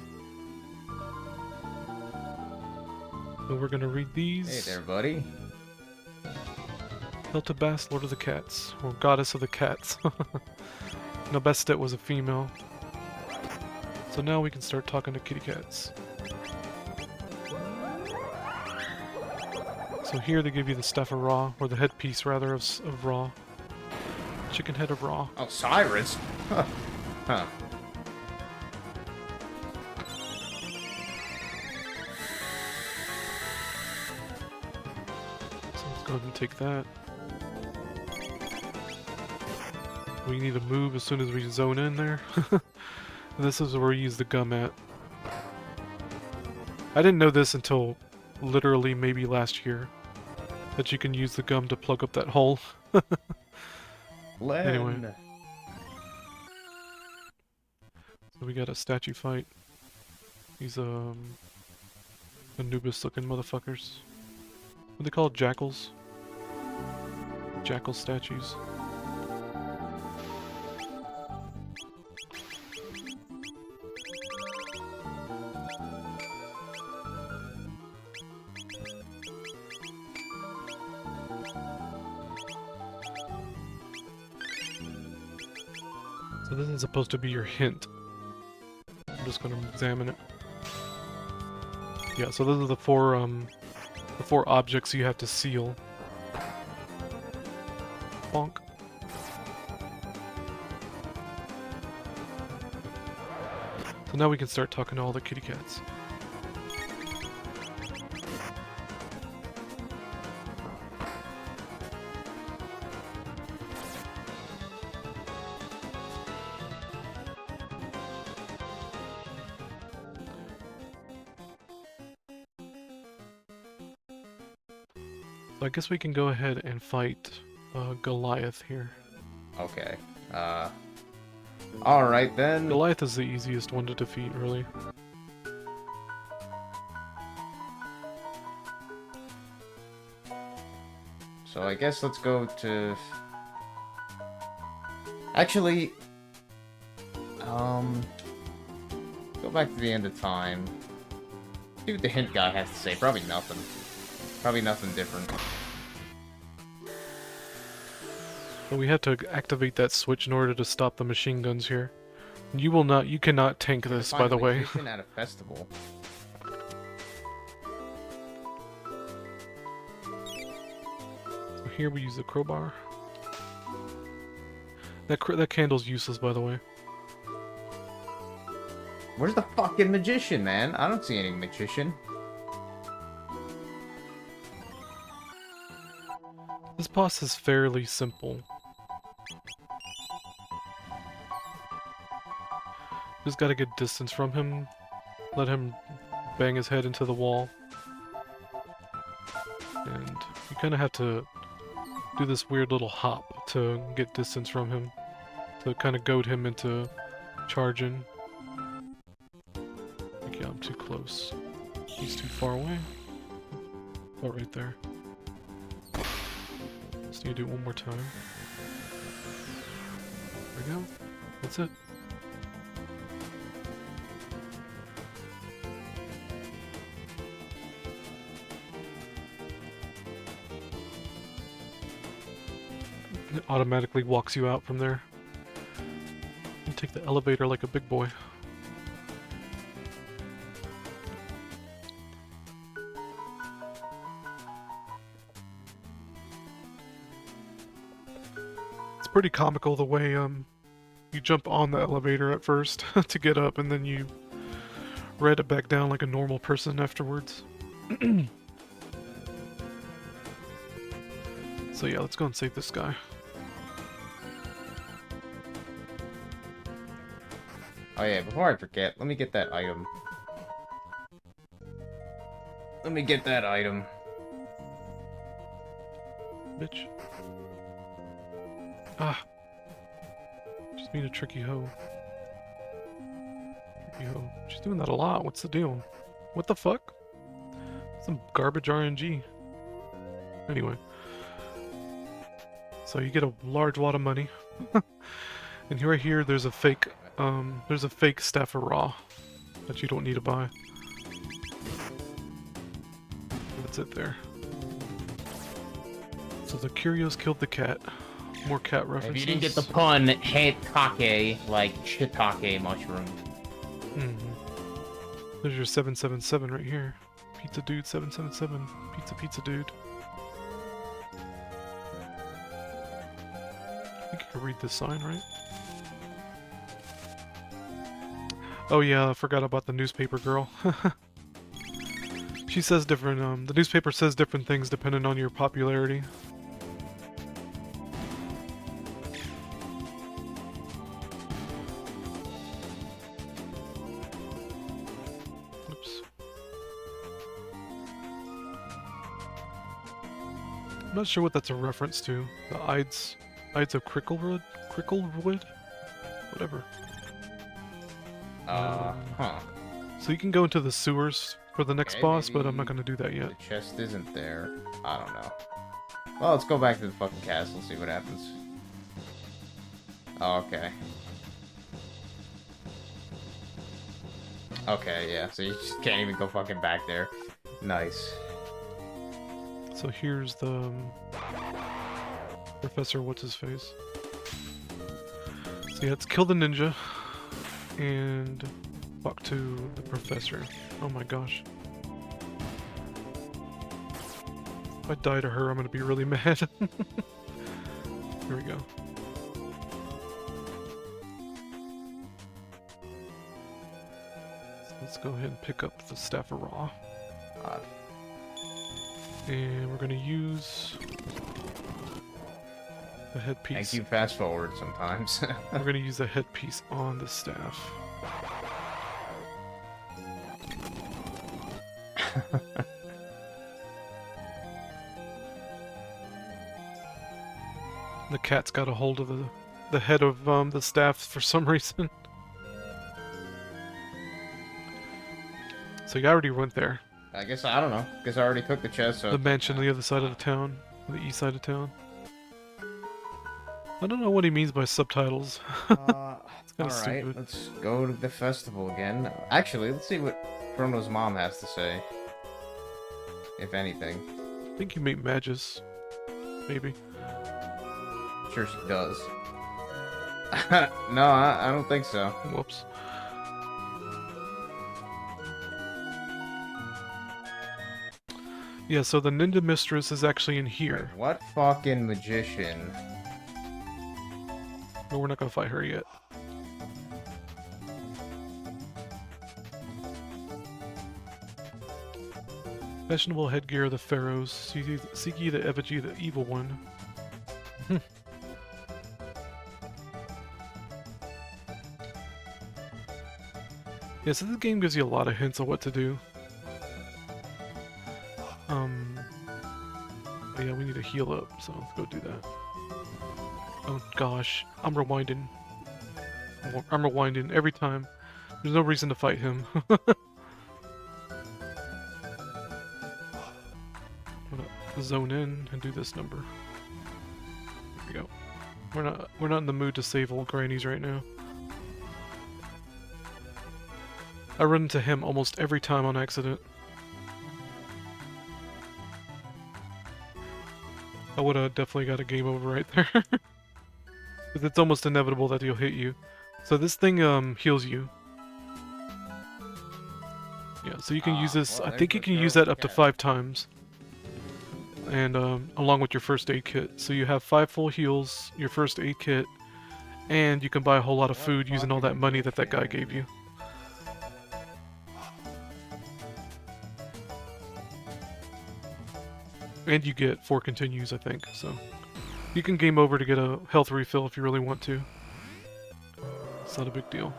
So we're gonna read these. Hey there, buddy. Hiltabas, Lord of the Cats, or Goddess of the Cats. Nobestet was a female. So now we can start talking to kitty cats. So here they give you the stuff of Ra, or the headpiece rather of Ra. Chicken head of Ra. Oh, Cyrus? Huh. Huh. So let's go ahead and take that. We need to move as soon as we zone in there. This is where we use the gum at. I didn't know this until literally maybe last year. That you can use the gum to plug up that hole. Len. Anyway. So we got a statue fight. These Anubis looking motherfuckers. What are they called? Jackals? Jackal statues. So this is supposed to be your hint. I'm just gonna examine it. Yeah, so those are the four objects you have to seal. Bonk. So now we can start talking to all the kitty cats. So I guess we can go ahead and fight Goliath here. Okay. Alright then. Goliath is the easiest one to defeat, really. So I guess let's go to... Actually... Go back to the end of time. See what the hint guy has to say. Probably nothing. Probably nothing different. But we have to activate that switch in order to stop the machine guns here. You cannot tank this, by the way. Find a magician at a festival. So here we use the crowbar. That candle's useless, by the way. Where's the fucking magician, man? I don't see any magician. This boss is fairly simple. Just gotta get distance from him, let him bang his head into the wall. And you kinda have to do this weird little hop to get distance from him, to kinda goad him into charging. Okay, I'm too close. He's too far away. Oh, right there. Just need to do it one more time. There we go. That's it. It automatically walks you out from there. You take the elevator like a big boy. It's pretty comical the way you jump on the elevator at first to get up, and then you ride it back down like a normal person afterwards. So yeah, let's go and save this guy. Oh yeah, before I forget, let me get that item. Let me get that item. Bitch. Ah. Just being a tricky hoe. Tricky hoe. She's doing that a lot. What's the deal? What the fuck? Some garbage RNG. Anyway. So you get a large wad of money. And right here there's a fake Staff of Raw that you don't need to buy. That's it there. So the Curios killed the cat. More cat references. If you didn't get the pun, heitake, like shiitake mushroom. There's your 777 right here. Pizza Dude 777. Pizza Dude. I think you can read this sign, right? Oh yeah, I forgot about the newspaper girl. She says different, the newspaper says different things depending on your popularity. Oops. I'm not sure what that's a reference to. The Ides of Cricklewood? Whatever. Huh. So you can go into the sewers for the next Okay, boss, but I'm maybe not gonna do that yet. The chest isn't there. I don't know. Well, let's go back to the fucking castle and see what happens. Oh, okay. Okay, yeah, so you just can't even go fucking back there. Nice. So here's the Professor What's-His-Face. So yeah, it's kill the ninja and talk to the professor. Oh my gosh. If I die to her, I'm gonna be really mad. Here we go. So let's go ahead and pick up the Staff of Raw. And we're gonna use the headpiece. Thank you, fast forward sometimes. We're gonna use the headpiece on the staff. The cat's got a hold of the head of the staff for some reason. So you already went there. I guess, I don't know. Guess I already took the chest, so... The mansion on the other side of the town. The east side of town. I don't know what he means by subtitles. It's kinda Alright, stupid. let's go to the festival again. Actually, let's see what Chrono's mom has to say. If anything. I think you meet Magus. Maybe. Sure she does. No, I don't think so. Whoops. Yeah, so the Ninja Mistress is actually in here. What fucking magician? But we're not gonna fight her yet. Fashionable headgear of the pharaohs. Siki the effigy of the evil one. Yeah, so this game gives you a lot of hints on what to do. But yeah, we need to heal up, so let's go do that. Oh gosh, I'm rewinding. I'm rewinding every time. There's no reason to fight him. I'm gonna zone in and do this number. Here we go. We're not in the mood to save old grannies right now. I run into him almost every time on accident. I would have definitely got a game over right there. Because it's almost inevitable that he'll hit you. So this thing heals you. Yeah, so you can use this. Well, I think you there's can the use girl that up to cat. 5 times. And along with your first aid kit. So you have 5 full heals, your first aid kit, and you can buy a whole lot of food using all that money that guy gave you. And you get 4 continues, I think, so you can game over to get a health refill if you really want to. It's not a big deal.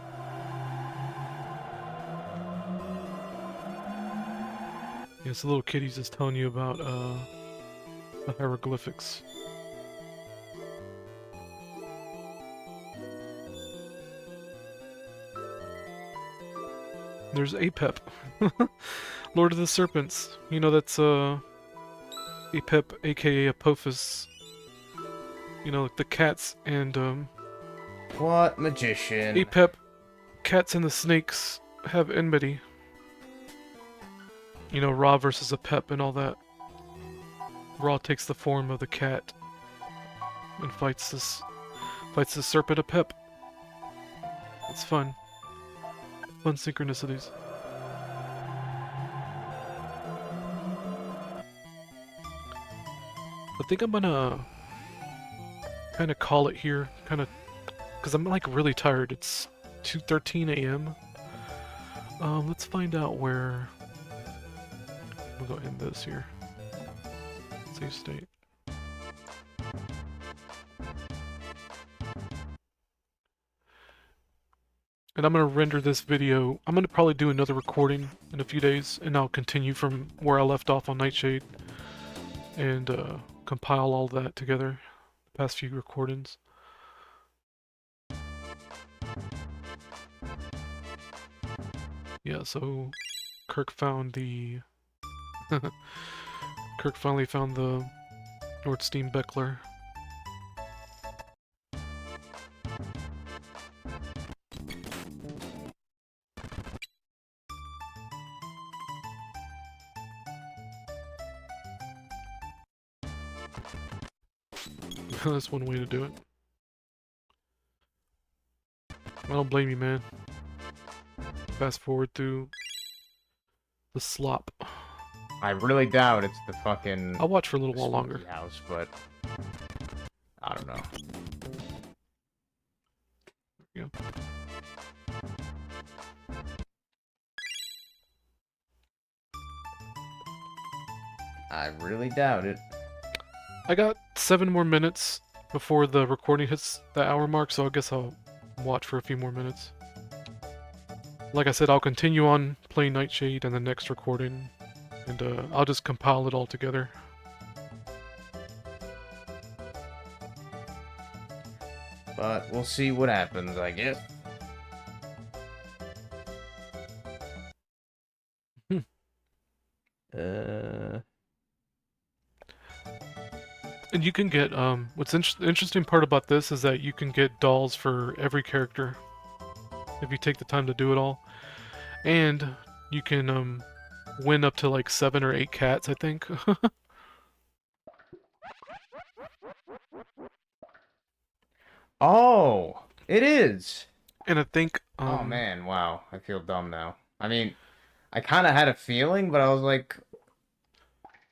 Yeah, so little kitty's just telling you about the hieroglyphics. There's Apep, Lord of the Serpents. You know, that's Apep, aka Apophis. You know, like the cats and What magician? Apep, cats and the snakes have enmity. You know, Ra versus Apep and all that. Ra takes the form of the cat and fights the serpent Apep. It's fun. Fun synchronicities. I think I'm gonna kind of call it here, because I'm like really tired. It's 2:13 a.m. Let's find out where. We'll go end this here. Save state. And I'm gonna render this video. I'm gonna probably do another recording in a few days, and I'll continue from where I left off on Nightshade, and compile all that together. The past few recordings. Yeah, so Kirk found the Kirk finally found the Nordstein Beckler. That's one way to do it. I don't blame you, man. Fast forward through the slop. I really doubt it's the fucking. I'll watch for a little while longer. House, but I don't know. Yeah. I really doubt it. I got 7 more minutes before the recording hits the hour mark, so I guess I'll watch for a few more minutes. Like I said, I'll continue on playing Nightshade in the next recording, and I'll just compile it all together. But we'll see what happens, I guess. And you can get, what's the interesting part about this is that you can get dolls for every character if you take the time to do it all. And you can win up to like 7 or 8 cats, I think. Oh, it is. And I think, Oh man, wow. I feel dumb now. I mean, I kind of had a feeling, but I was like,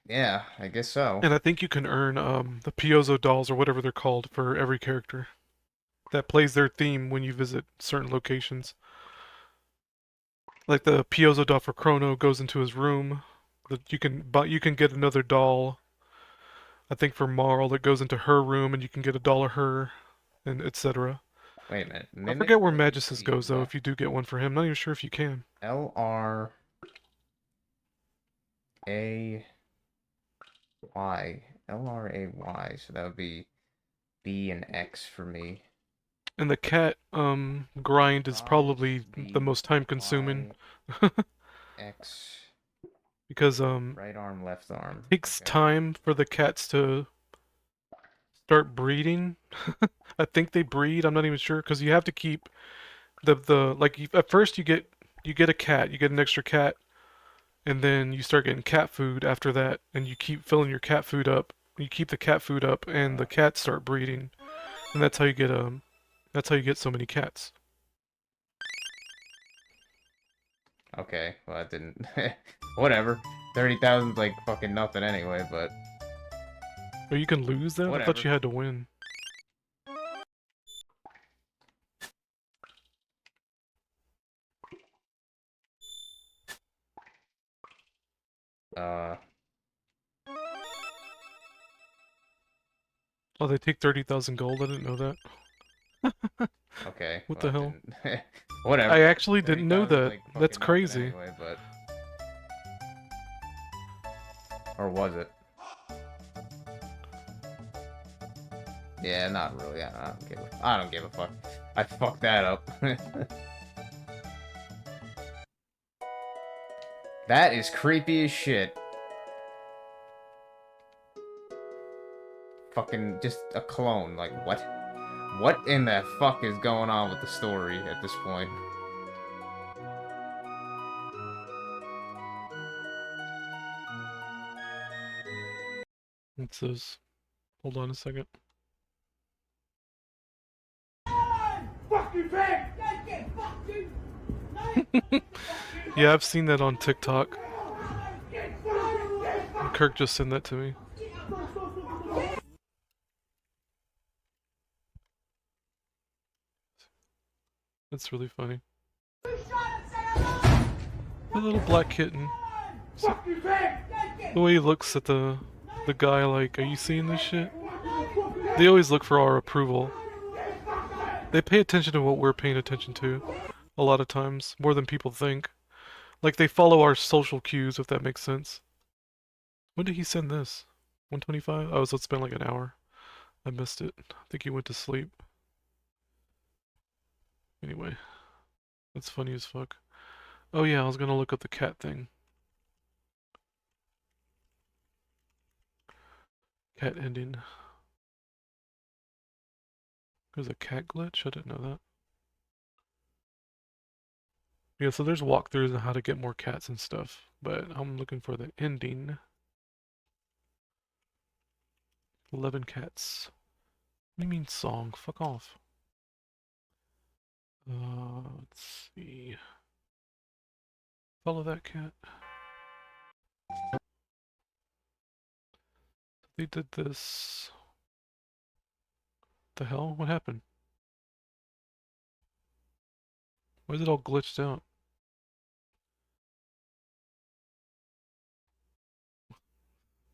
yeah, I guess so. and I think you can earn the Piozo dolls or whatever they're called for every character that plays their theme when you visit certain locations. Like the Piozo doll for Chrono goes into his room. you can get another doll. I think for Marl that goes into her room, and you can get a doll of her, and etc. Wait a minute. I Mimic forget where or Magus goes though. exceed? If you do get one for him, not even sure if you can. LR A Y. LRAY. So that would be B and X for me. And the cat grind is probably the most time consuming. X. Because Right arm, left arm. it takes Okay. time for the cats to start breeding. I think they breed, I'm not even sure, because you have to keep at first you get a cat, you get an extra cat, and then you start getting cat food after that, and you keep filling your cat food up. You keep the cat food up, and the cats start breeding, and that's how you get so many cats. Okay, well that didn't... Whatever. 30,000's like fucking nothing anyway, but... Or you can lose that? I Whatever. thought you had to win. Oh, they take 30,000 gold? I didn't know that. Okay. What well, the hell? Whatever. I actually didn't know 30,000 's, that. like, That's fucking nothing crazy. Anyway, but... Or was it? Yeah, not really. I don't give a fuck. I fucked that up. That is creepy as shit. Fucking just a clone. Like, what? What in the fuck is going on with the story at this point? It says, hold on a second. Yeah, I've seen that on TikTok. Kirk just sent that to me. That's really funny. A little black kitten. So, the way he looks at the guy like, are you seeing this shit? They always look for our approval. They pay attention to what we're paying attention to. A lot of times. More than people think. Like they follow our social cues, if that makes sense. When did he send this? 125? Oh, so it's been like an hour. I missed it. I think he went to sleep. Anyway. That's funny as fuck. Oh yeah, I was gonna look up the cat thing. Cat ending. There's a cat glitch? I didn't know that. Yeah, so there's walkthroughs on how to get more cats and stuff, but I'm looking for the ending. 11 cats. What do you mean song? Fuck off. Let's see. Follow that cat. They did this. What the hell? What happened? Why is it all glitched out?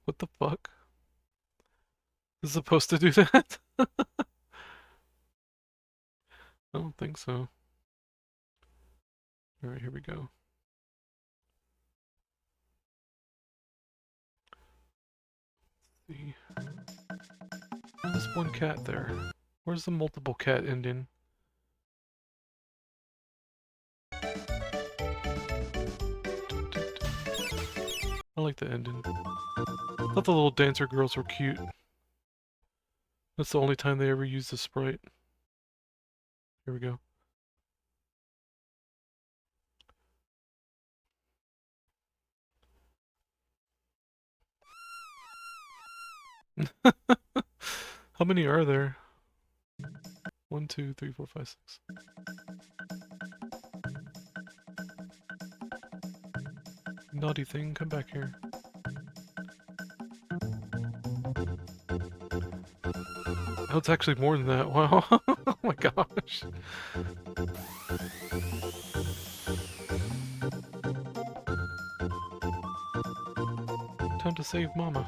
What the fuck? Is it supposed to do that? I don't think so. Alright, here we go. Let's see. There's one cat there. Where's the multiple cat ending? I like the ending. I thought the little dancer girls were cute. That's the only time they ever used the sprite. Here we go. How many are there? 1, 2, 3, 4, 5, 6. Naughty thing, come back here. Oh, it's actually more than that. Wow. Oh my gosh. time to save Mama.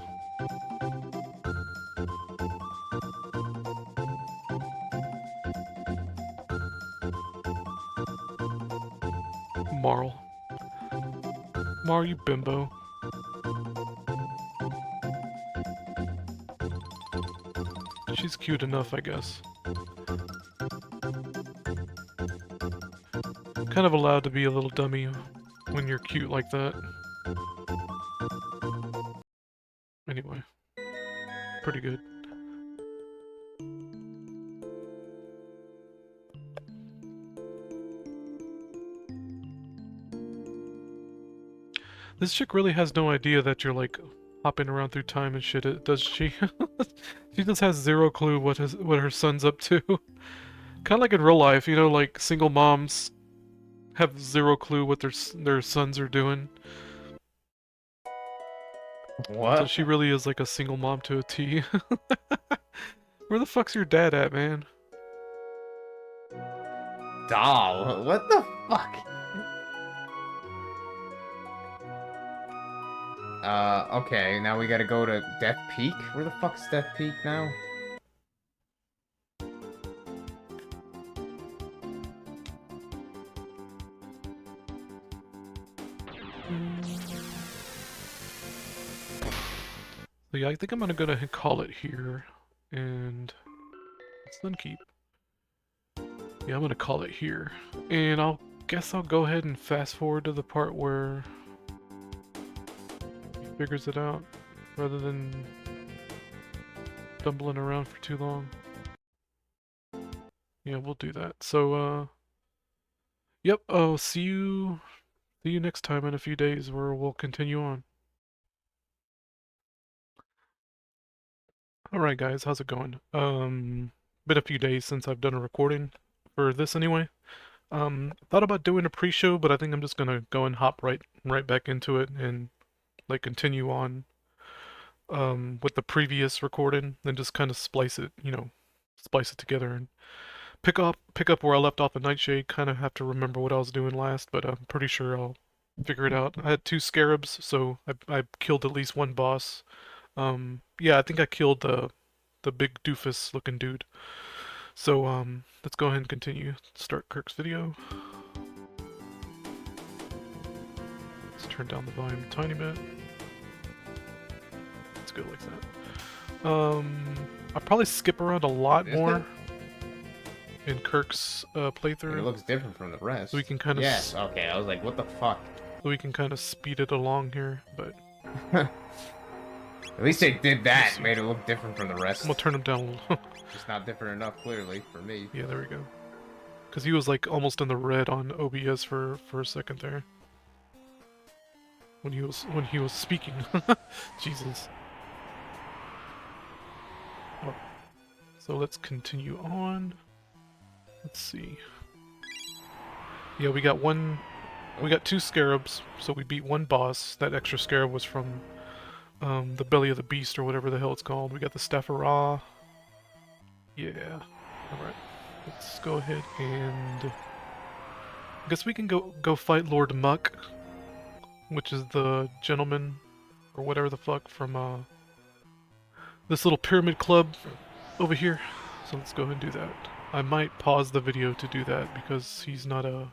Marl. Marl, you bimbo. She's cute enough, I guess. Kind of allowed to be a little dummy when you're cute like that. Anyway. Pretty good. This chick really has no idea that you're like hopping around through time and shit, does she? She just has zero clue what her son's up to. Kind of like in real life, you know, like single moms have zero clue what their sons are doing. What? So she really is like a single mom to a T. Where the fuck's your dad at, man? Doll, what the fuck? Okay, now we gotta go to Death Peak? Where the fuck's Death Peak now? So yeah, I think I'm gonna go ahead and call it here, and Sunkeep. Yeah, I'm gonna call it here, and guess I'll go ahead and fast forward to the part where he figures it out, rather than stumbling around for too long. Yeah, we'll do that. So, yep. Oh, see you next time in a few days, where we'll continue on. Alright guys, how's it going? Been a few days since I've done a recording for this anyway. Thought about doing a pre-show, but I think I'm just gonna go and hop right back into it and like continue on with the previous recording and just kind of splice it together and pick up where I left off the Nightshade. Kind of have to remember what I was doing last, but I'm pretty sure I'll figure it out. I had 2 scarabs, so I killed at least 1 boss. Yeah, I think I killed the big doofus looking dude. So, let's go ahead and continue. Start Kirk's video. Let's turn down the volume a tiny bit. Let's go like that. I'll probably skip around a lot more in Kirk's playthrough. It looks different from the rest. So we can kind of... Yes, okay, I was like, what the fuck? So we can kind of speed it along here, but... At least they did that, made it look different from the rest. We'll turn him down a little. Just not different enough, clearly, for me. Yeah, there we go. Because he was like almost in the red on OBS for a second there. When he was speaking. Jesus. Oh. So let's continue on. Let's see. Yeah, we got 2 scarabs, so we beat 1 boss. That extra scarab was from the belly of the beast, or whatever the hell it's called. We got the Staff of Ra. Yeah. Alright. Let's go ahead and... I guess we can go fight Lord Muck, which is the gentleman, or whatever the fuck, from this little pyramid club over here. So let's go ahead and do that. I might pause the video to do that, because he's not a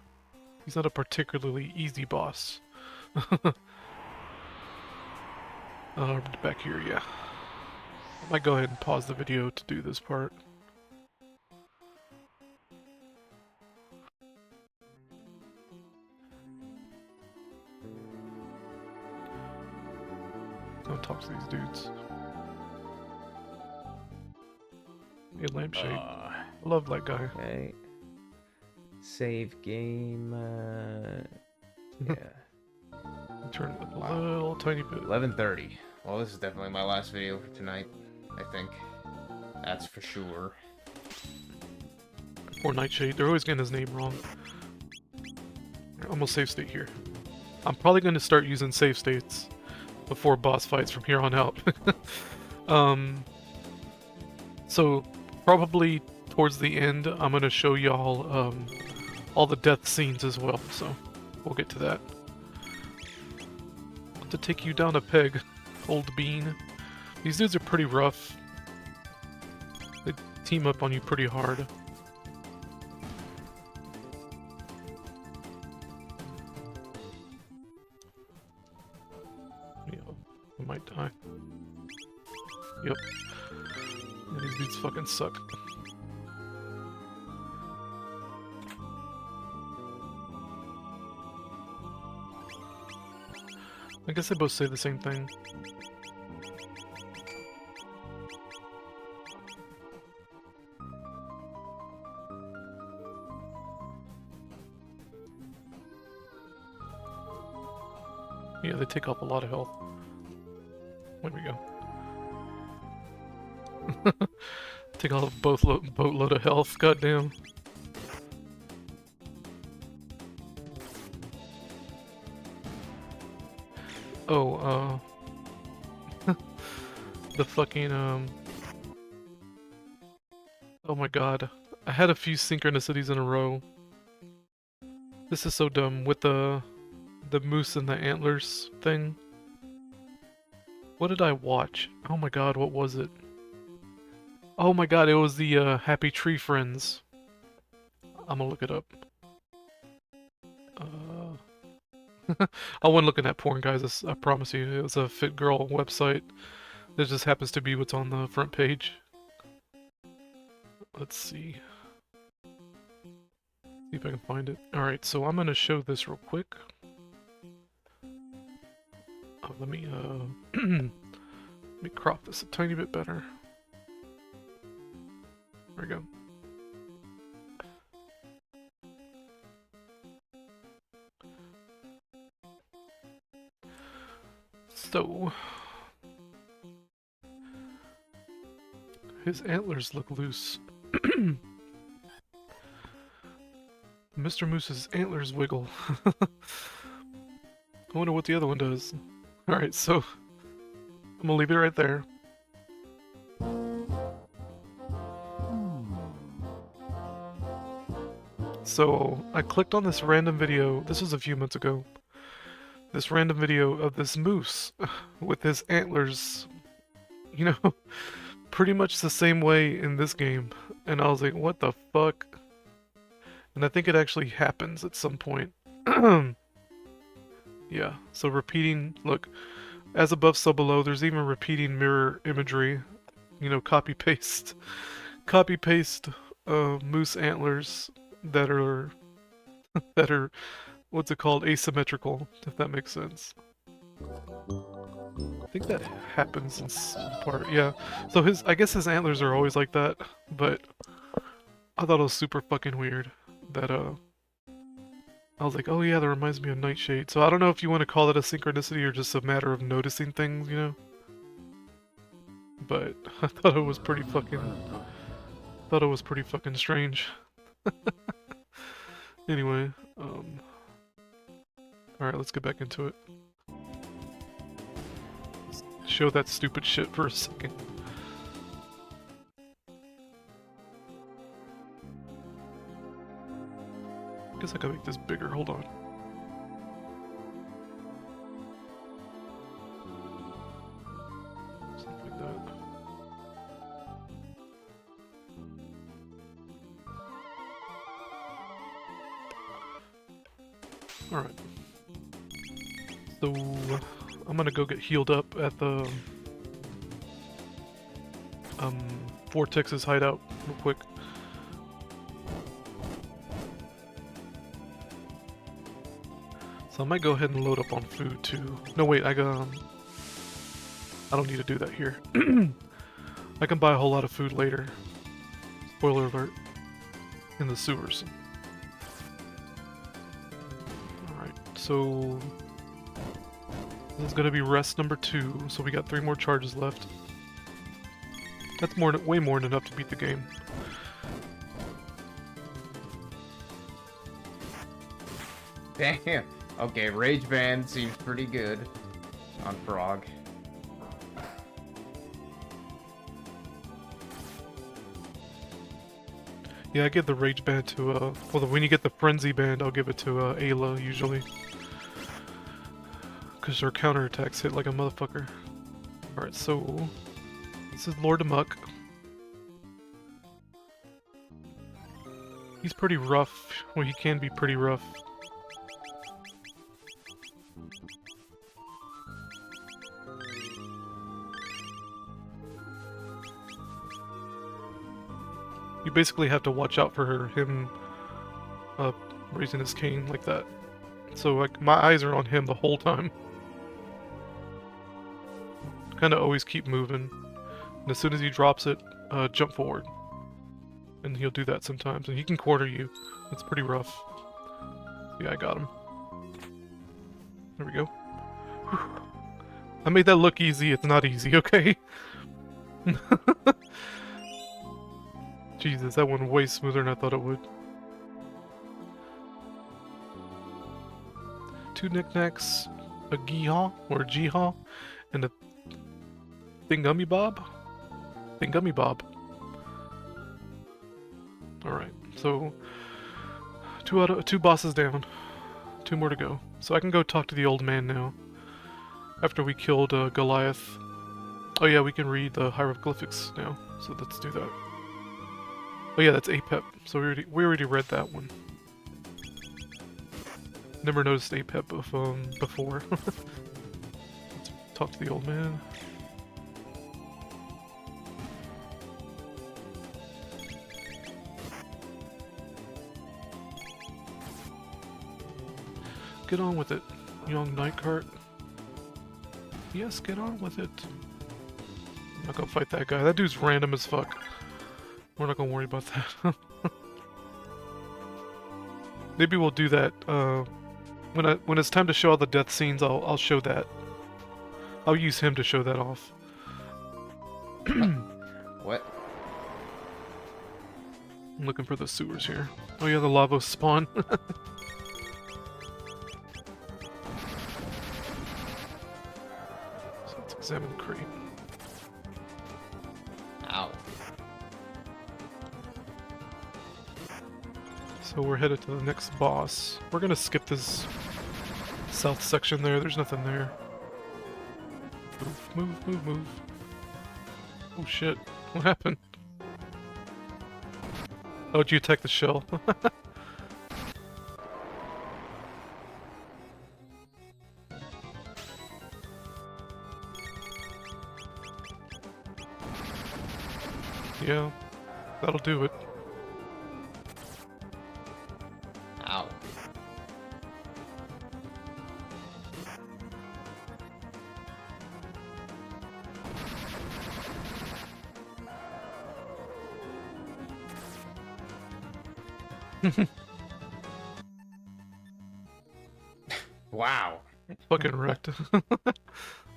particularly easy boss. Back here, yeah. I might go ahead and pause the video to do this part. Don't talk to these dudes. Hey, Lampshade. I love that guy. Okay. Save game, yeah. Turn it up a little tiny bit. 11:30. Well, this is definitely my last video for tonight, I think. That's for sure. Or Nightshade. They're always getting his name wrong. Almost save state here. I'm probably going to start using save states before boss fights from here on out. So probably towards the end, I'm going to show y'all all the death scenes as well. So we'll get to that. To take you down a peg. Old Bean. These dudes are pretty rough. They team up on you pretty hard. Yeah, I might die. Yep. Yeah, these dudes fucking suck. I guess they both say the same thing. Yeah, they take up a lot of health. There we go. Take off a boatload of health, goddamn. Oh, the fucking, oh my god. I had a few synchronicities in a row. This is so dumb, with the moose and the antlers thing. What did I watch? Oh my god, what was it? Oh my god, it was the, Happy Tree Friends. I'm gonna look it up. I wasn't looking at porn, guys, I promise you. It was a fit girl website. This just happens to be what's on the front page. Let's see. See if I can find it. Alright, so I'm gonna show this real quick. Let me, let me crop this a tiny bit better. There we go. So, his antlers look loose. Mr. Moose's antlers wiggle. I wonder what the other one does. Alright, so I'm gonna leave it right there. So I clicked on this random video, this was a few months ago, this random video of this moose with his antlers, you know, pretty much the same way in this game. And I was like, what the fuck? And I think it actually happens at some point. Yeah, so repeating, look, as above so below, there's even repeating mirror imagery, you know, copy-paste moose antlers that are, what's it called, asymmetrical, if that makes sense. I think that happens in some part, yeah. So I guess his antlers are always like that, but I thought it was super fucking weird that, I was like, oh yeah, that reminds me of Nightshade. So I don't know if you want to call it a synchronicity or just a matter of noticing things, you know? But I thought it was pretty fucking strange. Anyway, alright, let's get back into it. Let's show that stupid shit for a second. I guess I can make this bigger, hold on. Something like that. Alright. So, I'm gonna go get healed up at the Vortex's hideout real quick. So I might go ahead and load up on food too. No wait, I don't need to do that here. I can buy a whole lot of food later. Spoiler alert. In the sewers. Alright, so this is gonna be rest number 2, so we got 3 more charges left. That's way more than enough to beat the game. Damn. Okay, Rage Band seems pretty good on Frog. Yeah, I give the Rage Band to, well, when you get the Frenzy Band, I'll give it to, Ayla, usually. Because her counterattacks hit like a motherfucker. Alright, so this is Lord Amok. He's pretty rough. Well, he can be pretty rough. You basically have to watch out for him raising his cane like that. So like my eyes are on him the whole time. Kind of always keep moving. And as soon as he drops it, jump forward. And he'll do that sometimes. And he can quarter you. It's pretty rough. Yeah, I got him. There we go. Whew. I made that look easy. It's not easy, okay? Jesus, that went way smoother than I thought it would. 2 knickknacks, a geehaw, or a geehaw, and a thingummy bob? Thingummy bob. Alright, so 2 bosses down. 2 more to go. So I can go talk to the old man now. After we killed Goliath. Oh yeah, we can read the hieroglyphics now, so let's do that. Oh yeah, that's APEP, so we already read that one. Never noticed APEP before. Let's talk to the old man. Get on with it, young Nightcart. Yes, get on with it. I'm not gonna fight that guy. That dude's random as fuck. We're not gonna worry about that. Maybe we'll do that when it's time to show all the death scenes. I'll show that. I'll use him to show that off. What? I'm looking for the sewers here. Oh yeah, the lava spawn. So let's examine the crate. Ow. So we're headed to the next boss. We're gonna skip this south section there. There's nothing there. Move, move, move, move. Oh shit. What happened? Oh, did you attack the shell? Yeah, that'll do it. Ow. Wow. Fucking wrecked. I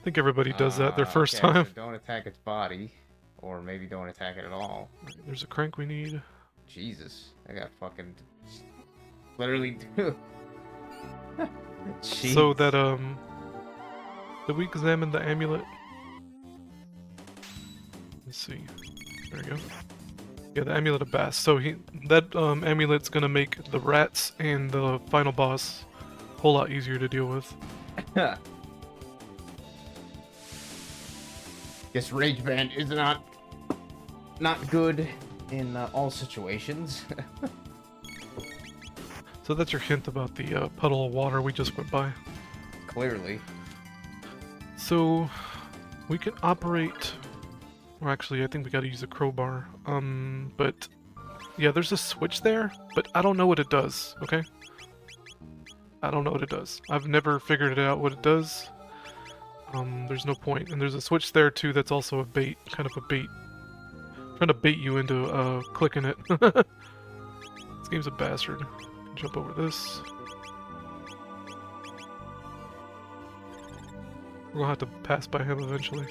think everybody does that their first Okay, time. so don't attack its body, or maybe don't attack it at all. There's a crank we need. Jesus, I got fucking literally. So that did we examine the amulet? Let's see. There we go. Yeah, the amulet of Bass. So that amulet's gonna make the rats and the final boss a whole lot easier to deal with. Guess Rage Band is not good in all situations. So that's your hint about the puddle of water we just went by. Clearly. So we can operate. Or actually, I think we gotta use a crowbar. But yeah, there's a switch there, but I don't know what it does. Okay. I don't know what it does. I've never figured it out what it does. There's no point. And there's a switch there too that's also a bait, kind of a bait. Trying to bait you into clicking it. This game's a bastard. Jump over this. We're gonna have to pass by him eventually.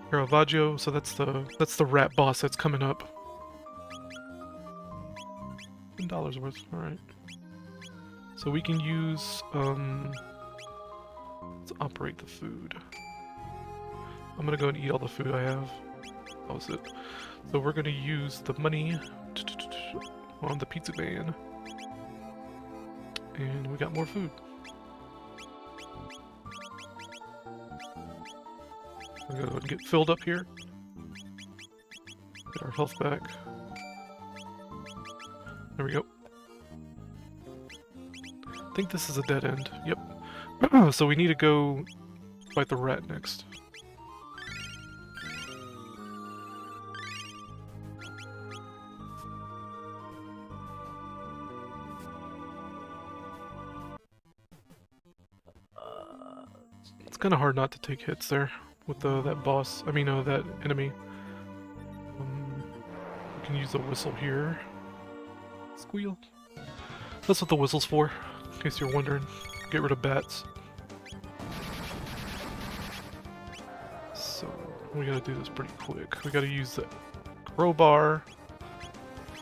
Caravaggio, so that's the rat boss that's coming up. $10 worth, alright. So we can use let's operate the food. I'm gonna go and eat all the food I have. That was it. So we're gonna use the money on the pizza van. And we got more food. We're gonna get filled up here. Get our health back. There we go. I think this is a dead end. Yep. So we need to go fight the rat next. It's kind of hard not to take hits there with that boss. I mean, that enemy. We can use the whistle here. Squeal. That's what the whistle's for, in case you're wondering. Get rid of bats. So, we gotta do this pretty quick. We gotta use the crowbar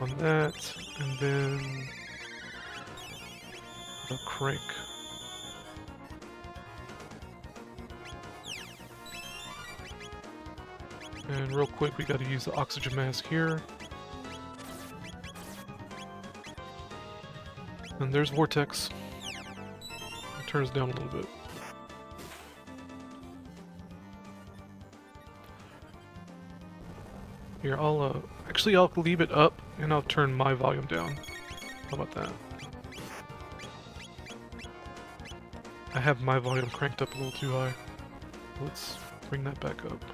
on that, and then the crank. And real quick, we gotta use the oxygen mask here. And there's Vortex. It turns down a little bit. Here, I'll actually I'll leave it up and I'll turn my volume down. How about that? I have my volume cranked up a little too high. Let's bring that back up.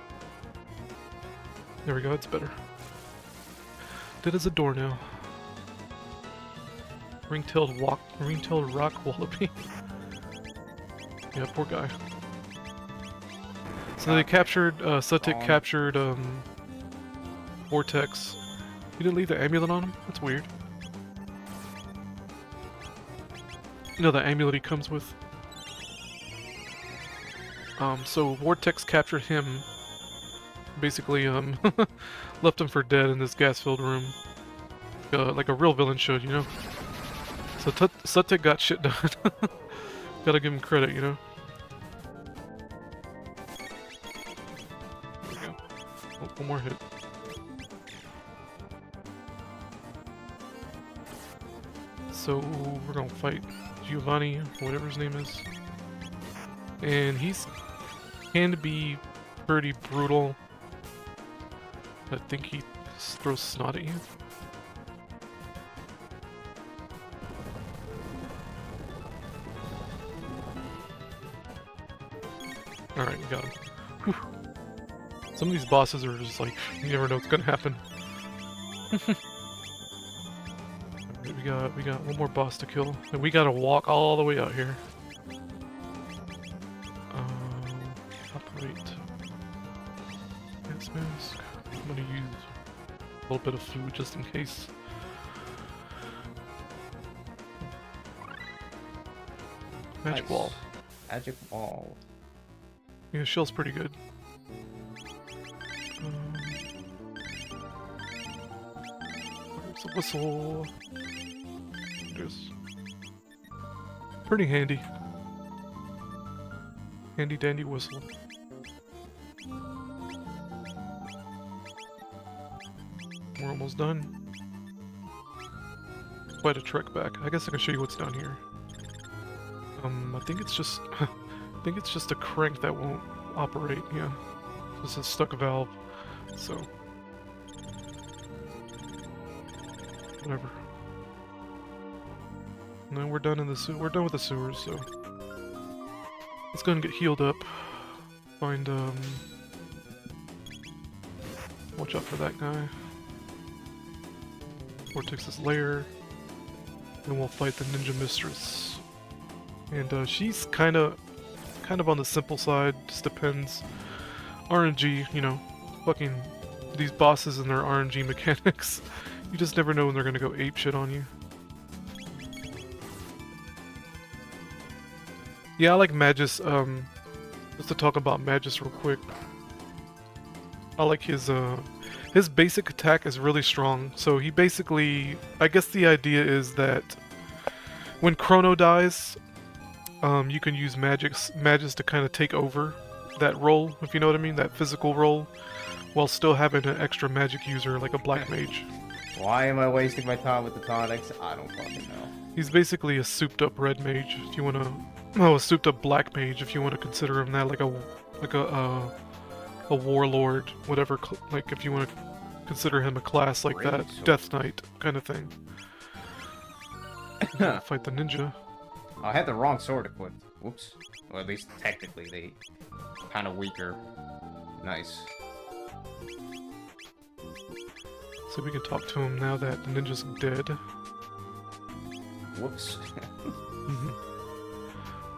There we go, it's better. Dead as a door now. Ring-tailed rock wallaby. Yeah, poor guy. So they captured, Sutik captured, Vortex. He didn't leave the amulet on him? That's weird. You know the amulet he comes with? So Vortex captured him. Basically, left him for dead in this gas-filled room. Like a real villain should, you know? So Sutik got shit done. Gotta give him credit, you know? There we go. Oh, one more hit. So, we're gonna fight Giovanni, whatever his name is. And he's can be pretty brutal. I think he throws snot at you. Alright, we got him. Whew. Some of these bosses are just like, you never know what's gonna happen. Alright, we got one more boss to kill. And we gotta walk all the way out here. Operate. Gas mask. I'm gonna use a little bit of food just in case. Magic wall. Magic wall. Yeah, shell's pretty good. There's a whistle. There's pretty handy. Handy dandy whistle. We're almost done. Quite a trek back. I guess I can show you what's down here. I think it's just I think it's just a crank that won't operate, yeah. It's a stuck valve, so whatever. And then we're done in the we're done with the sewers, so let's go and get healed up. Find watch out for that guy. Vortex's lair. And we'll fight the Ninja Mistress. And she's kind of on the simple side, just depends. RNG, you know, fucking these bosses and their RNG mechanics. You just never know when they're gonna go apeshit on you. Yeah, I like Magus, just to talk about Magus real quick. I like his basic attack is really strong, so he basically, I guess the idea is that when Chrono dies, you can use Magus to kind of take over that role, if you know what I mean, that physical role, while still having an extra magic user like a black mage. Why am I wasting my time with the tonics? I don't fucking know. He's basically a souped-up red mage. If you wanna, a souped-up black mage, if you want to consider him that, like a a warlord, whatever, like if you want to consider him a class like that, Great. Death Knight kind of thing. Fight the ninja. Oh, I had the wrong sword equipped. Whoops. Well, at least technically they kind of weaker. Nice. So we can talk to him now that the ninja's dead. Whoops.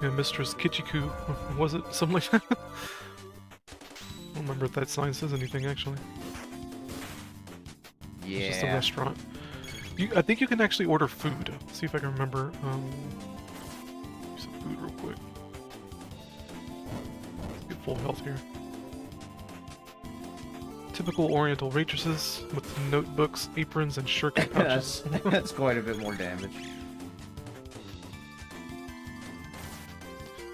Yeah, Mistress Kichiku, was it? Something like that? I don't remember if that sign says anything, actually. Yeah. It's just a restaurant. I think you can actually order food. Let's see if I can remember. Some food real quick. Let's get full health here. Typical Oriental waitresses with notebooks, aprons, and shirking pouches. That's quite a bit more damage.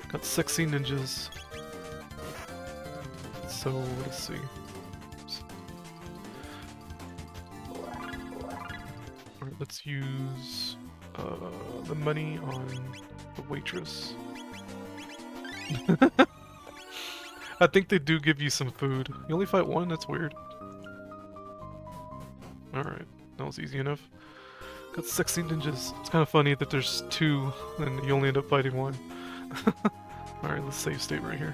Got sexy ninjas. So, let's see. Alright, let's use the money on the waitress. I think they do give you some food. You only fight one? That's weird. Alright, that was easy enough. Got sexy ninjas. It's kind of funny that there's two and you only end up fighting one. Alright, let's save state right here.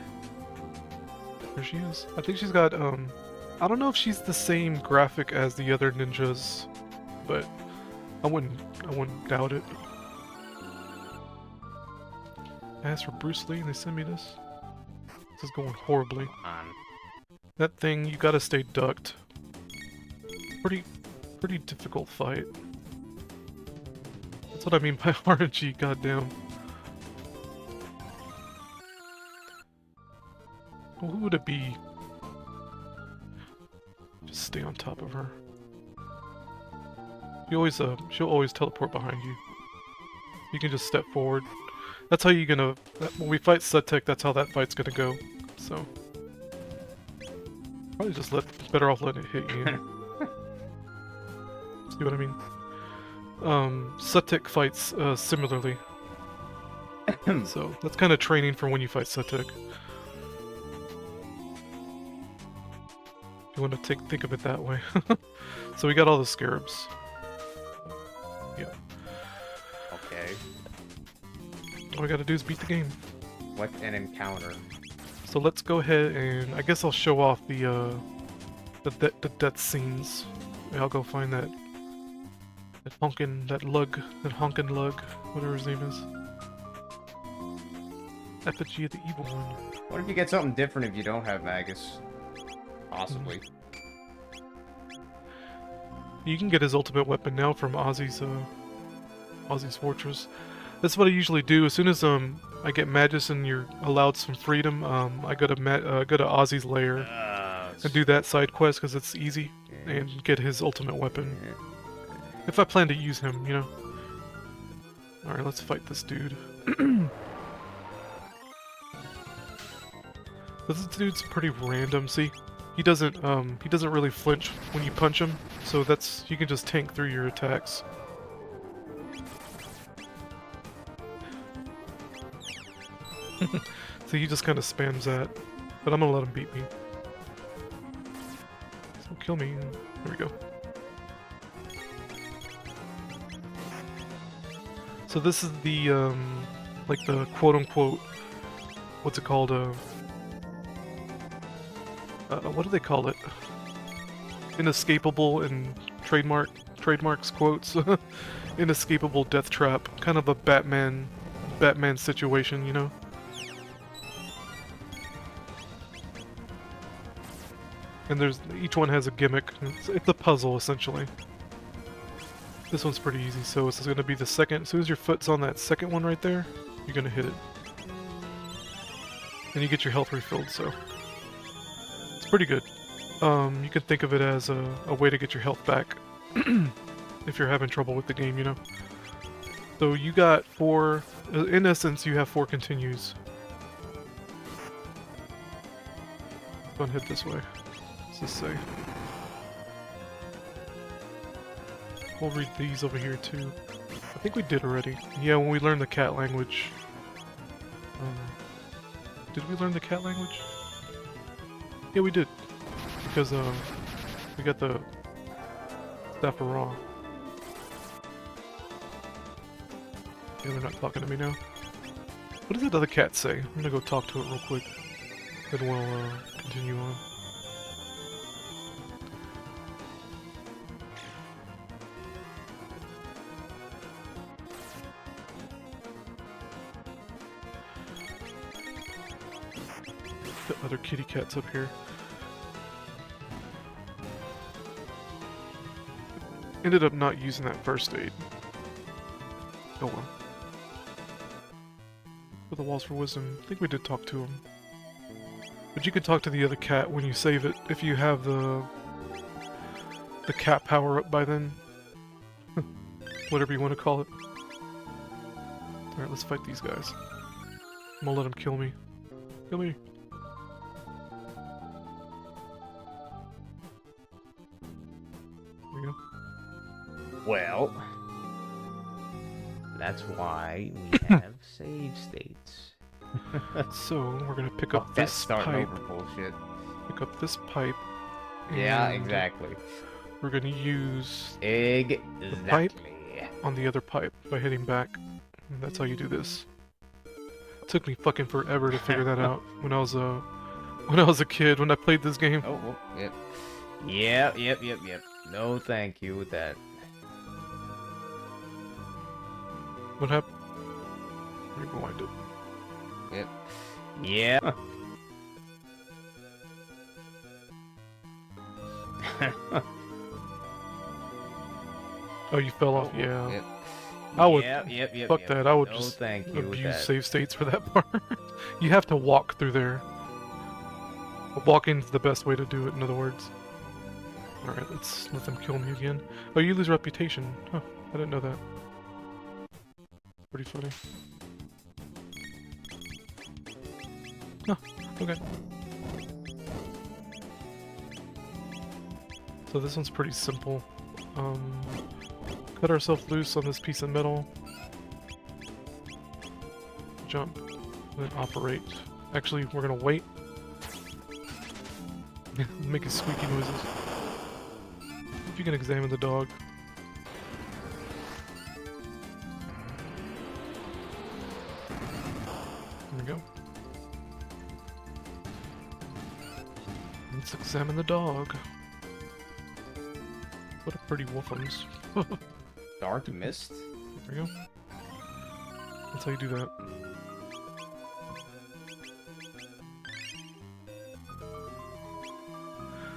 There she is. I think she's got, I don't know if she's the same graphic as the other ninjas, but I wouldn't doubt it. I asked for Bruce Lee and they sent me this. This is going horribly. Come on. That thing, you gotta stay ducked. Pretty difficult fight. That's what I mean by RNG, goddamn. Well, who would it be? Just stay on top of her. You always, she'll always teleport behind you. You can just step forward. That's how you're gonna... When we fight Sutek, that's how that fight's gonna go. So... Probably just better off letting it hit you. See what I mean? Sutek fights, similarly. So, that's kind of training for when you fight Sutek. You want to think of it that way. So we got all the scarabs. Yeah. Okay. All we gotta do is beat the game. What an encounter. So let's go ahead and I guess I'll show off the death scenes. I'll go find that honkin' lug, whatever his name is. Effigy of the Evil One. What if you get something different if you don't have Magus? Possibly. You can get his ultimate weapon now from Ozzy's Fortress. That's what I usually do. As soon as I get Magus and you're allowed some freedom, I go to Ozzy's lair and do that side quest because it's easy and get his ultimate weapon. If I plan to use him, you know. All right, let's fight this dude. This dude's pretty random. See, he doesn't really flinch when you punch him, so you can just tank through your attacks. So he just kind of spams that, but I'm gonna let him beat me. So kill me. There we go. So this is the like the quote-unquote, what's it called? What do they call it? Inescapable and trademarks quotes. Inescapable death trap, kind of a Batman situation, you know. And each one has a gimmick. It's a puzzle essentially. This one's pretty easy, so this is going to be the second. As soon as your foot's on that second one right there, you're going to hit it. And you get your health refilled, so it's pretty good. You can think of it as a way to get your health back if you're having trouble with the game, you know. So you got 4, in essence you have 4 continues. Go and hit this way. What's this say? We'll read these over here too. I think we did already. Yeah, when we learned the cat language. Did we learn the cat language? Yeah, we did. Because, we got the stuff raw. Yeah, they're not talking to me now. What does that other cat say? I'm gonna go talk to it real quick. Then we'll, continue on. The other kitty cat's up here. Ended up not using that first aid. Oh well. For the walls for wisdom, I think we did talk to him. But you can talk to the other cat when you save it, if you have the cat power up by then. Whatever you want to call it. Alright, let's fight these guys. I'm gonna let them kill me. Kill me. There we go. Well, that's why we have save states. So, we're gonna pick Oh, up that's this starting pipe. over bullshit. Pick up this pipe. Yeah, and exactly. We're gonna use Exactly. on the other pipe by hitting back. And that's how you do this. Took me fucking forever to figure that out when I was a kid when I played this game. Oh, yep. Yep. No thank you with that. What happened? Rewind it. Yep. Yeah. Oh, you fell off. Yeah. Yep. I would. Yep. Fuck that. I would No just thank you with abuse that. save states for that part. You have to walk through there. Walking's the best way to do it. In other words. All right, let's let them kill me again. Oh, you lose reputation. Huh? I didn't know that. Pretty funny. Huh, okay. So this one's pretty simple. Cut ourselves loose on this piece of metal. Jump. Then operate. Actually, we're gonna wait. Making squeaky noises. If you can examine the dog. There we go. Let's examine the dog. What a pretty woofums. Dark mist? There we go. That's how you do that.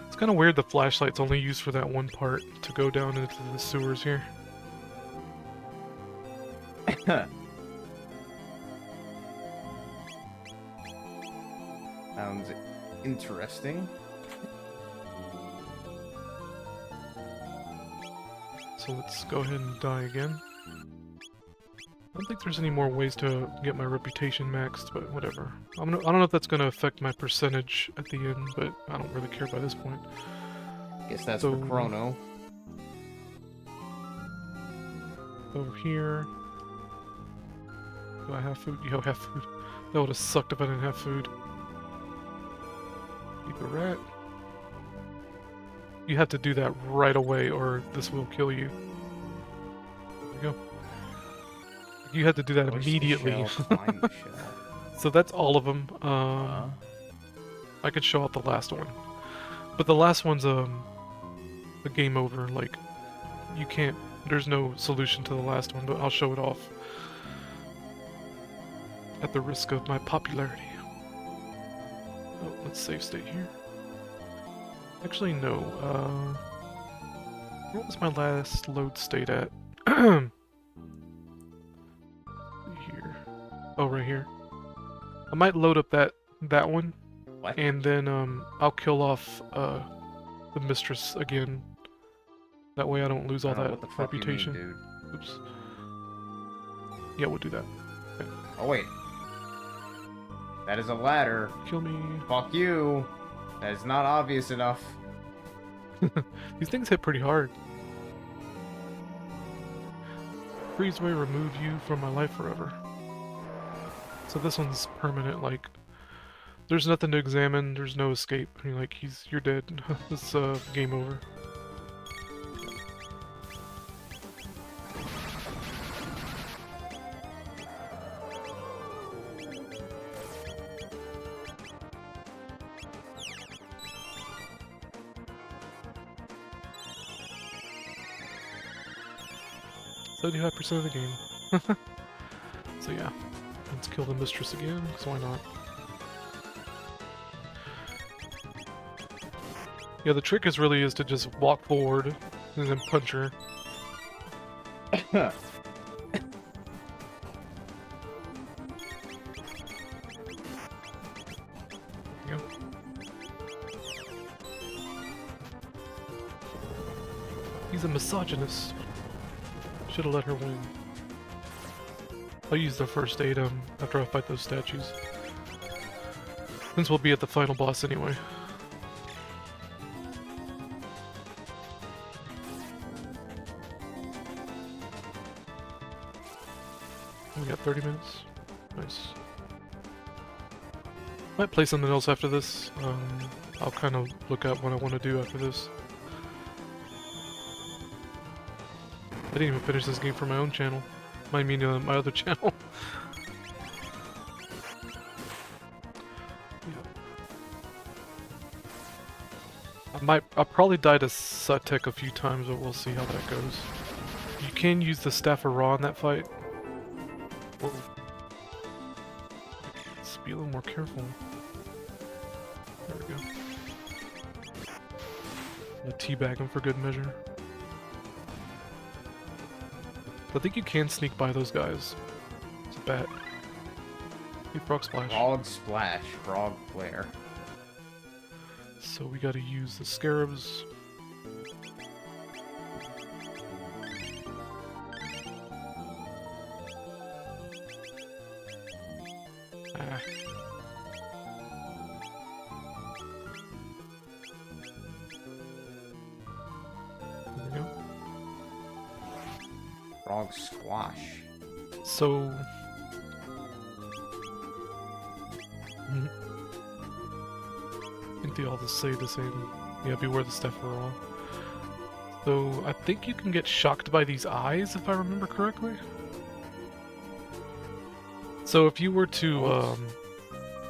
It's kind of weird the flashlight's only used for that one part to go down into the sewers here. Sounds interesting. So let's go ahead and die again. I don't think there's any more ways to get my reputation maxed, but whatever. I don't know if that's going to affect my percentage at the end, but I don't really care by this point. Guess that's So- for Chrono. Over here. Do I have food? Yo, I have food. That would have sucked if I didn't have food. Keep a rat. You have to do that right away or this will kill you. There we go. You have to do that Push the immediately. shell, climb the shell. So that's all of them. I could show out the last one. But the last one's a game over. Like, you can't... There's no solution to the last one, but I'll show it off. At the risk of my popularity. Oh, let's save state here. Actually, no. What was my last load state at? Here. Oh, right here. I might load up that one, What? and then I'll kill off the mistress again. That way I don't lose all I don't know that what the fuck you mean, reputation. dude. Oops. Yeah, we'll do that. Oh wait. That is a ladder. Kill me. Fuck you. That is not obvious enough. These things hit pretty hard. Freeze may remove you from my life forever. So this one's permanent, like... There's nothing to examine. There's no escape. You're like, you're dead. It's game over. .75% of the game. So yeah, let's kill the mistress again, because why not? Yeah, the trick really is to just walk forward and then punch her. Huh. Yeah. He's a misogynist. Should have let her win. I'll use the first aid after I fight those statues. Since we'll be at the final boss anyway. We got 30 minutes. Nice. Might play something else after this. I'll kind of look at what I want to do after this. I didn't even finish this game for my own channel. I mean, my other channel. I'll probably die to Sutek a few times, but we'll see how that goes. You can use the Staff of Ra in that fight. Whoa. Let's be a little more careful. There we go. I'll teabag him for good measure. I think you can sneak by those guys. It's a bet. Hey, Frog Splash. Frog Splash, Frog Flare. So we gotta use the scarabs. Ah. There we go. Frog Squash. So... I think they all just say the same. Yeah, beware the Staff of Ra. So, I think you can get shocked by these eyes, if I remember correctly. So if you were to,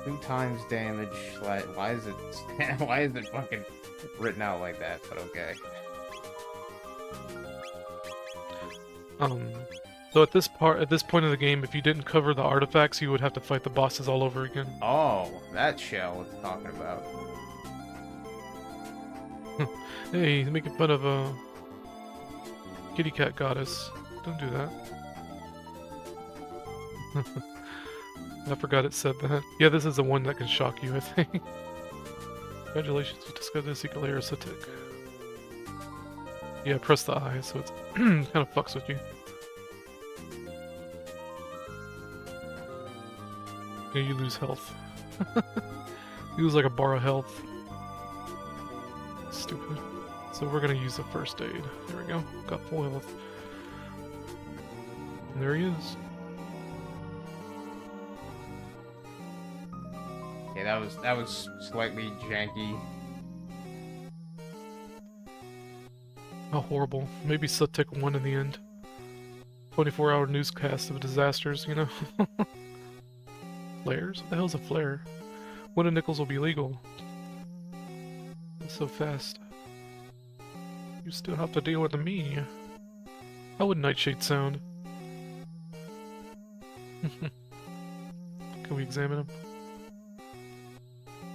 2 times damage. Like, why is it? Why is it fucking written out like that? But okay. So at this point of the game, if you didn't cover the artifacts, you would have to fight the bosses all over again. Oh, that shell it's talking about. Hey, he's making fun of a kitty cat goddess. Don't do that. I forgot it said that. Yeah, this is the one that can shock you, I think. Congratulations, you discovered the secret layer of Sutek. Yeah, press the eye, so it's kind of fucks with you. Yeah, you lose health. You lose like a bar of health. Stupid. So we're gonna use the first aid. There we go. Got full health. And there he is. Yeah, that was slightly janky. How horrible. Maybe Sutek won in the end. 24-hour newscast of disasters, you know? Flares? What the hell's a flare? When a nickels will be legal? It's so fast. You still have to deal with me. How would Nightshade sound? Can we examine him?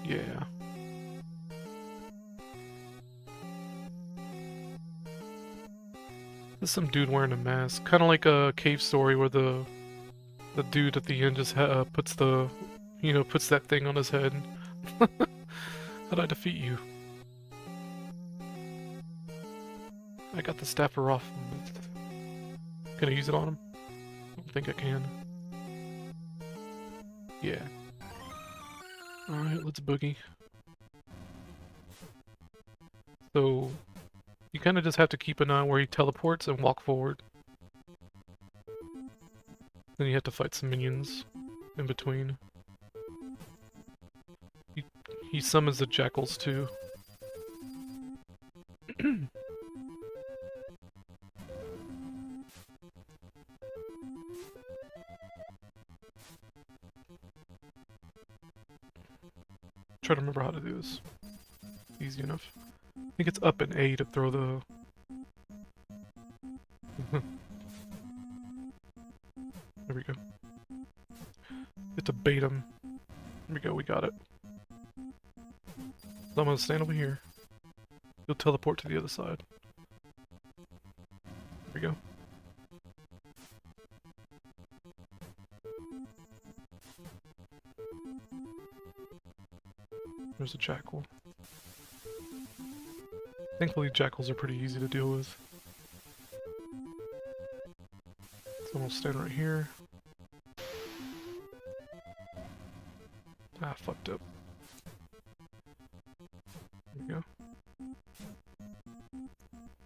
Yeah. There's some dude wearing a mask. Kind of like a Cave Story where the dude at the end just puts the, puts that thing on his head. How'd I defeat you? I got the Staff of Ra. Can I use it on him? I don't think I can. Yeah. Alright, let's boogie. So, you kind of just have to keep an eye on where he teleports and walk forward. Then you have to fight some minions in between. He summons the jackals too. Try to remember how to do this. Easy enough. I think it's up and A to throw the... There we go. It's a bait him. There we go, we got it. So I'm gonna stand over here. You'll teleport to the other side. There we go. There's a jackal. Thankfully, jackals are pretty easy to deal with. So I'm gonna stand right here. Ah, fucked up. There we go.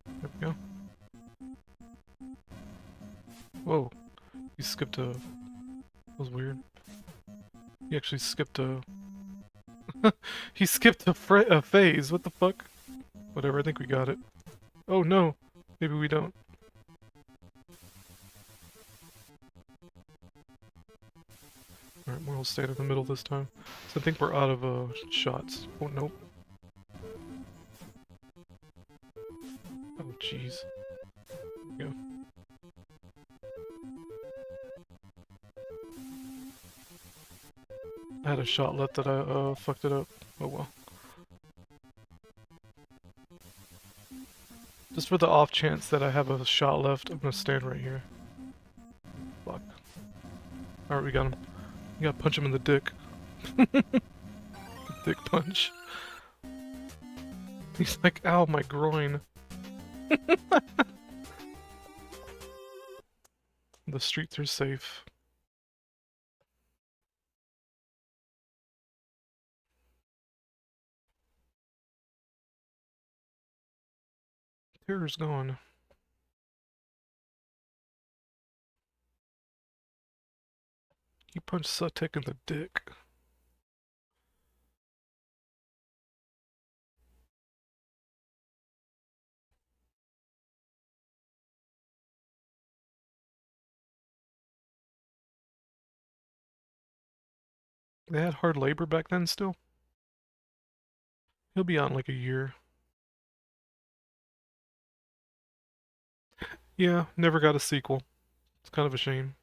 There we go. Whoa. He skipped a... That was weird. He actually skipped a... He skipped a phase, what the fuck? Whatever, I think we got it. Oh no! Maybe we don't. Alright, we'll stay in the middle this time. So I think we're out of shots. Oh nope. Oh jeez. There we go. I had a shot left that I fucked it up. Oh well. Just for the off chance that I have a shot left, I'm gonna stand right here. Fuck. Alright, we got him. You gotta punch him in the dick. Dick punch. He's like, ow, my groin. The streets are safe. Terror's gone. He punched Sutek in the dick. They had hard labor back then still? He'll be on like a year. Yeah, never got a sequel. It's kind of a shame.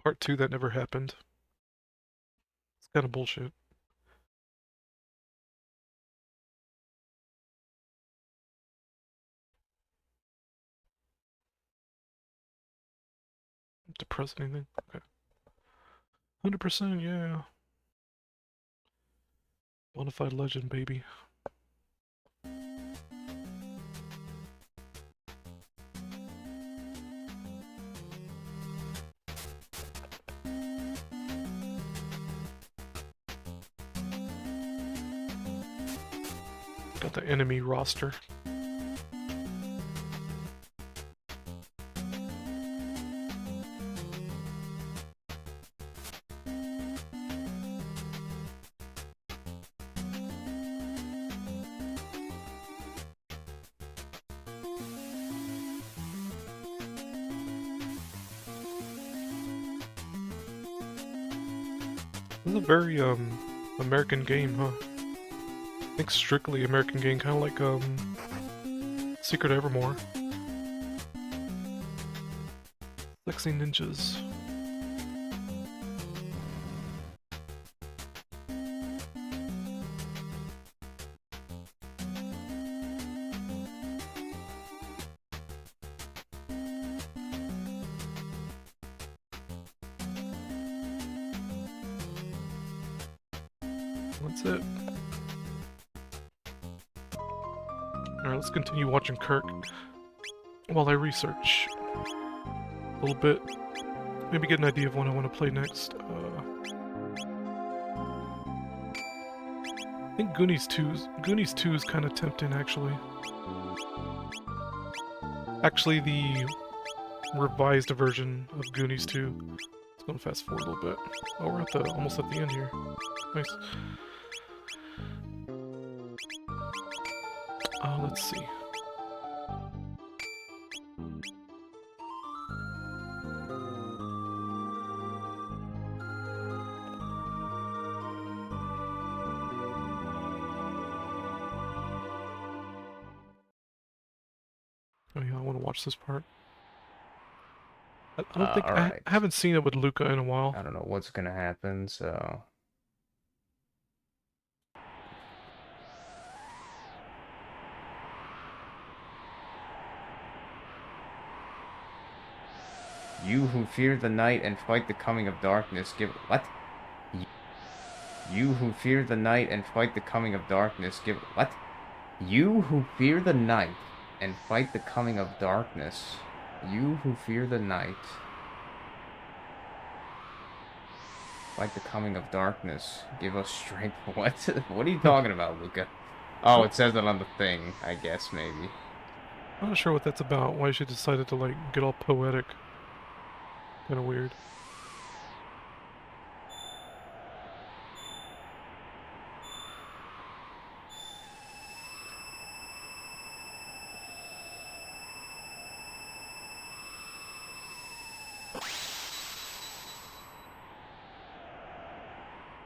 Part 2 that never happened. It's kind of bullshit. Depress anything? Okay. 100%, yeah. Bonafide legend, baby. Got the enemy roster. This is a very American game, huh? I think strictly American game, kind of like Secret Evermore. Sexy ninjas. That's it. Alright, let's continue watching Kirk while I research a little bit. Maybe get an idea of what I want to play next. I think Goonies 2 is kind of tempting, actually. Actually, the revised version of Goonies 2. Let's go fast forward a little bit. Oh, we're almost at the end here. Nice. Let's see. Oh yeah, I want to watch this part. I don't think alright. I haven't seen it with Luca in a while. I don't know what's gonna happen, so... You who fear the night and fight the coming of darkness, give... What? You who fear the night and fight the coming of darkness, give... What? You who fear the night and fight the coming of darkness. You who fear the night... Fight the coming of darkness. Give us strength. What? What are you talking about, Luca? Oh, it says it on the thing, I guess, maybe. I'm not sure what that's about. Why she decided to like get all poetic. Kind of weird.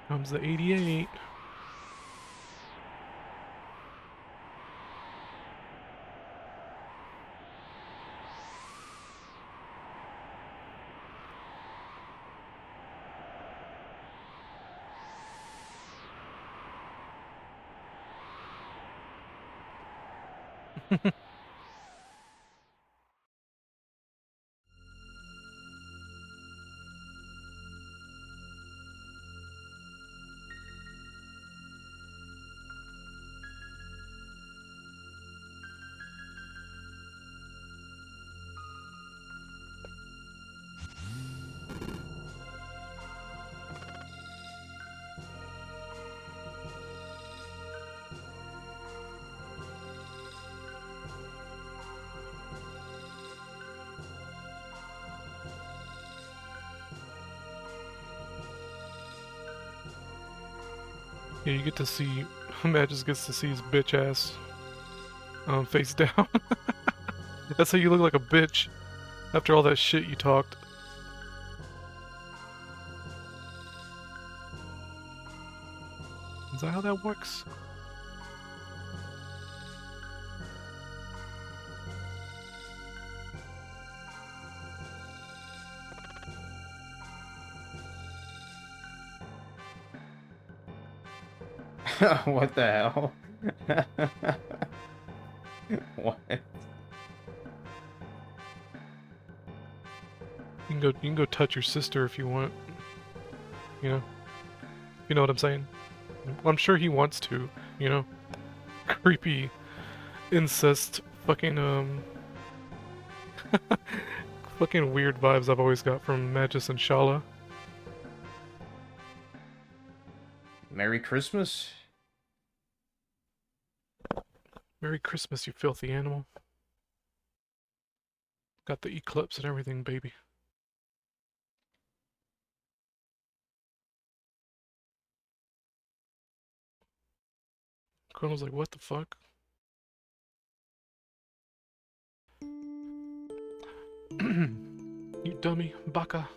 Comes the 88. Yeah, you get to see, Matt just gets to see his bitch ass face down. That's how you look like a bitch after all that shit you talked. Is that how that works? What the hell? What? You can go touch your sister if you want. You know? You know what I'm saying? I'm sure he wants to, you know? Creepy incest fucking fucking weird vibes I've always got from Magus and Shala. Merry Christmas? Merry Christmas, you filthy animal. Got the eclipse and everything, baby. Chrono's like, what the fuck? You dummy, baka.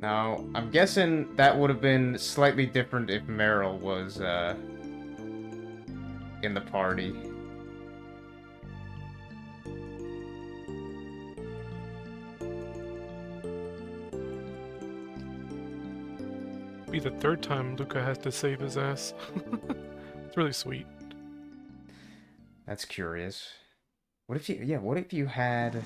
Now, I'm guessing that would have been slightly different if Meryl was, in the party. Be the third time Luca has to save his ass. It's really sweet. That's curious. What if you, yeah, what if you had...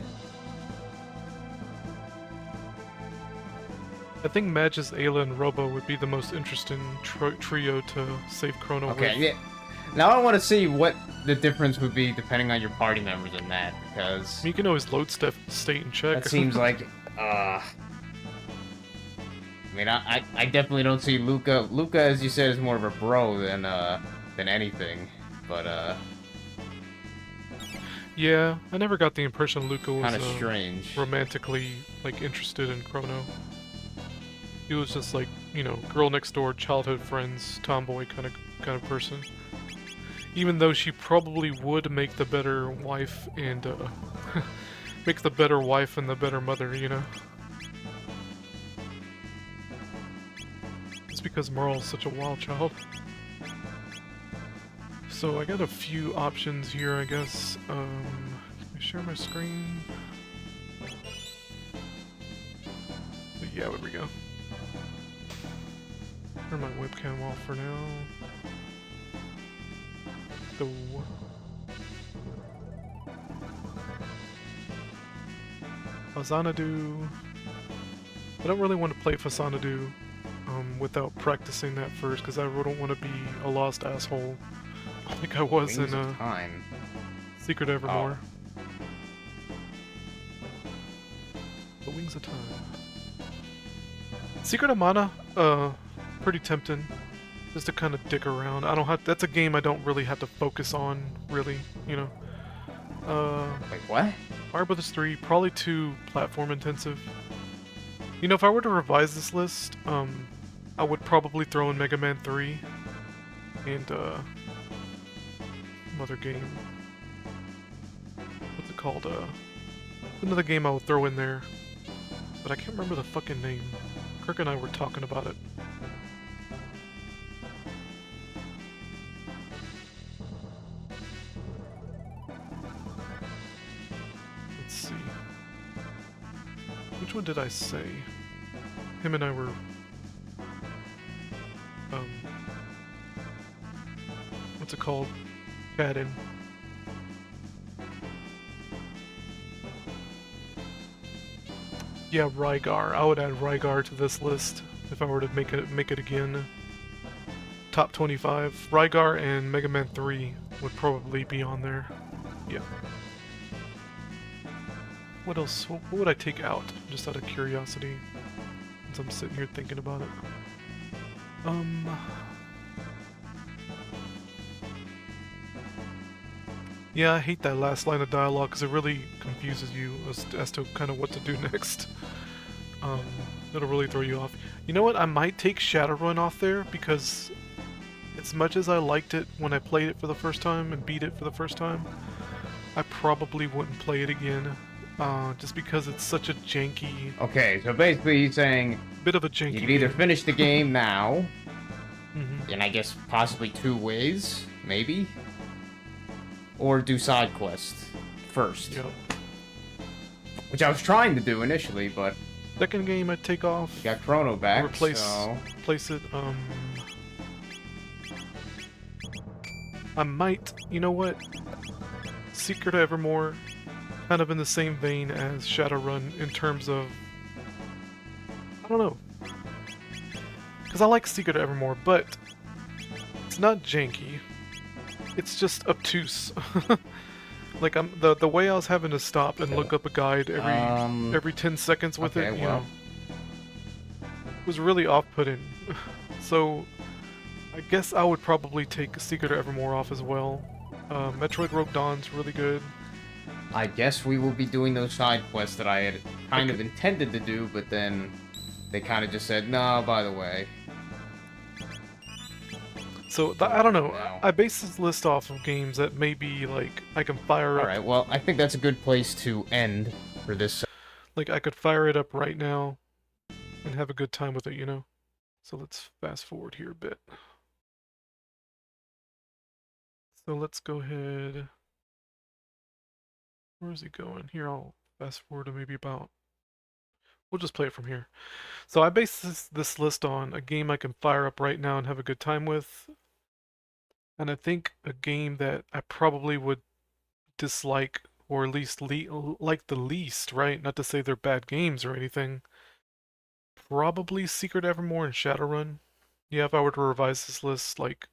I think Magus, Ayla, and Robo would be the most interesting trio to save Chrono with. Okay, yeah. Now I want to see what the difference would be depending on your party members in that, because You can always load stuff, state, and check. that seems like, I mean, I definitely don't see Luca. Luca, as you said, is more of a bro than anything, but, Yeah, I never got the impression Luca was kind of strange. romantically, like, interested in Chrono. He was just like, you know, girl next door, childhood friends, tomboy kind of person. Even though she probably would make the better wife and make the better wife and the better mother, you know. It's because Merle's such a wild child. So I got a few options here, I guess. Can I share my screen? But yeah, there we go. Turn my webcam off for now. So Fasanadu. I don't really want to play Fasanadu without practicing that first, because I don't want to be a lost asshole like I was Wings in of Time. Secret Evermore. The Wings of Time. Secret of Mana, pretty tempting. Just to kind of dick around. I don't have. That's a game I don't really have to focus on, really. You know. Wait, what? Mario Brothers 3, probably too platform intensive. You know, if I were to revise this list, I would probably throw in Mega Man 3 and some other game. What's it called? Another game I would throw in there, but I can't remember the fucking name. Kirk and I were talking about it. Let's see. Which one did I say? Him and I were what's it called? Chatting. Yeah, Rygar. I would add Rygar to this list if I were to make it again. Top 25. Rygar and Mega Man 3 would probably be on there. Yeah. What else? What would I take out? Just out of curiosity. Since I'm sitting here thinking about it. Yeah, I hate that last line of dialogue because it really confuses you as to kind of what to do next. It'll really throw you off. You know what? I might take Shadowrun off there because as much as I liked it when I played it for the first time and beat it for the first time, I probably wouldn't play it again. Just because it's such a janky... Okay, so basically you're saying bit of a janky you can either game. finish the game now, Mhm. in I guess possibly 2 ways, maybe, or do side quests first. Yep. Which I was trying to do initially, but Second game I'd take off. got Chrono back, Replace so... replace it, I might, you know what? Secret of Evermore, kind of in the same vein as Shadowrun in terms of, I don't know. Because I like Secret of Evermore, but it's not janky. It's just obtuse. Like the way I was having to stop and look up a guide every 10 seconds with okay, it, you well. know, was really off-putting. So I guess I would probably take Secret of Evermore off as well. Metroid Rogue Dawn's really good. I guess we will be doing those side quests that I had kind of intended to do, but then they kind of just said, no, by the way. So I don't know. No. I base this list off of games that maybe like I can fire up. Alright, well, I think that's a good place to end for this. Like I could fire it up right now and have a good time with it, you know. So let's fast forward here a bit. So let's go ahead. Where is he going? Here, I'll fast forward to maybe about... We'll just play it from here. So I base this list on a game I can fire up right now and have a good time with. And I think a game that I probably would dislike, or at least like the least, right? Not to say they're bad games or anything. Probably Secret Evermore and Shadowrun. Yeah, if I were to revise this list, like...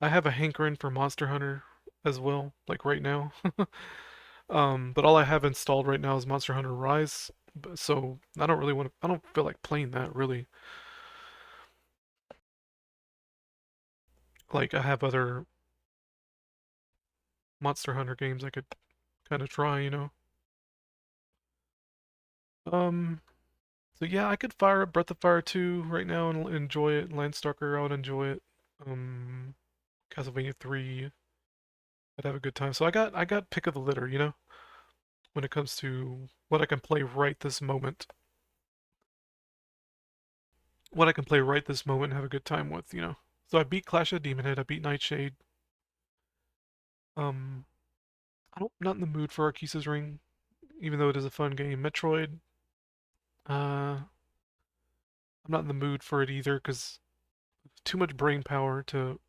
I have a hankering for Monster Hunter. as well, like right now. But all I have installed right now is Monster Hunter Rise, so I don't really want to. I don't feel like playing that really. Like I have other Monster Hunter games I could kind of try, you know. Um, so yeah, I could fire up Breath of Fire 2 right now and enjoy it. Landstalker, I would enjoy it. Um, Castlevania 3, I'd have a good time. So I got pick of the litter, you know, when it comes to what I can play right this moment. What I can play right this moment and have a good time with, you know. So I beat Clash of Demon Head, I beat Nightshade. Um, not in the mood for Arki's Ring, even though it is a fun game. Metroid, I'm not in the mood for it either because too much brain power to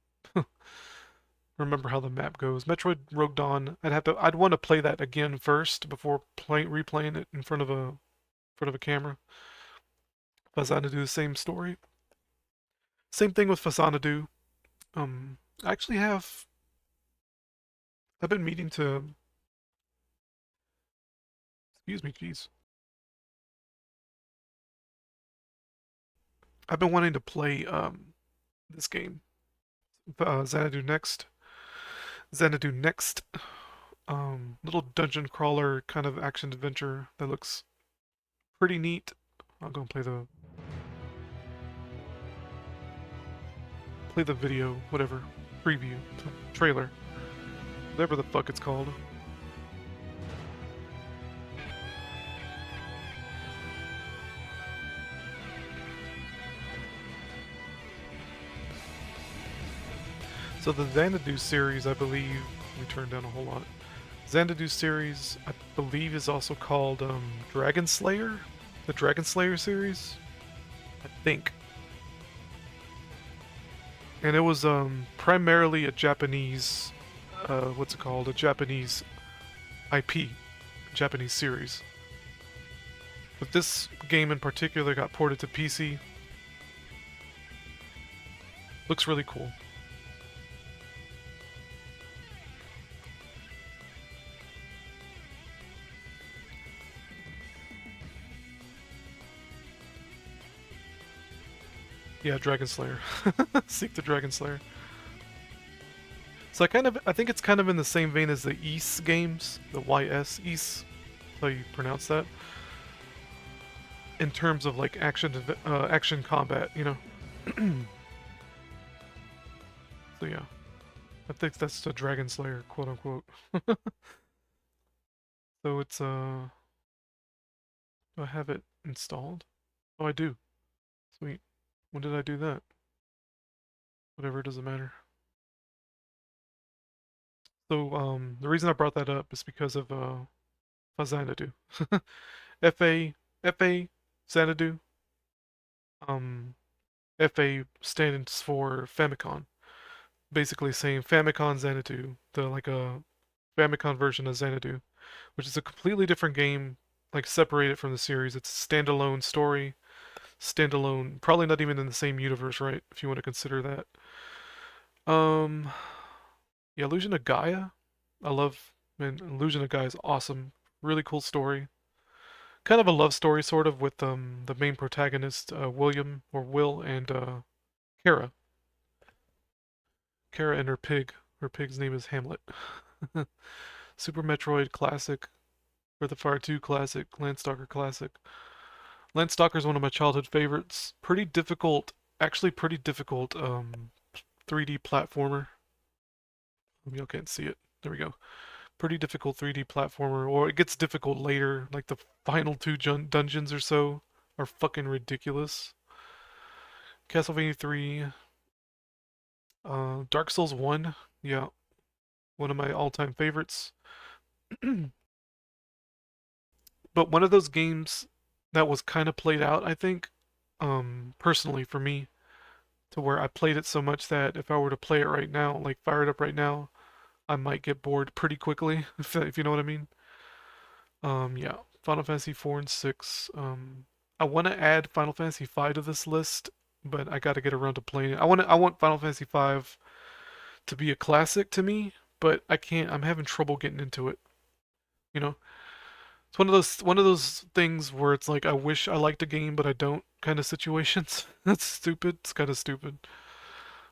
remember how the map goes. Metroid Rogue Dawn, I'd want to play that again first before replaying it in front of a camera. Fazanadu, the same story. Same thing with Fazanadu. Um, I actually have. I've been meaning to. Excuse me, jeez. I've been wanting to play this game, Xanadu Next. Xanadu Next. Little dungeon crawler kind of action adventure that looks pretty neat. I'll go and play the video, whatever, preview, trailer, whatever the fuck it's called. So the Xanadu series, I believe, let me turn down a whole lot. Xanadu series, I believe, is also called Dragon Slayer, the Dragon Slayer series, I think. And it was primarily a Japanese, what's it called? A Japanese IP, Japanese series. But this game in particular got ported to PC. Looks really cool. Yeah, Dragon Slayer. Seek the Dragon Slayer. So I think it's kind of in the same vein as the Ys games, the YS, Ys, how you pronounce that. In terms of like action combat, you know. So yeah, I think that's the Dragon Slayer, quote unquote. So it's do I have it installed? Oh, I do. Sweet. When did I do that? Whatever, it doesn't matter. So the reason I brought that up is because of Xanadu. FA Xanadu. FA stands for Famicom. Basically saying Famicom Xanadu, like a Famicom version of Xanadu, which is a completely different game, like separated from the series. It's a standalone story, standalone, probably not even in the same universe, right? If you want to consider that. Yeah, Illusion of Gaia. I love, man, Illusion of Gaia is awesome. Really cool story. Kind of a love story, sort of, with the main protagonist, William or Will, and Kara. Kara and her pig. Her pig's name is Hamlet. Super Metroid Classic, Breath of Fire 2 Classic, Landstalker Classic. Landstalker is one of my childhood favorites. Pretty difficult, actually pretty difficult 3D platformer. Y'all can't see it. There we go. Pretty difficult 3D platformer, or it gets difficult later, like the final two dungeons or so are fucking ridiculous. Castlevania 3, Dark Souls 1, yeah, one of my all-time favorites. But one of those games that was kind of played out, I think, personally for me, to where I played it so much that if I were to play it right now, like fire it up right now, I might get bored pretty quickly, if you know what I mean. Yeah, Final Fantasy 4 and 6. I want to add Final Fantasy 5 to this list, but I got to get around to playing it. I want Final Fantasy 5 to be a classic to me, but I can't. I'm having trouble getting into it. You know, it's one of those things where it's like I wish I liked a game, but I don't kind of situations. That's stupid. It's kind of stupid.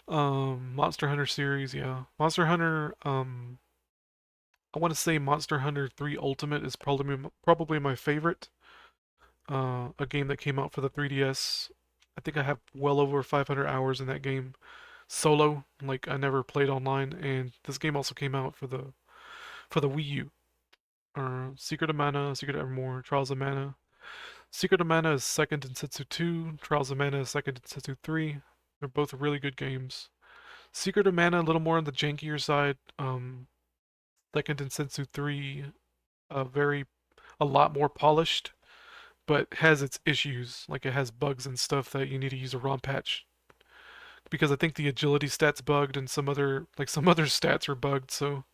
Monster Hunter series, yeah. Monster Hunter. I want to say Monster Hunter 3 Ultimate is probably my favorite. A game that came out for the 3DS. I think I have well over 500 hours in that game solo. Like I never played online, and this game also came out for the Wii U. Secret of Mana, Secret of Evermore, Trials of Mana. Secret of Mana is second in Setsu 2. Trials of Mana is second in Setsu 3. They're both really good games. Secret of Mana a little more on the jankier side. Second in Sensu 3, a lot more polished, but has its issues. Like it has bugs and stuff that you need to use a ROM patch. Because I think the agility stats bugged and some other stats are bugged. So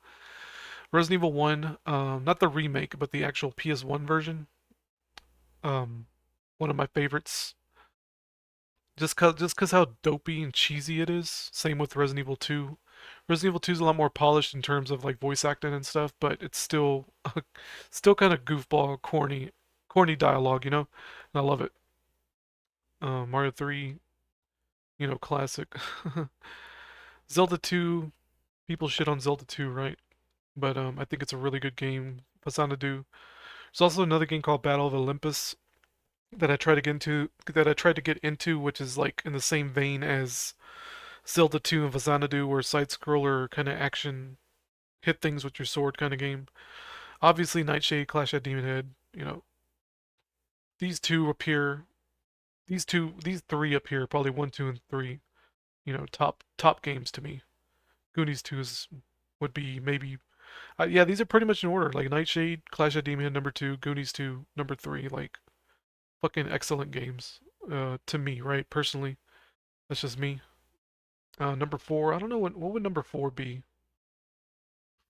Resident Evil 1, not the remake, but the actual PS1 version. One of my favorites. Just cause how dopey and cheesy it is. Same with Resident Evil 2. Resident Evil 2 is a lot more polished in terms of like voice acting and stuff, but it's still kind of goofball, corny dialogue, you know? And I love it. Mario 3, classic. Zelda 2, people shit on Zelda 2, right? But I think it's a really good game. Fasanadu. There's also another game called Battle of Olympus that I tried to get into, which is like in the same vein as Zelda 2 and Fasanadu, where side scroller kind of action, hit things with your sword kind of game. Obviously, Nightshade, Clash at Demon Head. These two appear. These three appear probably 1, 2, and 3. Top games to me. Goonies 2 would be maybe. Yeah, these are pretty much in order. Like Nightshade, Clash at Demon Head number 2, Goonies 2 number 3. Like fucking excellent games. To me, right? Personally, that's just me. Number 4, I don't know what would number 4 be.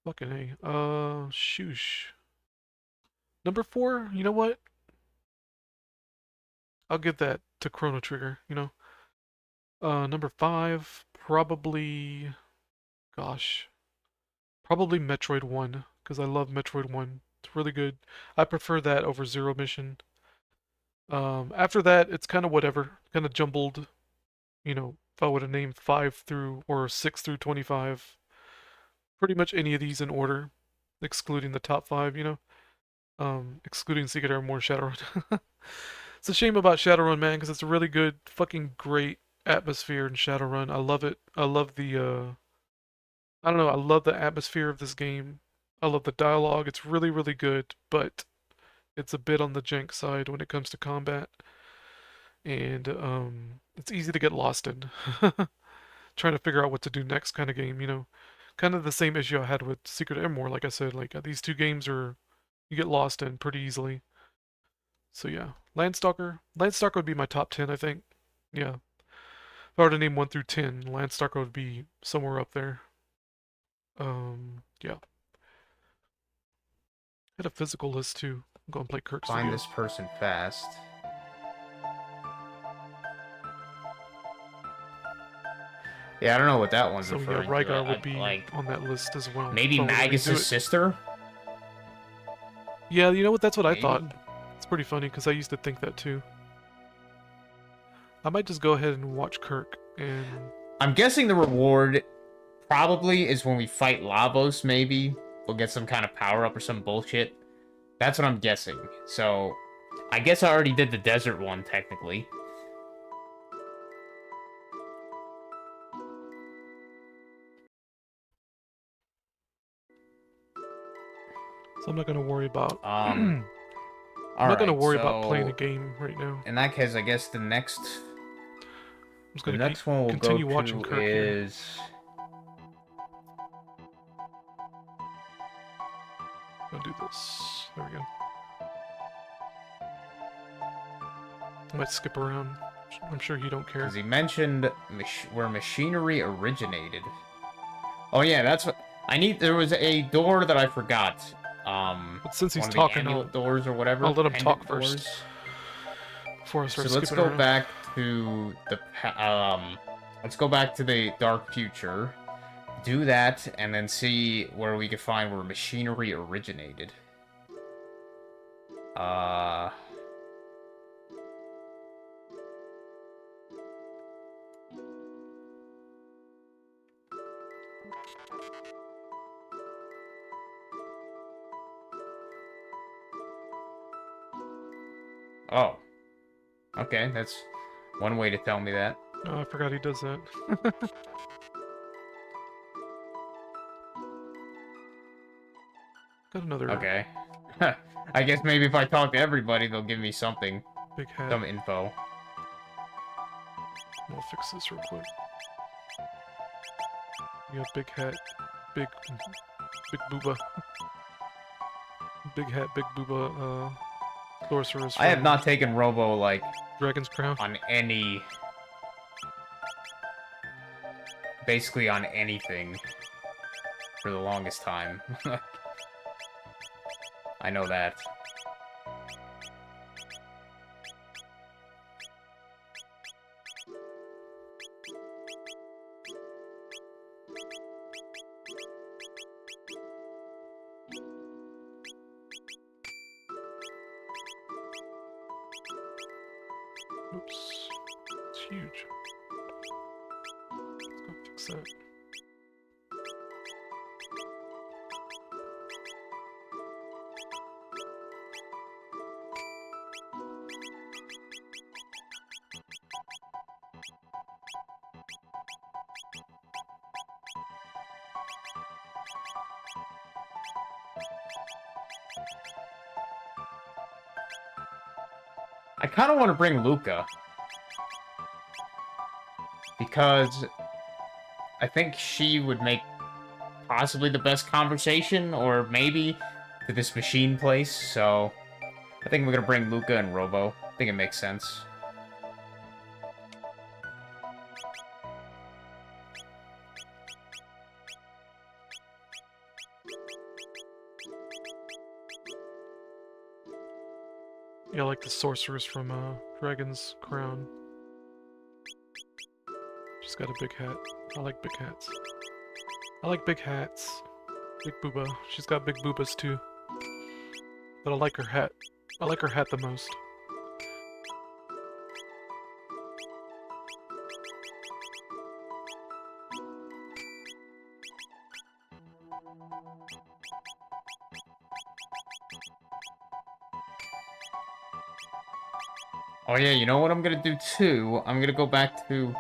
Fucking A. Shoosh. Number 4, you know what? I'll give that to Chrono Trigger, Number 5, probably, gosh, probably Metroid 1, because I love Metroid 1. It's really good. I prefer that over Zero Mission. After that, it's kind of whatever, kind of jumbled, if I would have named 5 through, or 6 through 25, pretty much any of these in order, excluding the top 5, excluding Secret Evermore Shadowrun. It's a shame about Shadowrun, man, because it's a really good, fucking great atmosphere in Shadowrun. I love it. I love the, I don't know, I love the atmosphere of this game. I love the dialogue. It's really, really good, but it's a bit on the jank side when it comes to combat. And, it's easy to get lost in. Trying to figure out what to do next kind of game, Kind of the same issue I had with Secret Evermore, like I said. Like, these two games you get lost in pretty easily. So yeah, Landstalker would be my top 10, I think. Yeah. If I were to name 1 through 10, Landstalker would be somewhere up there. Yeah. I had a physical list too. I'm going to play Kirk's Find video. this person fast. Yeah, I don't know what that one's So yeah, referring Rygar to. would be on that list as well. Maybe So I would redo Magus' it. sister? Yeah, you know what? That's what I thought. Maybe. It's pretty funny because I used to think that too. I might just go ahead and watch Kirk and. I'm guessing the reward probably is when we fight Lavos, maybe. We'll get some kind of power-up or some bullshit. That's what I'm guessing. So, I guess I already did the desert one, technically. So I'm not gonna worry about. I'm I'm not gonna worry about playing a game right now. In that case, I guess the next I'm just the gonna next one we'll continue go watching to Kirk here. is I'll do this. There we go. I might skip around. I'm sure you don't care. because he mentioned where machinery originated. Oh yeah, that's what I need. There was a door that I forgot. But since he's one of the talking, amulet doors or whatever. I'll let him talk pendant first. doors. Before I start So let's skipping go around. back to the let's go back to the dark future. do that, and then see where we can find where machinery originated. Oh. Okay, that's one way to tell me that. Oh, I forgot he does that. Got another Okay. I guess maybe if I talk to everybody, they'll give me something. big hat. Some info. I'll fix this real quick. You got big hat, big booba. Big hat, big booba, sorceress. I have from not taken Robo, like, Dragon's Crown. on any... Basically on anything. For the longest time. I know that. Oops. It's huge. Let's go fix that. I kind of want to bring Luca. Because I think she would make possibly the best conversation, or maybe to this machine place, so I think we're gonna bring Luca and Robo. I think it makes sense. Yeah, I like the sorceress from Dragon's Crown. She's got a big hat. I like big hats. I like big hats. Big booba. She's got big boobas too. But I like her hat. I like her hat the most. Oh yeah, you know what I'm gonna do too? I'm gonna go back to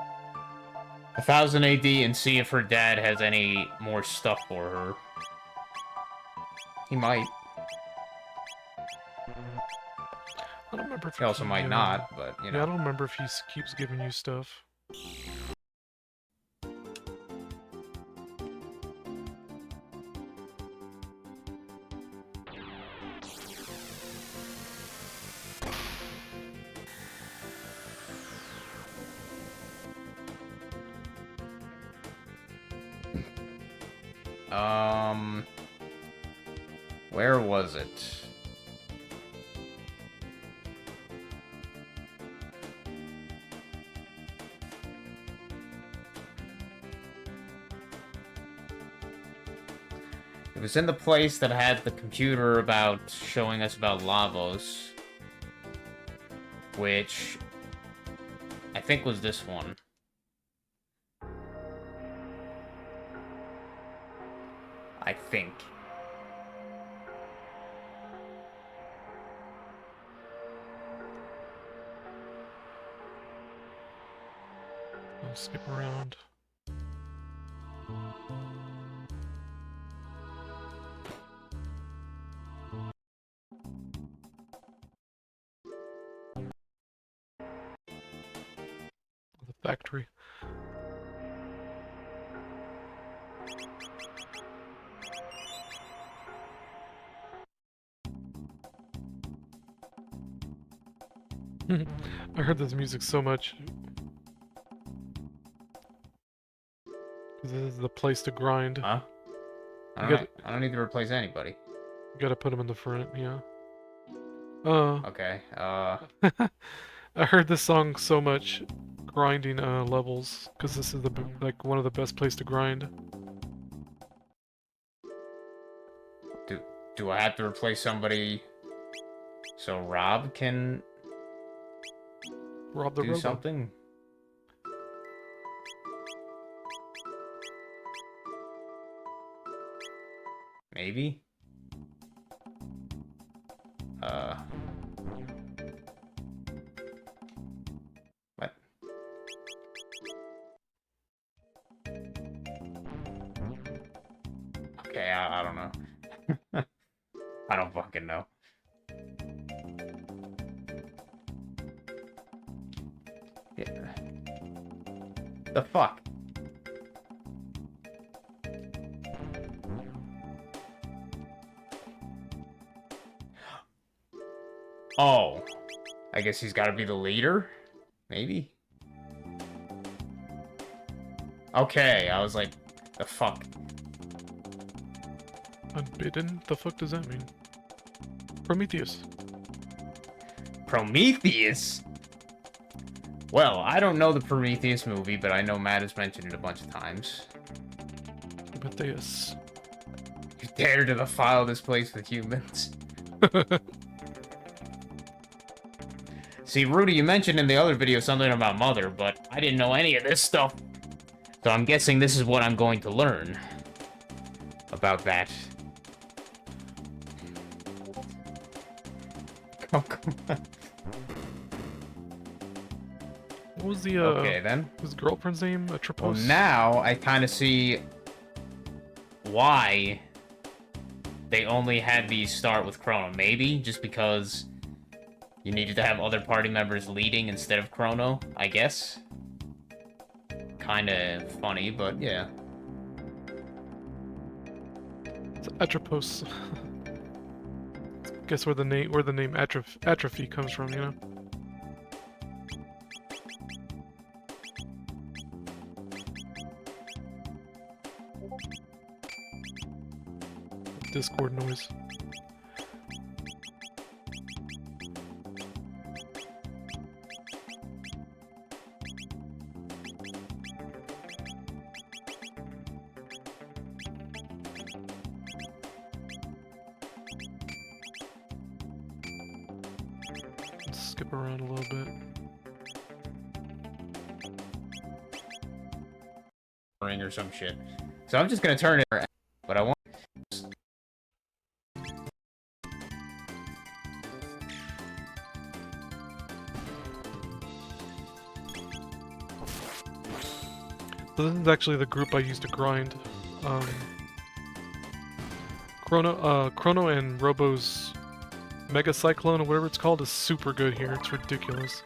1000 AD and see if her dad has any more stuff for her. He might. I don't remember if He also might not, but, you Yeah, I know. don't remember if he keeps giving you stuff. Where was it? It was in the place that had the computer about showing us about Lavos, which I think was this one. I think. I'll skip around. The factory. I heard this music so much. This is the place to grind. Huh? You I don't need to replace anybody. gotta put them in the front, yeah. Okay, I heard this song so much grinding levels because this is like one of the best place to grind. Do I have to replace somebody so Rob can Rob the do Robo. something? Maybe? What? Okay, I don't know. I don't fucking know. Yeah. The fuck? Oh. I guess he's gotta be the leader? Maybe? Okay, I was like, the fuck? Unbidden? The fuck does that mean? Prometheus. Prometheus? Well, I don't know the Prometheus movie, but I know Matt has mentioned it a bunch of times. Prometheus. You dare to defile this place with humans? See, Rudy, you mentioned in the other video something about Mother, but I didn't know any of this stuff. So I'm guessing this is what I'm going to learn about that. Oh, come on. What was the, Okay, then. his girlfriend's name? Atropos? Well, now I kind of see why they only had these start with Chrono. Maybe just because you needed to have other party members leading instead of Chrono, I guess. Kind of funny, but yeah. It's Atropos. Guess where the name atrophy comes from, you know? Discord noise. Let's skip around a little bit. Ring or some shit. So I'm just gonna turn it, but I want. So this is actually the group I used to grind. Chrono and Robo's Mega Cyclone or whatever it's called is super good here. It's ridiculous.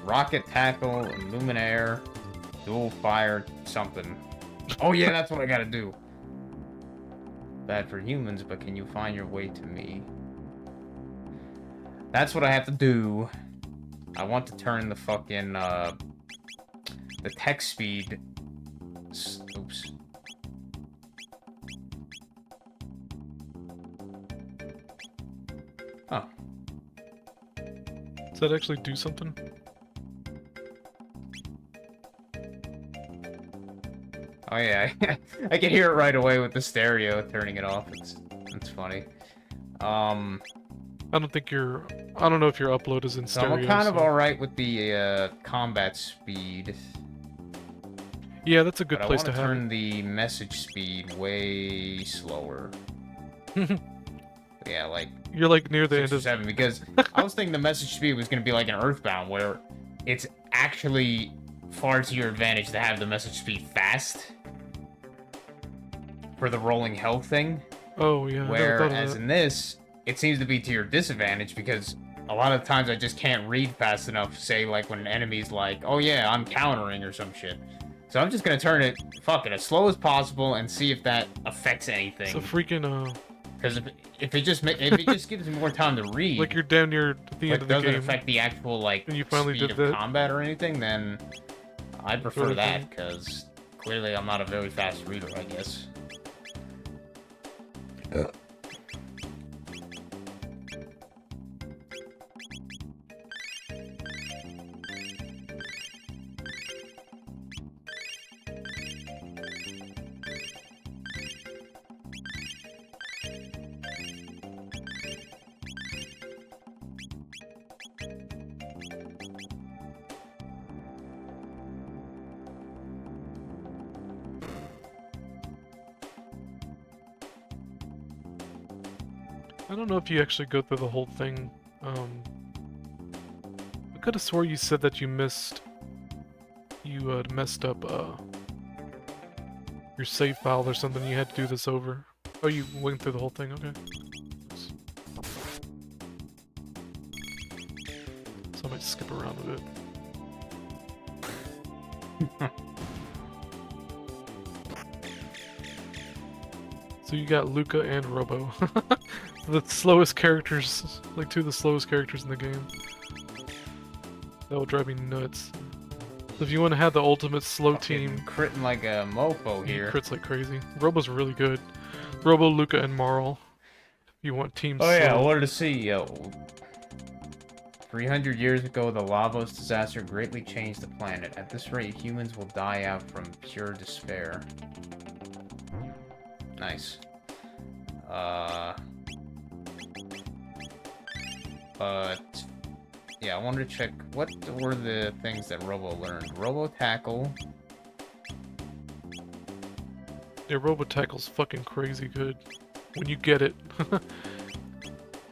Rocket Tackle, Luminaire, Dual Fire, something. Oh yeah, that's what I gotta do. Bad for humans, but can you find your way to me? That's what I have to do. I want to turn the fucking, the text speed... Oops. Oh. Does that actually do something? Oh yeah, I can hear it right away with the stereo turning it off. It's funny. I don't know if your upload is in So stereo. I'm kind of so- alright with the combat speed. Yeah, that's a good But place I to want to have turn the message speed way slower. it. Yeah, like You're like near the 6 end or of 7, because I was thinking the message speed was going to be like an Earthbound, where it's actually far to your advantage to have the message speed fast for the rolling health thing. Oh yeah. I never thought of Whereas that. in this, it seems to be to your disadvantage, because a lot of times I just can't read fast enough, say like when an enemy's like, oh yeah, I'm countering or some shit. So I'm just gonna turn it, fuck it, as slow as possible and see if that affects anything. It's a freaking Because if it just gives me more time to read, like you're down near the but end of the doesn't game. affect the actual like And you finally speed did of that. combat or anything, then I prefer Really that, funny. because clearly I'm not a very fast reader, I guess. I don't know if you actually go through the whole thing. I could have swore you said that you messed up your save file or something. You had to do this over. Oh, you went through the whole thing. Okay. So I might skip around a bit. So you got Luca and Robo. The slowest characters, like two of the slowest characters in the game. That will drive me nuts. So if you want to have the ultimate slow team, Critting like a mofo he here. crits like crazy. Robo's really good. Robo, Luca, and Marl. You want team Oh yeah, I slow. wanted to see, yo. 300 years ago, the Lavos disaster greatly changed the planet. At this rate, humans will die out from pure despair. Nice. But yeah, I wanted to check what were the things that Robo learned. Robo Tackle. Yeah, Robo Tackle's fucking crazy good. When you get it.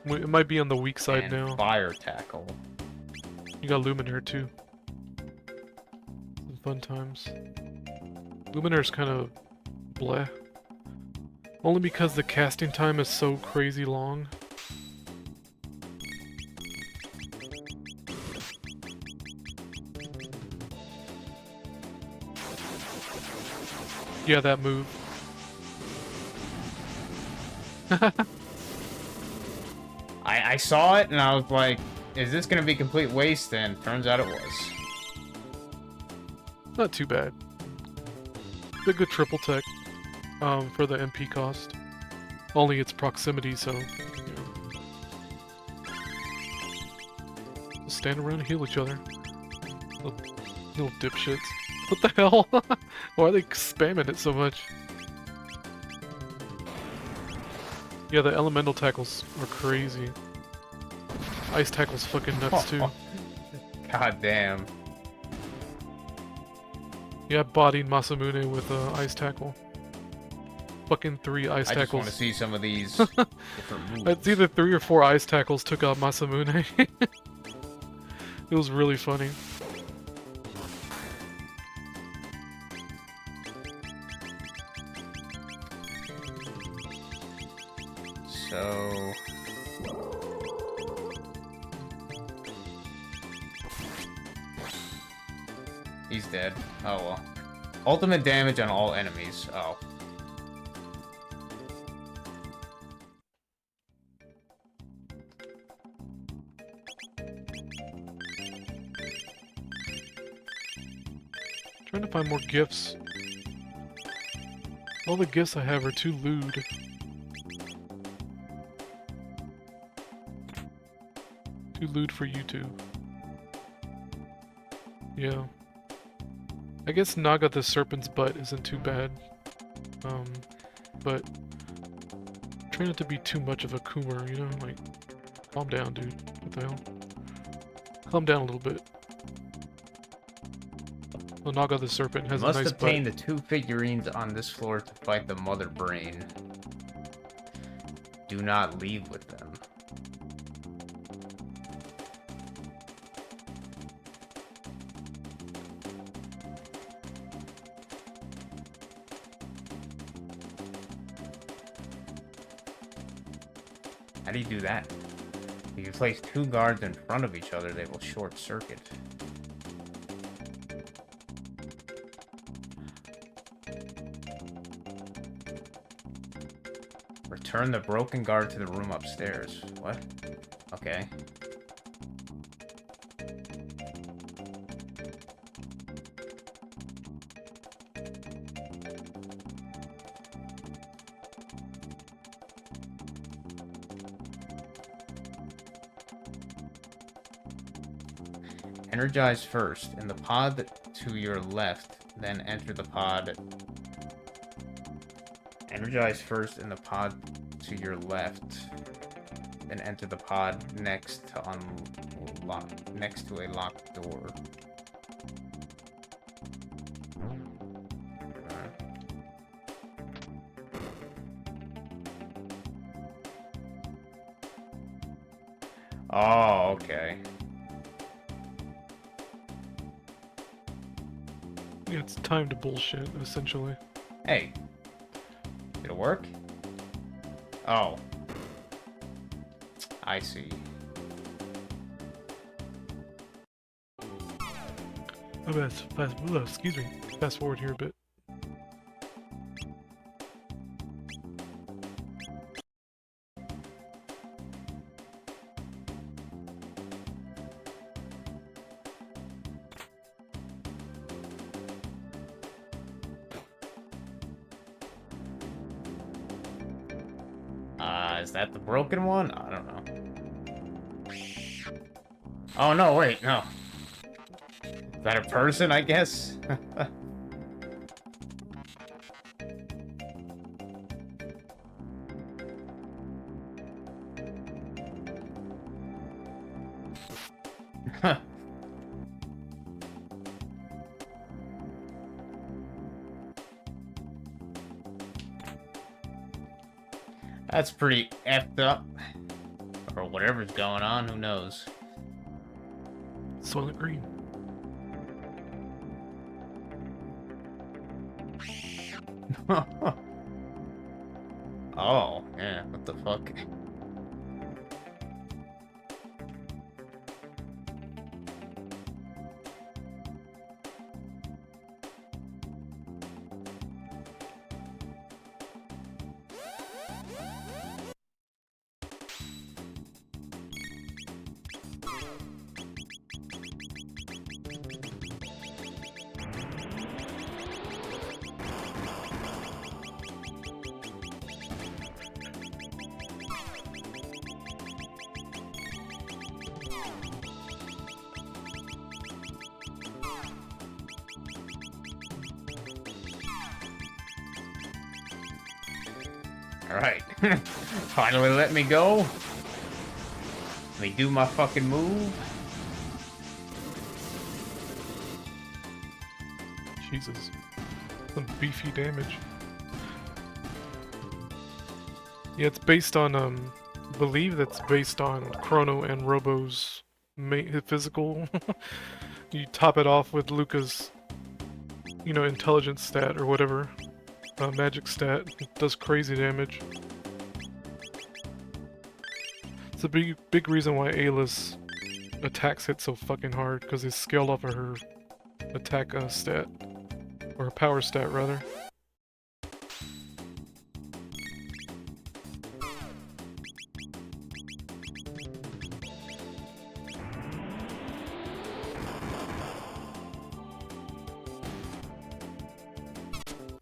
It might be on the weak side and now. Fire Tackle. You got Luminaire too. Some fun times. Luminaire's kind of bleh. Only because the casting time is so crazy long. Yeah, that move. I saw it and I was like, is this gonna be complete waste? And turns out it was. Not too bad. A good triple tech for the MP cost. Only its proximity, so you know. Just stand around and heal each other. Little dipshits. What the hell? Why are they spamming it so much? Yeah, the elemental tackles are crazy. Ice tackle's fucking nuts too. God damn. Yeah, I bodied Masamune with ice tackle. Fucking 3 ice I just want tackles. to see some of these different moves. It's either 3 or 4 ice tackles took out Masamune. It was really funny. So... he's dead. Oh well. Ultimate damage on all enemies. Oh. Trying to find more gifts. All the gifts I have are too lewd. Too lewd for YouTube. Yeah. I guess Naga the Serpent's Butt isn't too bad. But try not to be too much of a Coomer, you know? Like, calm down, dude. What the hell? Calm down a little bit. Well, Naga the Serpent has You a must nice obtain butt. the 2 figurines on this floor to fight the Mother Brain. Do not leave with them. How do you do that? If you place 2 guards in front of each other, they will short circuit. Return the broken guard to the room upstairs. What? Okay. Energize first. In the pod to your left, then enter the pod. Energize first in the pod to your left, then enter the pod next to a locked door. Oh, okay. Yeah, it's time to bullshit, essentially. Hey. Did it work? Oh. I see. Oh, excuse me. Fast forward here a bit. Is that the broken one? I don't know. Oh, no, wait, no. Is that a person, I guess? That's pretty effed up. Or whatever's going on, who knows? Soylent Green. Oh, yeah, what the fuck? Alright. Finally let me go. Let me do my fucking move. Jesus. Some beefy damage. Yeah, it's based on, I believe that's based on Chrono and Robo's physical. You top it off with Luca's, you know, intelligence stat or whatever. Magic stat. It does crazy damage. It's a big reason why Ayla's attacks hit so fucking hard, because it's scaled off of her attack stat. Or her power stat, rather.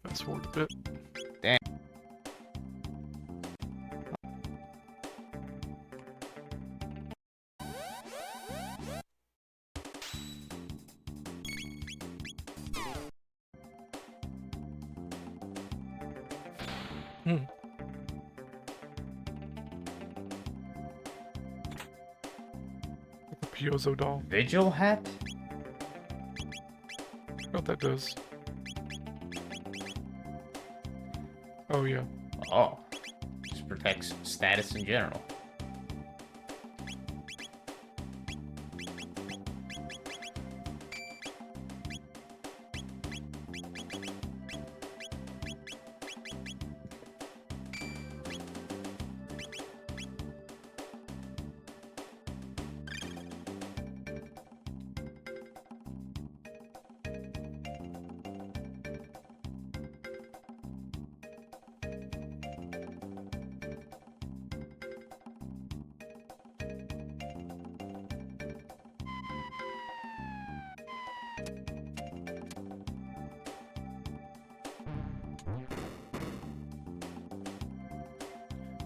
Fast forward a bit. Damn. The Piezo doll. Vigil hat? What that does. Oh yeah. Oh. Just protects status in general.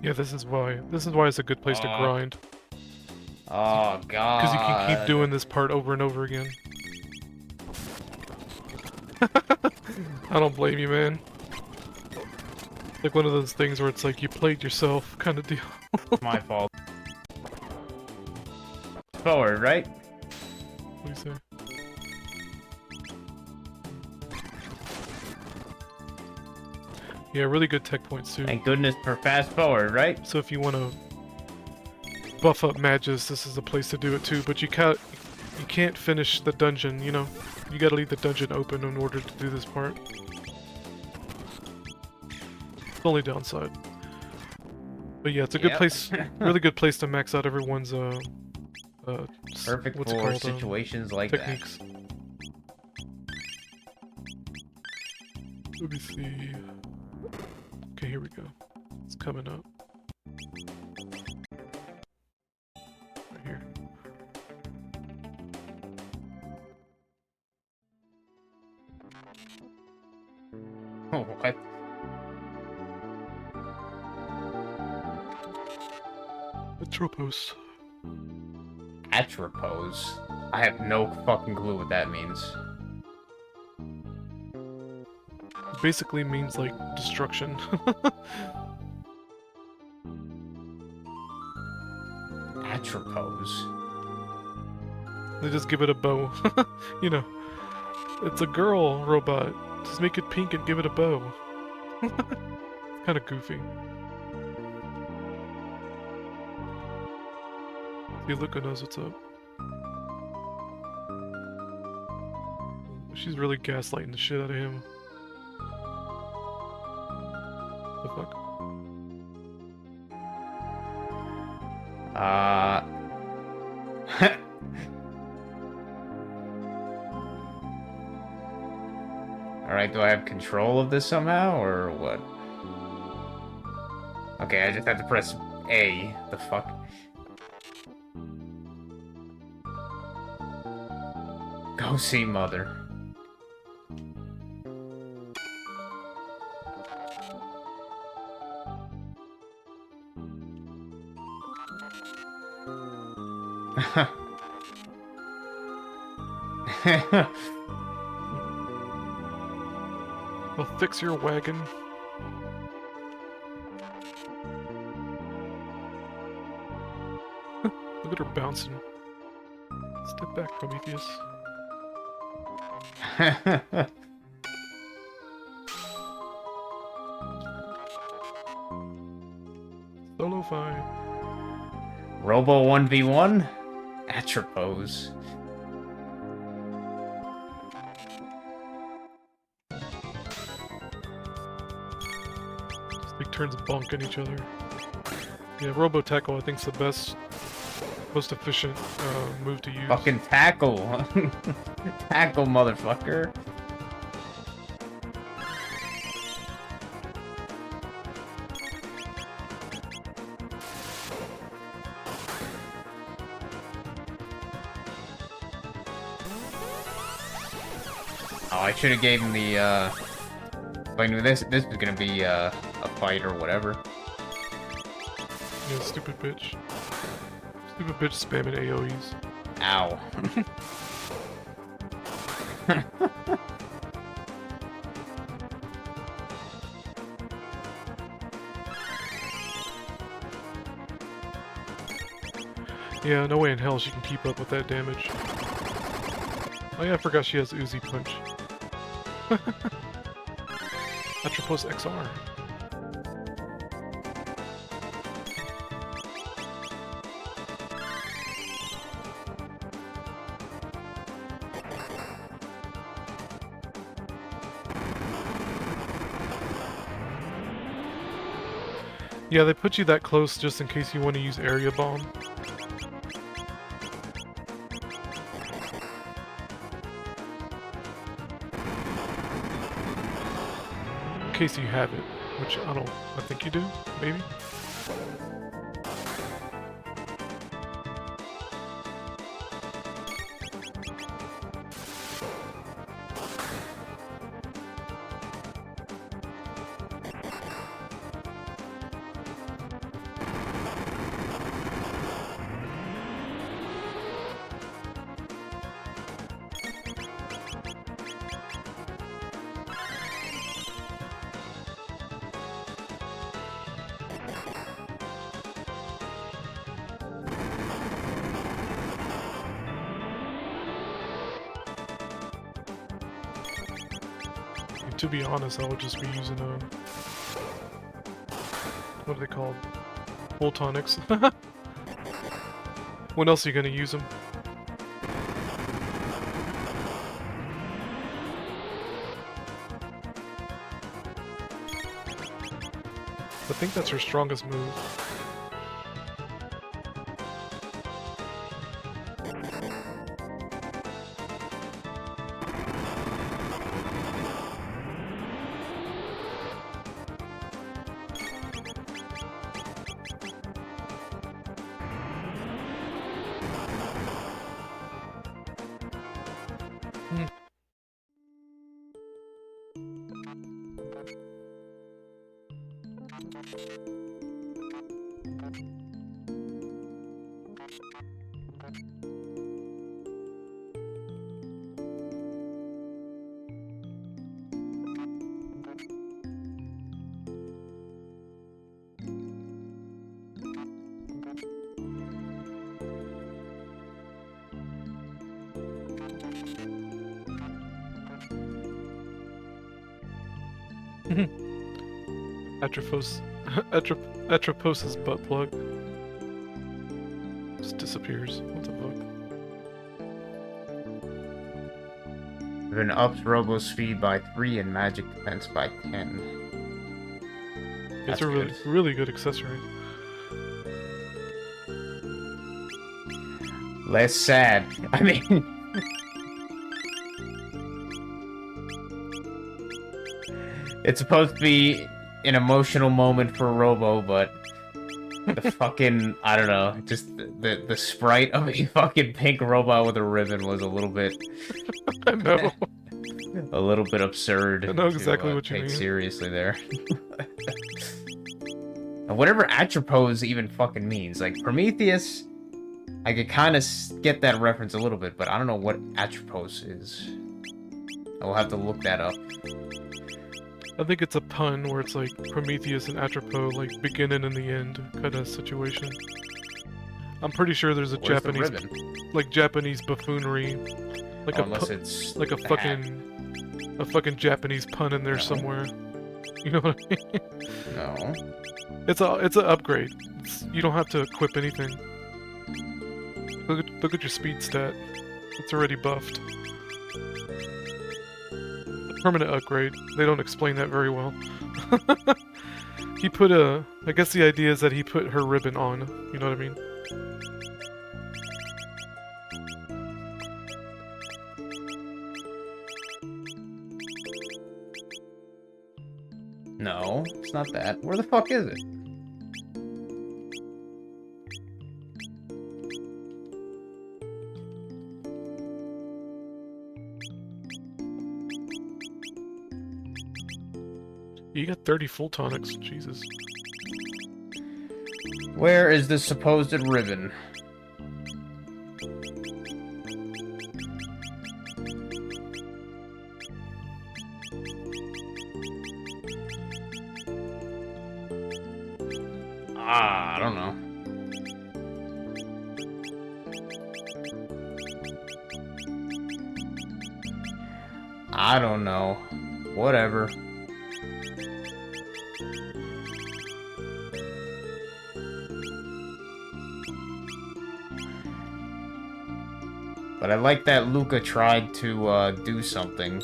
Yeah, this is why it's a good place to grind. Oh god. Because you can keep doing this part over and over again. I don't blame you, man. Like one of those things where it's like you played yourself kind of deal. My fault. Forward, right? What do you say? Yeah, really good tech points too. Thank goodness for fast forward, right? So if you want to buff up Magus, this is the place to do it too, but you can't finish the dungeon, you know? You gotta leave the dungeon open in order to do this part. It's the only downside. But yeah, it's a good Yep. place, really good place to max out everyone's, Perfect what's it for called, situations like techniques. Let me see. Okay, here we go. It's coming up. Right here. that. Oh, what? Atropos. Atropos? I have no fucking clue what that means. It basically means like destruction. Atropos? They just give it a bow. You know, it's a girl robot. Just make it pink and give it a bow. It's kind of goofy. See, Luca knows what's up. She's really gaslighting the shit out of him. The fuck? Alright, do I have control of this somehow, or what? Okay, I just have to press A. The fuck? Go see Mother. I'll fix your wagon. Look at her bouncing. Step back, Prometheus. Solo fight. Robo 1v1? Atropos. Just take turns bonking each other. Yeah, Robo Tackle I think is the best, most efficient move to use. Fucking tackle. Tackle, motherfucker. Oh, I should have gave him the, if I knew this was gonna be, a fight or whatever. Yeah, stupid bitch. Stupid bitch spamming AoEs. Ow. Yeah, no way in hell she can keep up with that damage. Oh yeah, I forgot she has Uzi Punch. Atropos XR. Yeah, they put you that close just in case you want to use area bomb. In case you have it, which I think you do, maybe? To be honest, I would just be using what are they called? Full tonics. When else are you gonna use them? I think that's her strongest move. Atropos's butt plug just disappears. What the fuck? Even ups robo speed by 3 and magic defense by 10. It's That's a really, good. really good accessory. Less sad. I mean... It's supposed to be an emotional moment for Robo, but the fucking, I don't know, just the sprite of a fucking pink robot with a ribbon was a little bit, I know. a little bit absurd. I know exactly what you take mean. seriously there. And whatever Atropos even fucking means, like Prometheus, I could kind of get that reference a little bit, but I don't know what Atropos is. I will have to look that up. I think it's a pun where it's like Prometheus and Atropos, like beginning and the end kind of situation. I'm pretty sure there's a Where's the Japanese, ribbon? like Japanese buffoonery, like Unless it's like a the hat. fucking Japanese pun in there No. somewhere. You know what I mean? No. It's an upgrade. You don't have to equip anything. Look at your speed stat. It's already buffed. Permanent upgrade. They don't explain that very well. He put I guess the idea is that he put her ribbon on. You know what I mean? No, it's not that. Where the fuck is it? You got 30 full tonics. Jesus. Where is the supposed ribbon? I don't know. I don't know. Whatever. But I like that Luca tried to do something.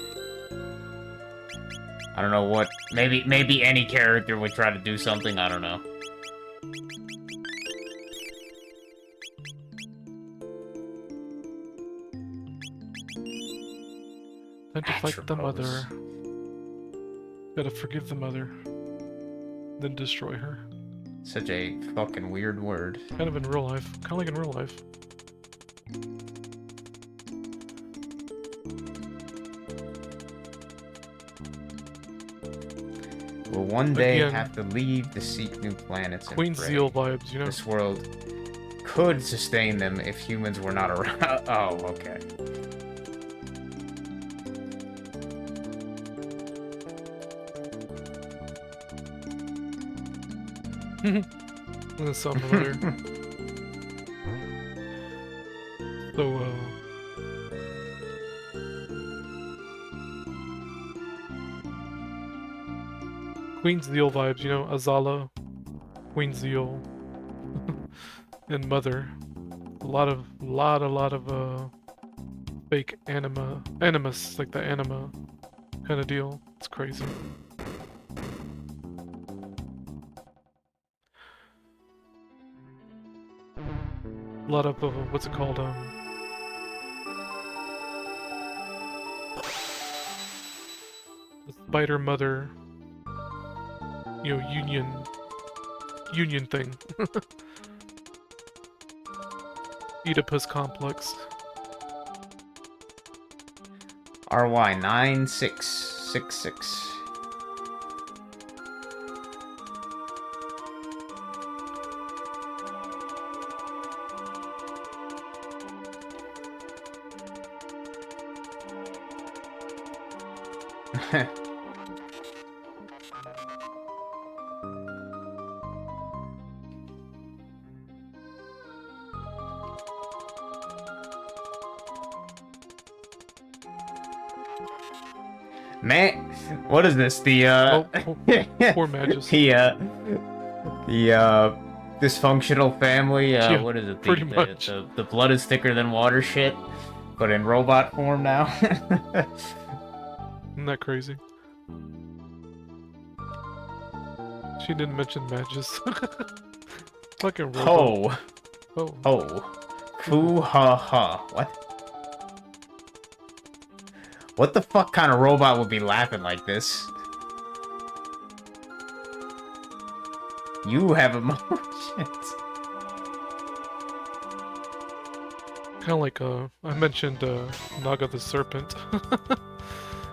I don't know what. Maybe any character would try to do something. I don't know. Time to fight the mother. Atropos. Gotta forgive the mother. Then destroy her. Such a fucking weird word. Kind of in real life. Kind of like in real life. Will one day Again. have to leave to seek new planets and Queen pray. Zeal vibes, you know? This world could sustain them if humans were not around. Oh, okay. That's something familiar. So, Queen Zeal vibes, you know? Azala, Queen Zeal, and Mother. lot of fake animus, like the anima kind of deal. It's crazy. A lot of what's it called? The spider mother, you know, union thing. Oedipus complex. RY9666. Man, what is this? The Poor Magus. the dysfunctional family. Yeah, What is it? pretty much. The blood is thicker than water shit, but in robot form now. Isn't that crazy? She didn't mention Magus. Fucking robot. Oh, Oh. oh, foo ha ha. What? What the fuck kind of robot would be laughing like this? You have emotions. Kind of like I mentioned Naga the Serpent.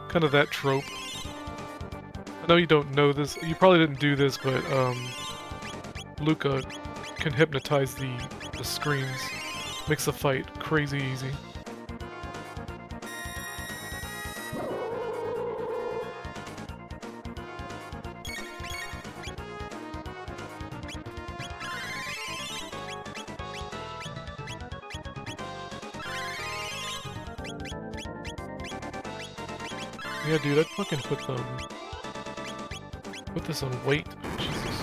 Kind of that trope. I know you don't know this. You probably didn't do this, but Luca can hypnotize the screens. Makes the fight crazy easy. Yeah, dude, I'd fucking put this on weight. Jesus.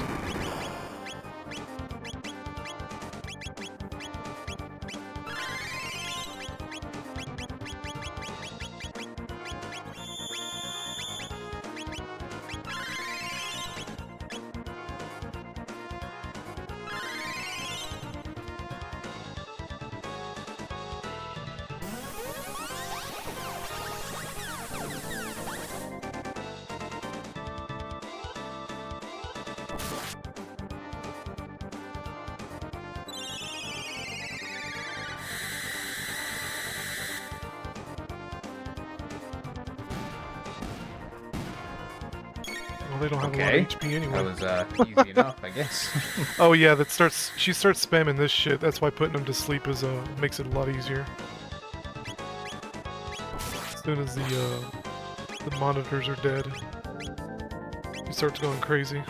Well, they don't have a lot of HP anyway. That was easy enough, I guess. Oh yeah, she starts spamming this shit. That's why putting them to sleep is makes it a lot easier. As soon as the monitors are dead, she starts going crazy.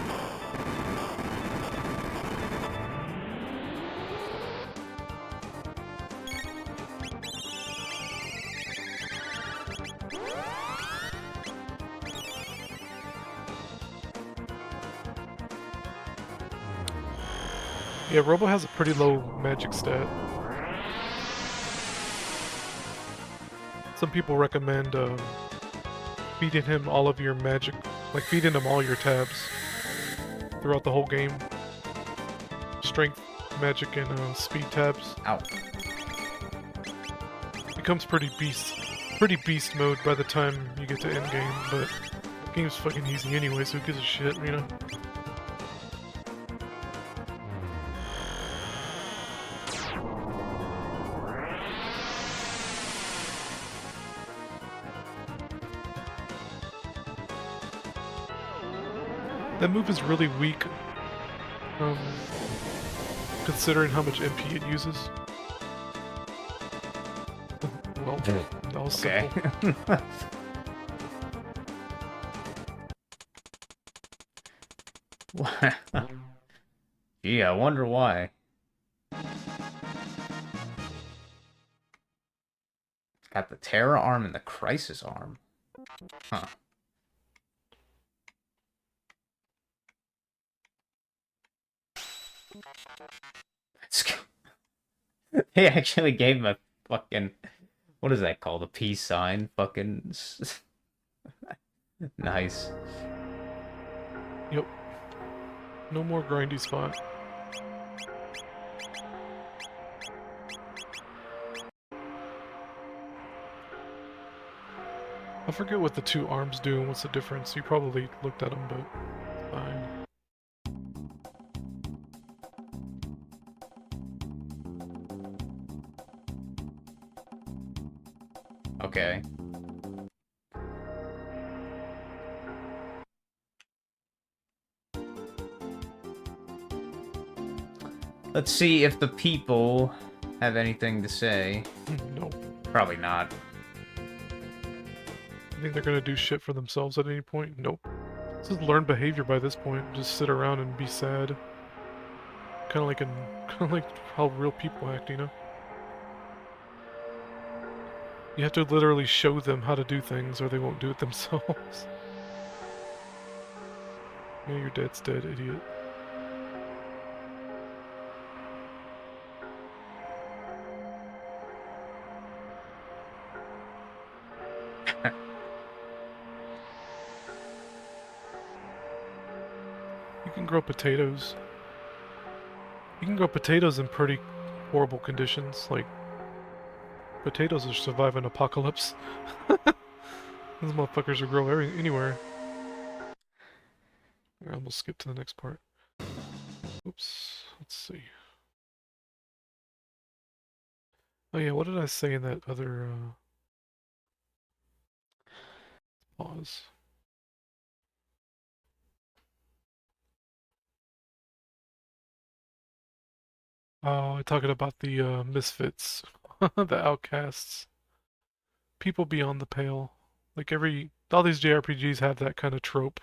Yeah, Robo has a pretty low magic stat. Some people recommend feeding him all of your magic, like feeding him all your tabs throughout the whole game. Strength, magic, and speed tabs. Ow. Becomes pretty beast mode by the time you get to end game, but the game's fucking easy anyway, so who gives a shit, you know? That move is really weak, considering how much MP it uses. Well, that was simple. Gee, I wonder why. It's got the Terra arm and the Crisis arm. Huh. They actually gave him a fucking, what is that called? A peace sign? Fucking nice. Yep. No more grindy spot. I forget what the two arms do and what's the difference. You probably looked at them, but it's fine. Okay. Let's see if the people have anything to say. No. Probably not. I think they're gonna do shit for themselves at any point? Nope. This is learned behavior by this point. Just sit around and be sad. Kinda like how real people act, you know? You have to literally show them how to do things or they won't do it themselves. Yeah, your dad's dead, idiot. You can grow potatoes. You can grow potatoes in pretty horrible conditions, like potatoes will survive an apocalypse. Those motherfuckers will grow anywhere. Alright, we'll skip to the next part. Oops, let's see. Oh yeah, what did I say in that other, pause. Oh, I talking about the, misfits. The outcasts. People beyond the pale. Like all these JRPGs have that kind of trope.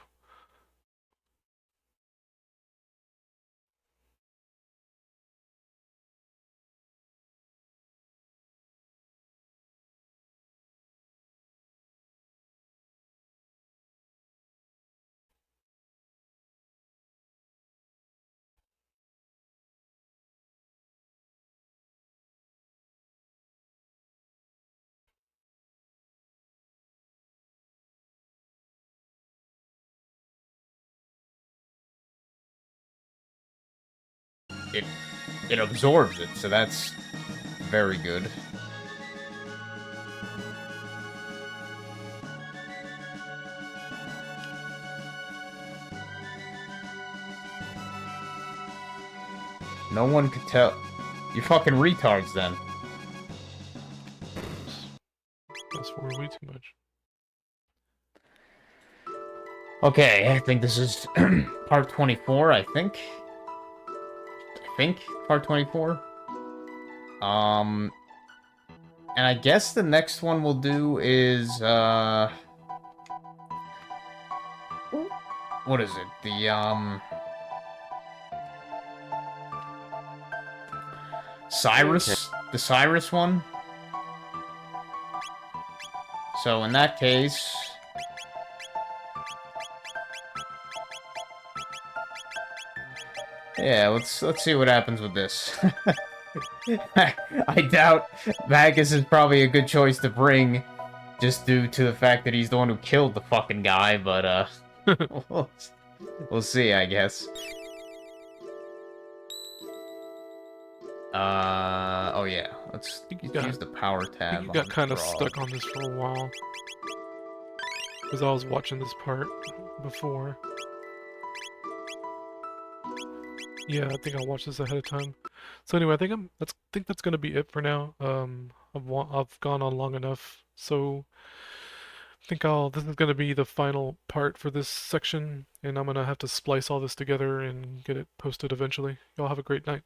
It absorbs it, so that's very good. No one could tell. You fucking retards then. That's for way too much. Okay, I think this is part 24, I think. Part 24. And I guess the next one we'll do is, what is it? Cyrus? The Cyrus one? So in that case... Yeah, let's see what happens with this. I doubt Magus is probably a good choice to bring, just due to the fact that he's the one who killed the fucking guy, but, we'll see, I guess. Oh yeah, let's use the power tab. You got kind of stuck on this for a while. Because I was watching this part before. Yeah, I think I watched this ahead of time. So anyway, I think that's gonna be it for now. I've gone on long enough, so I think this is gonna be the final part for this section, and I'm gonna have to splice all this together and get it posted eventually. Y'all have a great night.